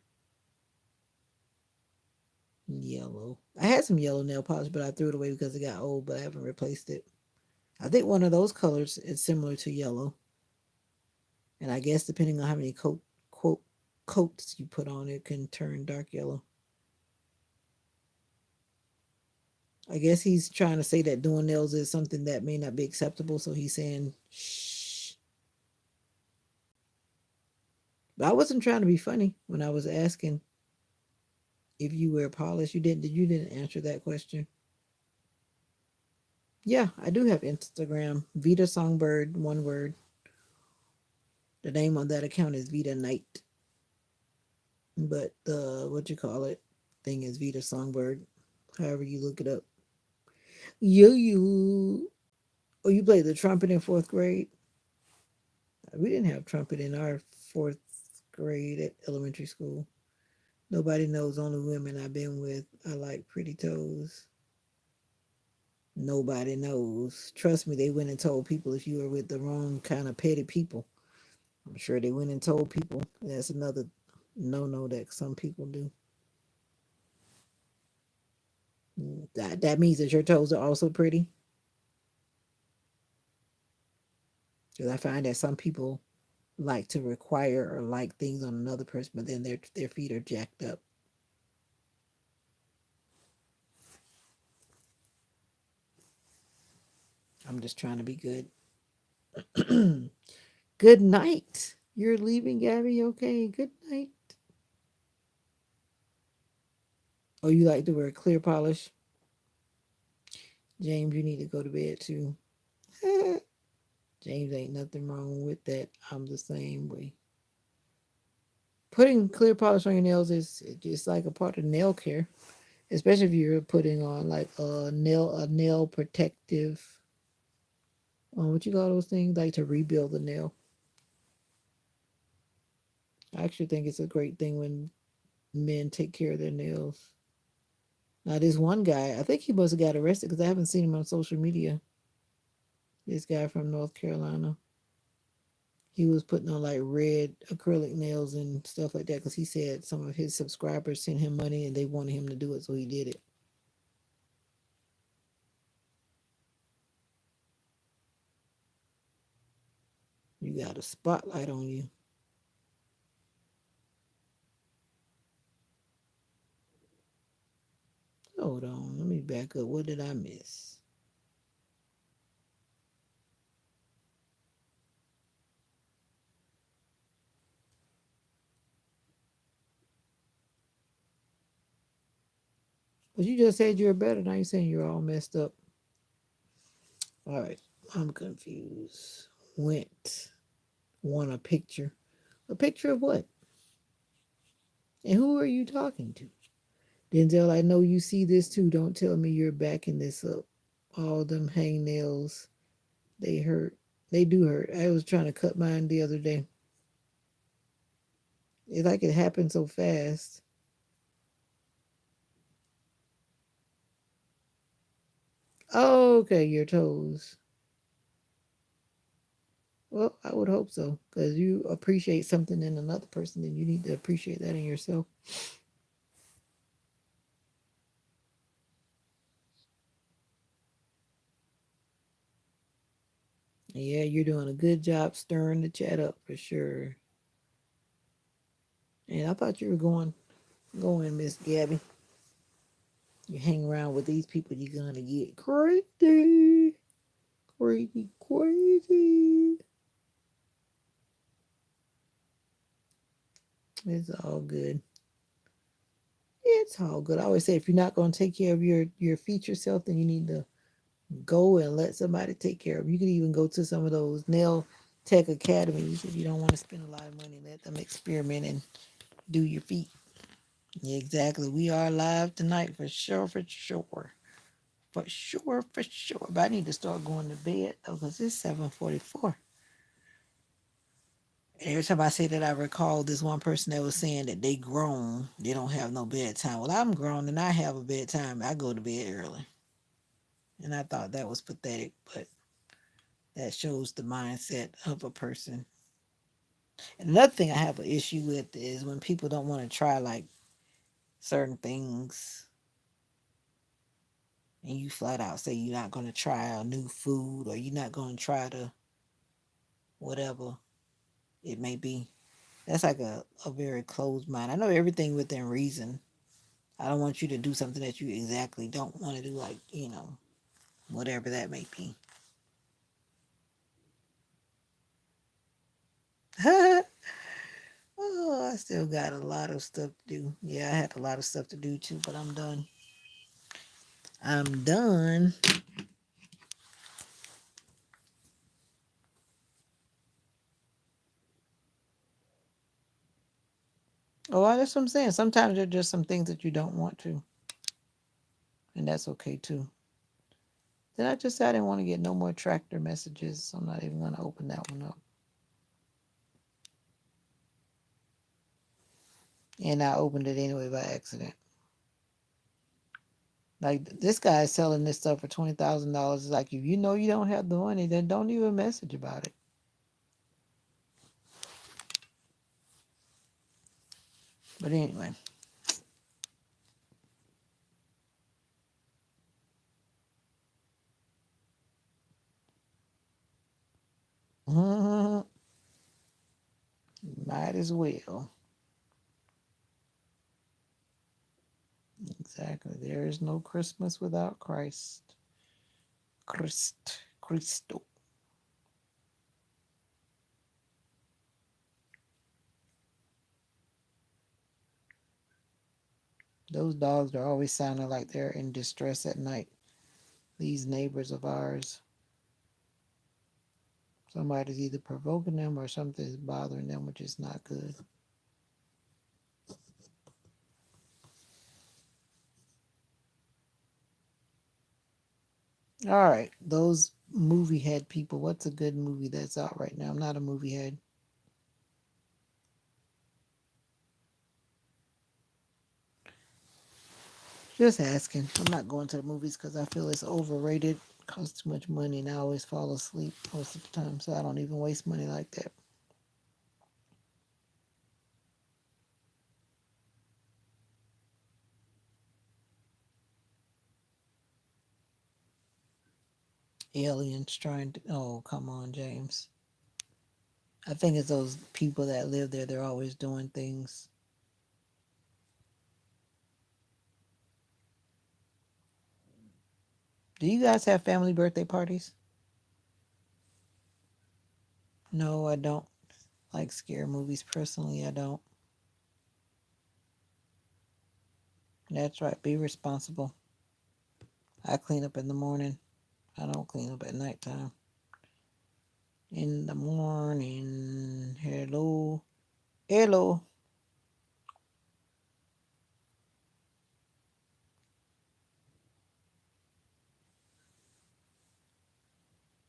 Yellow. I had some yellow nail polish, but I threw it away because it got old, but I haven't replaced it. I think one of those colors is similar to yellow. And I guess depending on how many coats coats you put on, it can turn dark yellow. I guess he's trying to say that doing nails is something that may not be acceptable, so he's saying shh. But I wasn't trying to be funny when I was asking if you wear polish. You didn't answer that question. Yeah, I do have Instagram. Veda-Song Bird, one word. The name on that account is Vita Night. But the what you call it thing is Vita Songbird. However you look it up. You. Oh, you played the trumpet in fourth grade? We didn't have trumpet in our fourth grade at elementary school. Nobody knows, only women I've been with. I like pretty toes. Nobody knows. Trust me, they went and told people if you were with the wrong kind of petty people. I'm sure they went and told people. That's another no that some people do. That means that your toes are also pretty. Because I find that some people like to require or like things on another person, but then their feet are jacked up. I'm just trying to be good. Good night. You're leaving, Gabby. Okay. Good night. Oh, you like to wear clear polish? James, you need to go to bed too. James, ain't nothing wrong with that. I'm the same way. Putting clear polish on your nails is just like a part of nail care, especially if you're putting on like a nail protective. What you call those things? Like to rebuild the nail. I actually think it's a great thing when men take care of their nails. Now, this one guy, I think he must have got arrested because I haven't seen him on social media. This guy from North Carolina. He was putting on like red acrylic nails and stuff like that because he said some of his subscribers sent him money and they wanted him to do it, so he did it. You got a spotlight on you. Hold on, let me back up. What did I miss? But you just said you're better. Now you're saying you're all messed up. All right, I'm confused. Went. Want a picture. A picture of what? And who are you talking to? Denzel, I know you see this too. Don't tell me you're backing this up. All them hangnails, they hurt. They do hurt. I was trying to cut mine the other day. It's like it happened so fast. Oh, okay, your toes. Well, I would hope so. Because you appreciate something in another person, then you need to appreciate that in yourself. Yeah, you're doing a good job stirring the chat up for sure. And I thought you were going, Miss Gabby. You hang around with these people, you're gonna get crazy, crazy, crazy. It's all good. It's all good. I always say if you're not gonna take care of your feature self, then you need to go and let somebody take care of you. You can even go to some of those nail tech academies if you don't want to spend a lot of money. Let them experiment and do your feet. Yeah, exactly. We are live tonight for sure, for sure. For sure, for sure. But I need to start going to bed though, because it's 7:44. Every time I say that, I recall this one person that was saying that they grown, they don't have no bedtime. Well, I'm grown and I have a bedtime. I go to bed early. And I thought that was pathetic, but that shows the mindset of a person. And another thing I have an issue with is when people don't want to try like certain things and you flat out say you're not going to try a new food or you're not going to try to whatever it may be. That's like a very closed mind. I know everything within reason. I don't want you to do something that you exactly don't want to do, like, whatever that may be. Oh, I still got a lot of stuff to do. Yeah, I had a lot of stuff to do too, but I'm done. I'm done. Oh, that's what I'm saying. Sometimes there are just some things that you don't want to, and that's okay too. Then I just said I didn't want to get no more tractor messages, so I'm not even going to open that one up. And I opened it anyway by accident. Like, this guy is selling this stuff for $20,000. It's like, if you know you don't have the money, then don't even message about it. But anyway. Might as well. Exactly. There is no Christmas without Christ. Cristo. Those dogs are always sounding like they're in distress at night. These neighbors of ours. Somebody's either provoking them or something's bothering them, which is not good. All right. Those movie head people. What's a good movie that's out right now? I'm not a movie head. Just asking. I'm not going to the movies because I feel it's overrated. Costs too much money, and I always fall asleep most of the time, so I don't even waste money like that. Aliens trying to. Oh, come on, James. I think it's those people that live there. They're always doing things. Do you guys have family birthday parties? No, I don't like scare movies personally. I don't. That's right. Be responsible. I clean up in the morning. I don't clean up at nighttime. In the morning. Hello. Hello.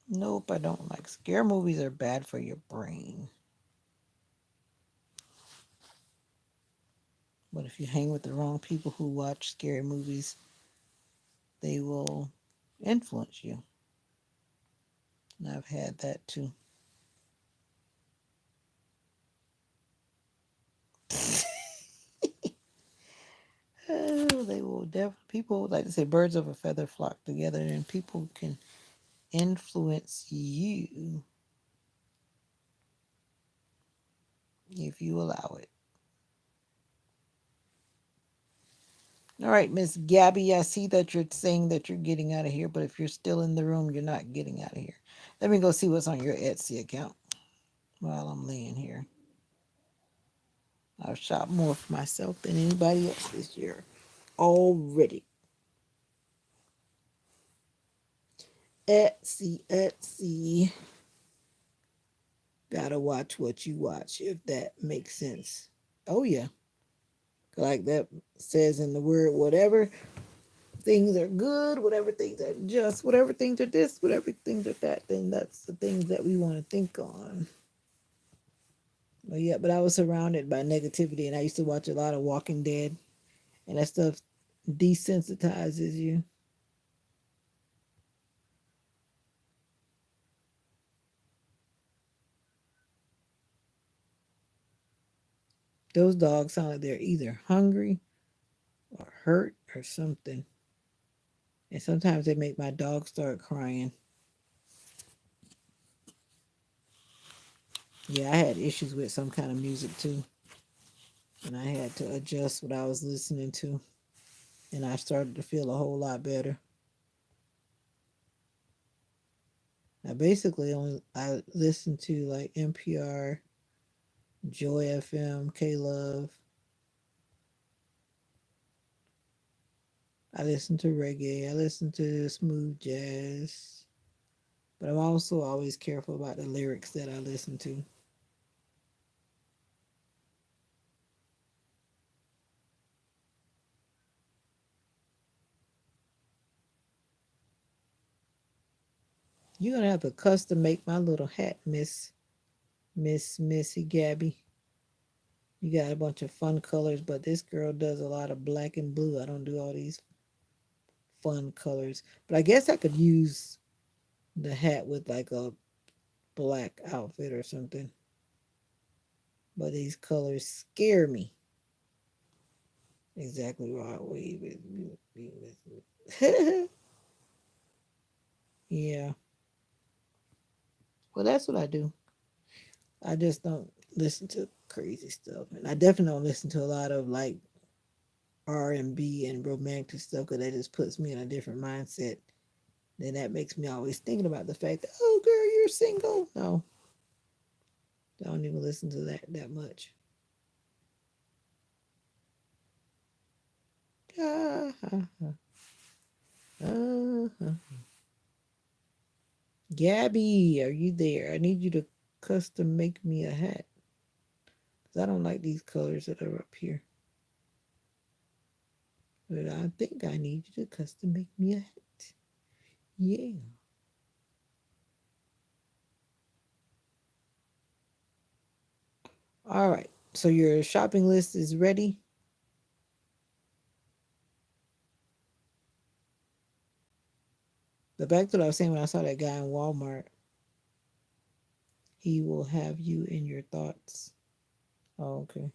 Nope, I don't like scare movies are bad for your brain. But if you hang with the wrong people who watch scary movies, they will influence you. And I've had that too. Oh, they will definitely, people, like to say, birds of a feather flock together, and people can influence you if you allow it. All right, Miss Gabby, I see that you're saying that you're getting out of here, but if you're still in the room, you're not getting out of here. Let me go see what's on your Etsy account while I'm laying here. I've shopped more for myself than anybody else this year already. Etsy, Etsy. Gotta watch what you watch, if that makes sense. Oh, yeah. Like that says in the word, whatever things are good, whatever things are just, whatever things are this, whatever things are that, then that's the things that we want to think on. But yeah, but I was surrounded by negativity, and I used to watch a lot of Walking Dead, and that stuff desensitizes you. Those dogs sound like they're either hungry or hurt or something. And sometimes they make my dog start crying. Yeah, I had issues with some kind of music too, and I had to adjust what I was listening to, and I started to feel a whole lot better. I basically only I listen to like NPR, Joy FM, K Love. I listen to reggae. I listen to smooth jazz. But I'm also always careful about the lyrics that I listen to. You're gonna have to custom make my little hat, Miss Missy Gabby. You got a bunch of fun colors, but this girl does a lot of black and blue. I don't do all these fun colors. But I guess I could use the hat with like a black outfit or something. But these colors scare me. Exactly right. Yeah. Well, that's what I do. I just don't listen to crazy stuff, and I definitely don't listen to a lot of like R&B and romantic stuff because that just puts me in a different mindset. Then that makes me always thinking about the fact that, oh girl, you're single. No, I don't even listen to that much. Ah, ah, ah, ah, ah. Gabby, are you there? I need you to custom make me a hat because I don't like these colors that are up here. But I think I need you to custom make me a hat. Yeah. All right. So your shopping list is ready. But back to what I was saying when I saw that guy in Walmart, he will have you in your thoughts. Oh, okay.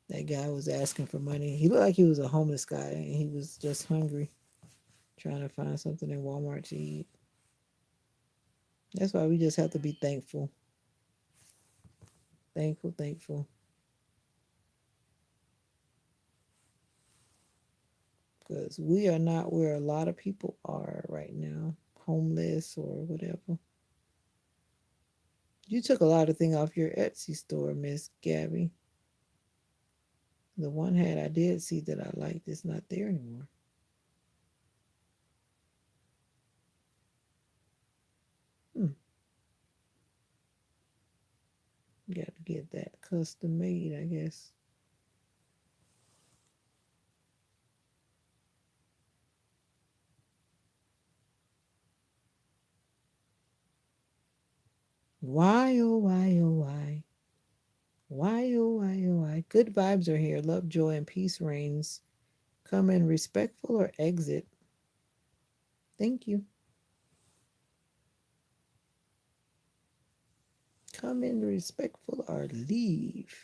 That guy was asking for money. He looked like he was a homeless guy and he was just hungry, trying to find something in Walmart to eat. That's why we just have to be thankful. Thankful, thankful. Because we are not where a lot of people are right now, homeless or whatever. You took a lot of things off your Etsy store, Miss Gabby. The one hat I did see that I liked is not there anymore. Hmm. Got to get that custom made, I guess. Why, oh, why, oh, why? Why, oh, why, oh, why? Good vibes are here. Love, joy, and peace reigns. Come in respectful or exit. Thank you. Come in respectful or leave.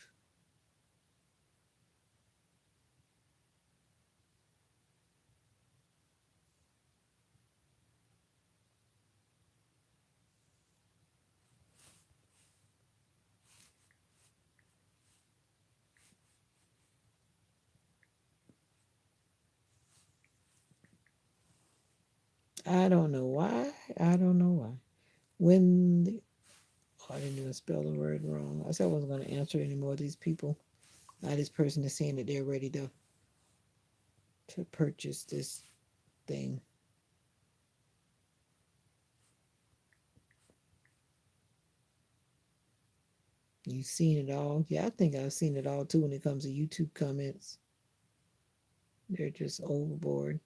I don't know why. I don't know why. When the, oh, I didn't even spell the word wrong. I said I wasn't going to answer any more of these people. Now this person is saying that they're ready to purchase this thing. You've seen it all. Yeah, I think I've seen it all too when it comes to YouTube comments. They're just overboard.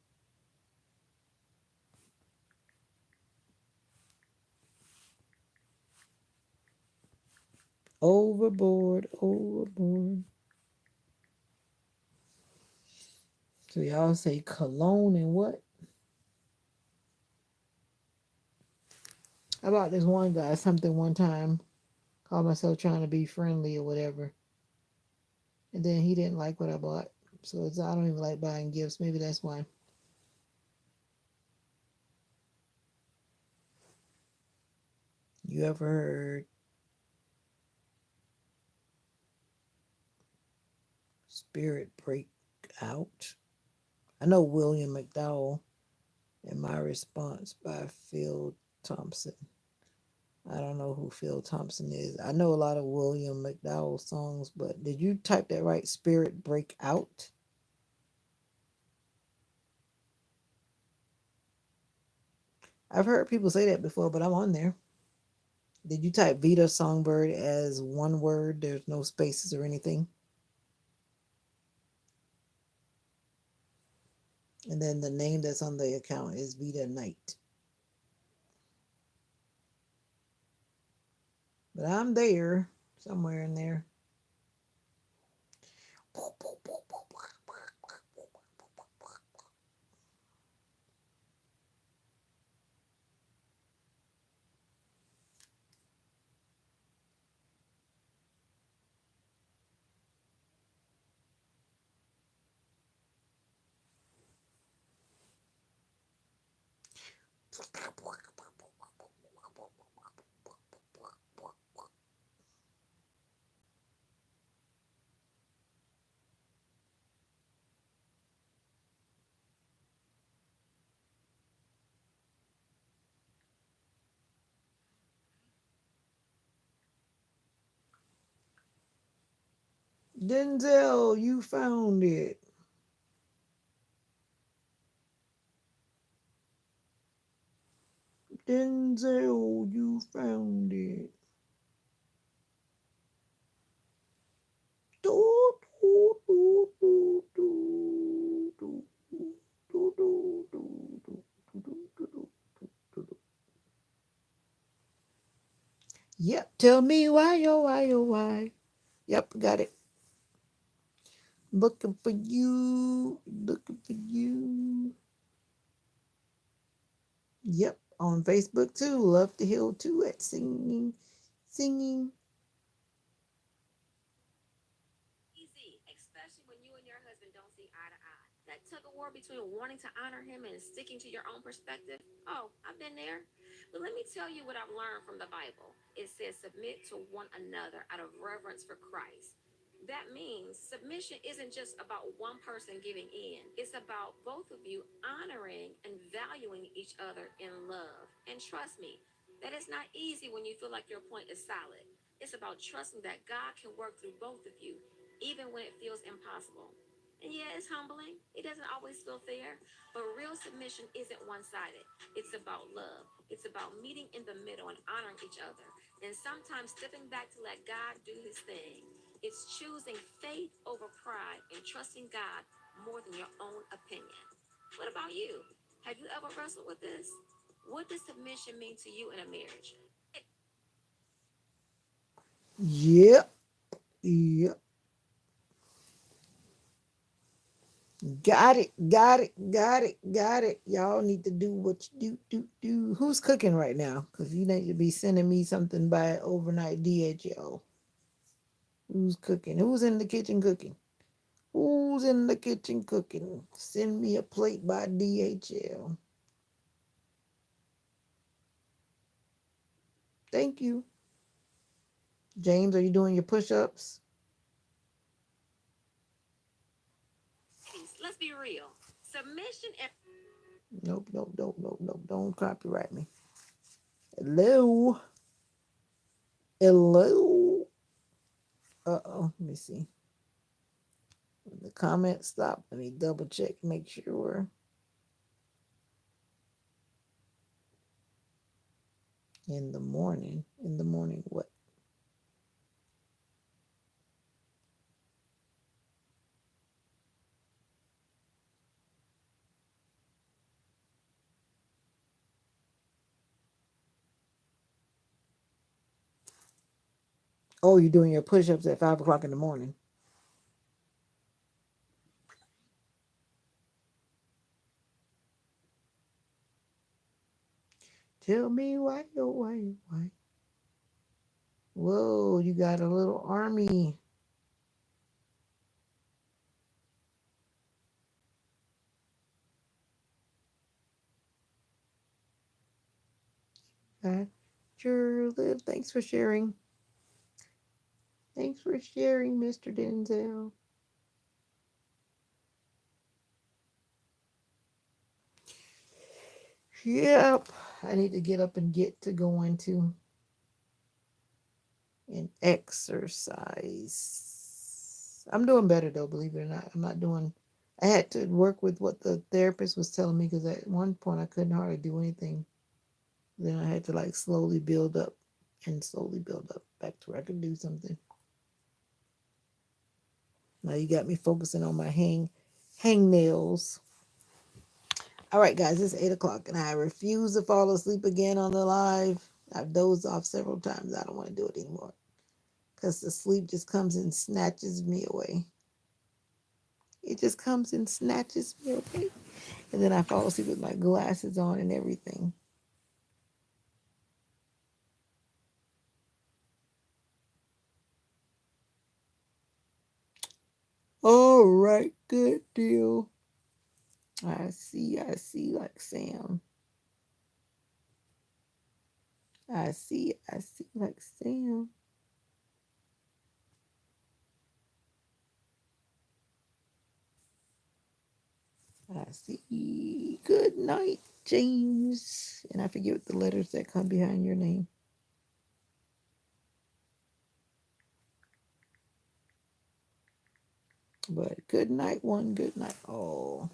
Overboard, overboard. So y'all say cologne and what? I bought this one guy something one time, called myself trying to be friendly or whatever. And then he didn't like what I bought. So I don't even like buying gifts. Maybe that's why. You ever heard Spirit break out. I know William McDowell and My Response by Phil Thompson. I don't know who Phil Thompson is. I know a lot of William McDowell songs, but did you type that right? Spirit break out? I've heard people say that before, but I'm on there. Did you type Veda-Song Bird as one word? There's no spaces or anything. And then the name that's on the account is Vita Knight. But I'm there, somewhere in there. Denzel, you found it. Denzel, you found it. Do, do, do, do, do, do, do, do, do, do, do, do, do. Yep, tell me why, oh, why, oh, why. Yep, got it. Looking for you, looking for you. Yep, on Facebook too. Love to heal too at singing, singing. Easy, especially when you and your husband don't see eye to eye. That tug of war between wanting to honor him and sticking to your own perspective. Oh, I've been there. But let me tell you what I've learned from the Bible. It says submit to one another out of reverence for Christ. That means submission isn't just about one person giving in. It's about both of you honoring and valuing each other in love. And trust me, that is not easy when you feel like your point is solid. It's about trusting that God can work through both of you, even when it feels impossible. And yeah, it's humbling. It doesn't always feel fair, but real submission isn't one sided. It's about love, it's about meeting in the middle and honoring each other. And sometimes stepping back to let God do his thing. It's choosing faith over pride and trusting God more than your own opinion. What about you? Have you ever wrestled with this? What does submission mean to you in a marriage? Yep, yep. Got it, got it, got it, got it. Y'all need to do what you do. Who's cooking right now? Because you need to be sending me something by overnight DHL. Who's cooking? Who's in the kitchen cooking? Who's in the kitchen cooking? Send me a plate by DHL. Thank you. James, are you doing your push ups? Let's be real. Submission and Nope, nope, nope, nope, nope. Don't copyright me. Hello. Hello. Uh-oh. Let me see. When the comments stop, let me double check, make sure. In the morning. In the morning, what? Oh, you're doing your push ups at 5 o'clock in the morning. Tell me why, oh, why, oh, why. Whoa, you got a little army. Sure live. Thanks for sharing. Thanks for sharing, Mr. Denzel. Yep. I need to get up and get to going to and exercise. I'm doing better though, believe it or not. I'm not doing. I had to work with what the therapist was telling me because at one point I couldn't hardly do anything. Then I had to like slowly build up and slowly build up back to where I could do something. Now you got me focusing on my hang nails. All right, guys, it's 8 o'clock, and I refuse to fall asleep again on the live. I've dozed off several times. I don't want to do it anymore because the sleep just comes and snatches me away. It just comes and snatches me away, and then I fall asleep with my glasses on and everything. All right, good deal. I see, like Sam. I see, like Sam. I see. Good night, James. And I forget what the letters that come behind your name. But good night, one. Good night, all.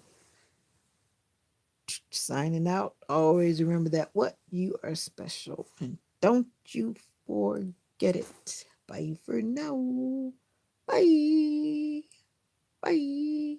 Signing out. Always remember that what you are special. And don't you forget it. Bye for now. Bye. Bye.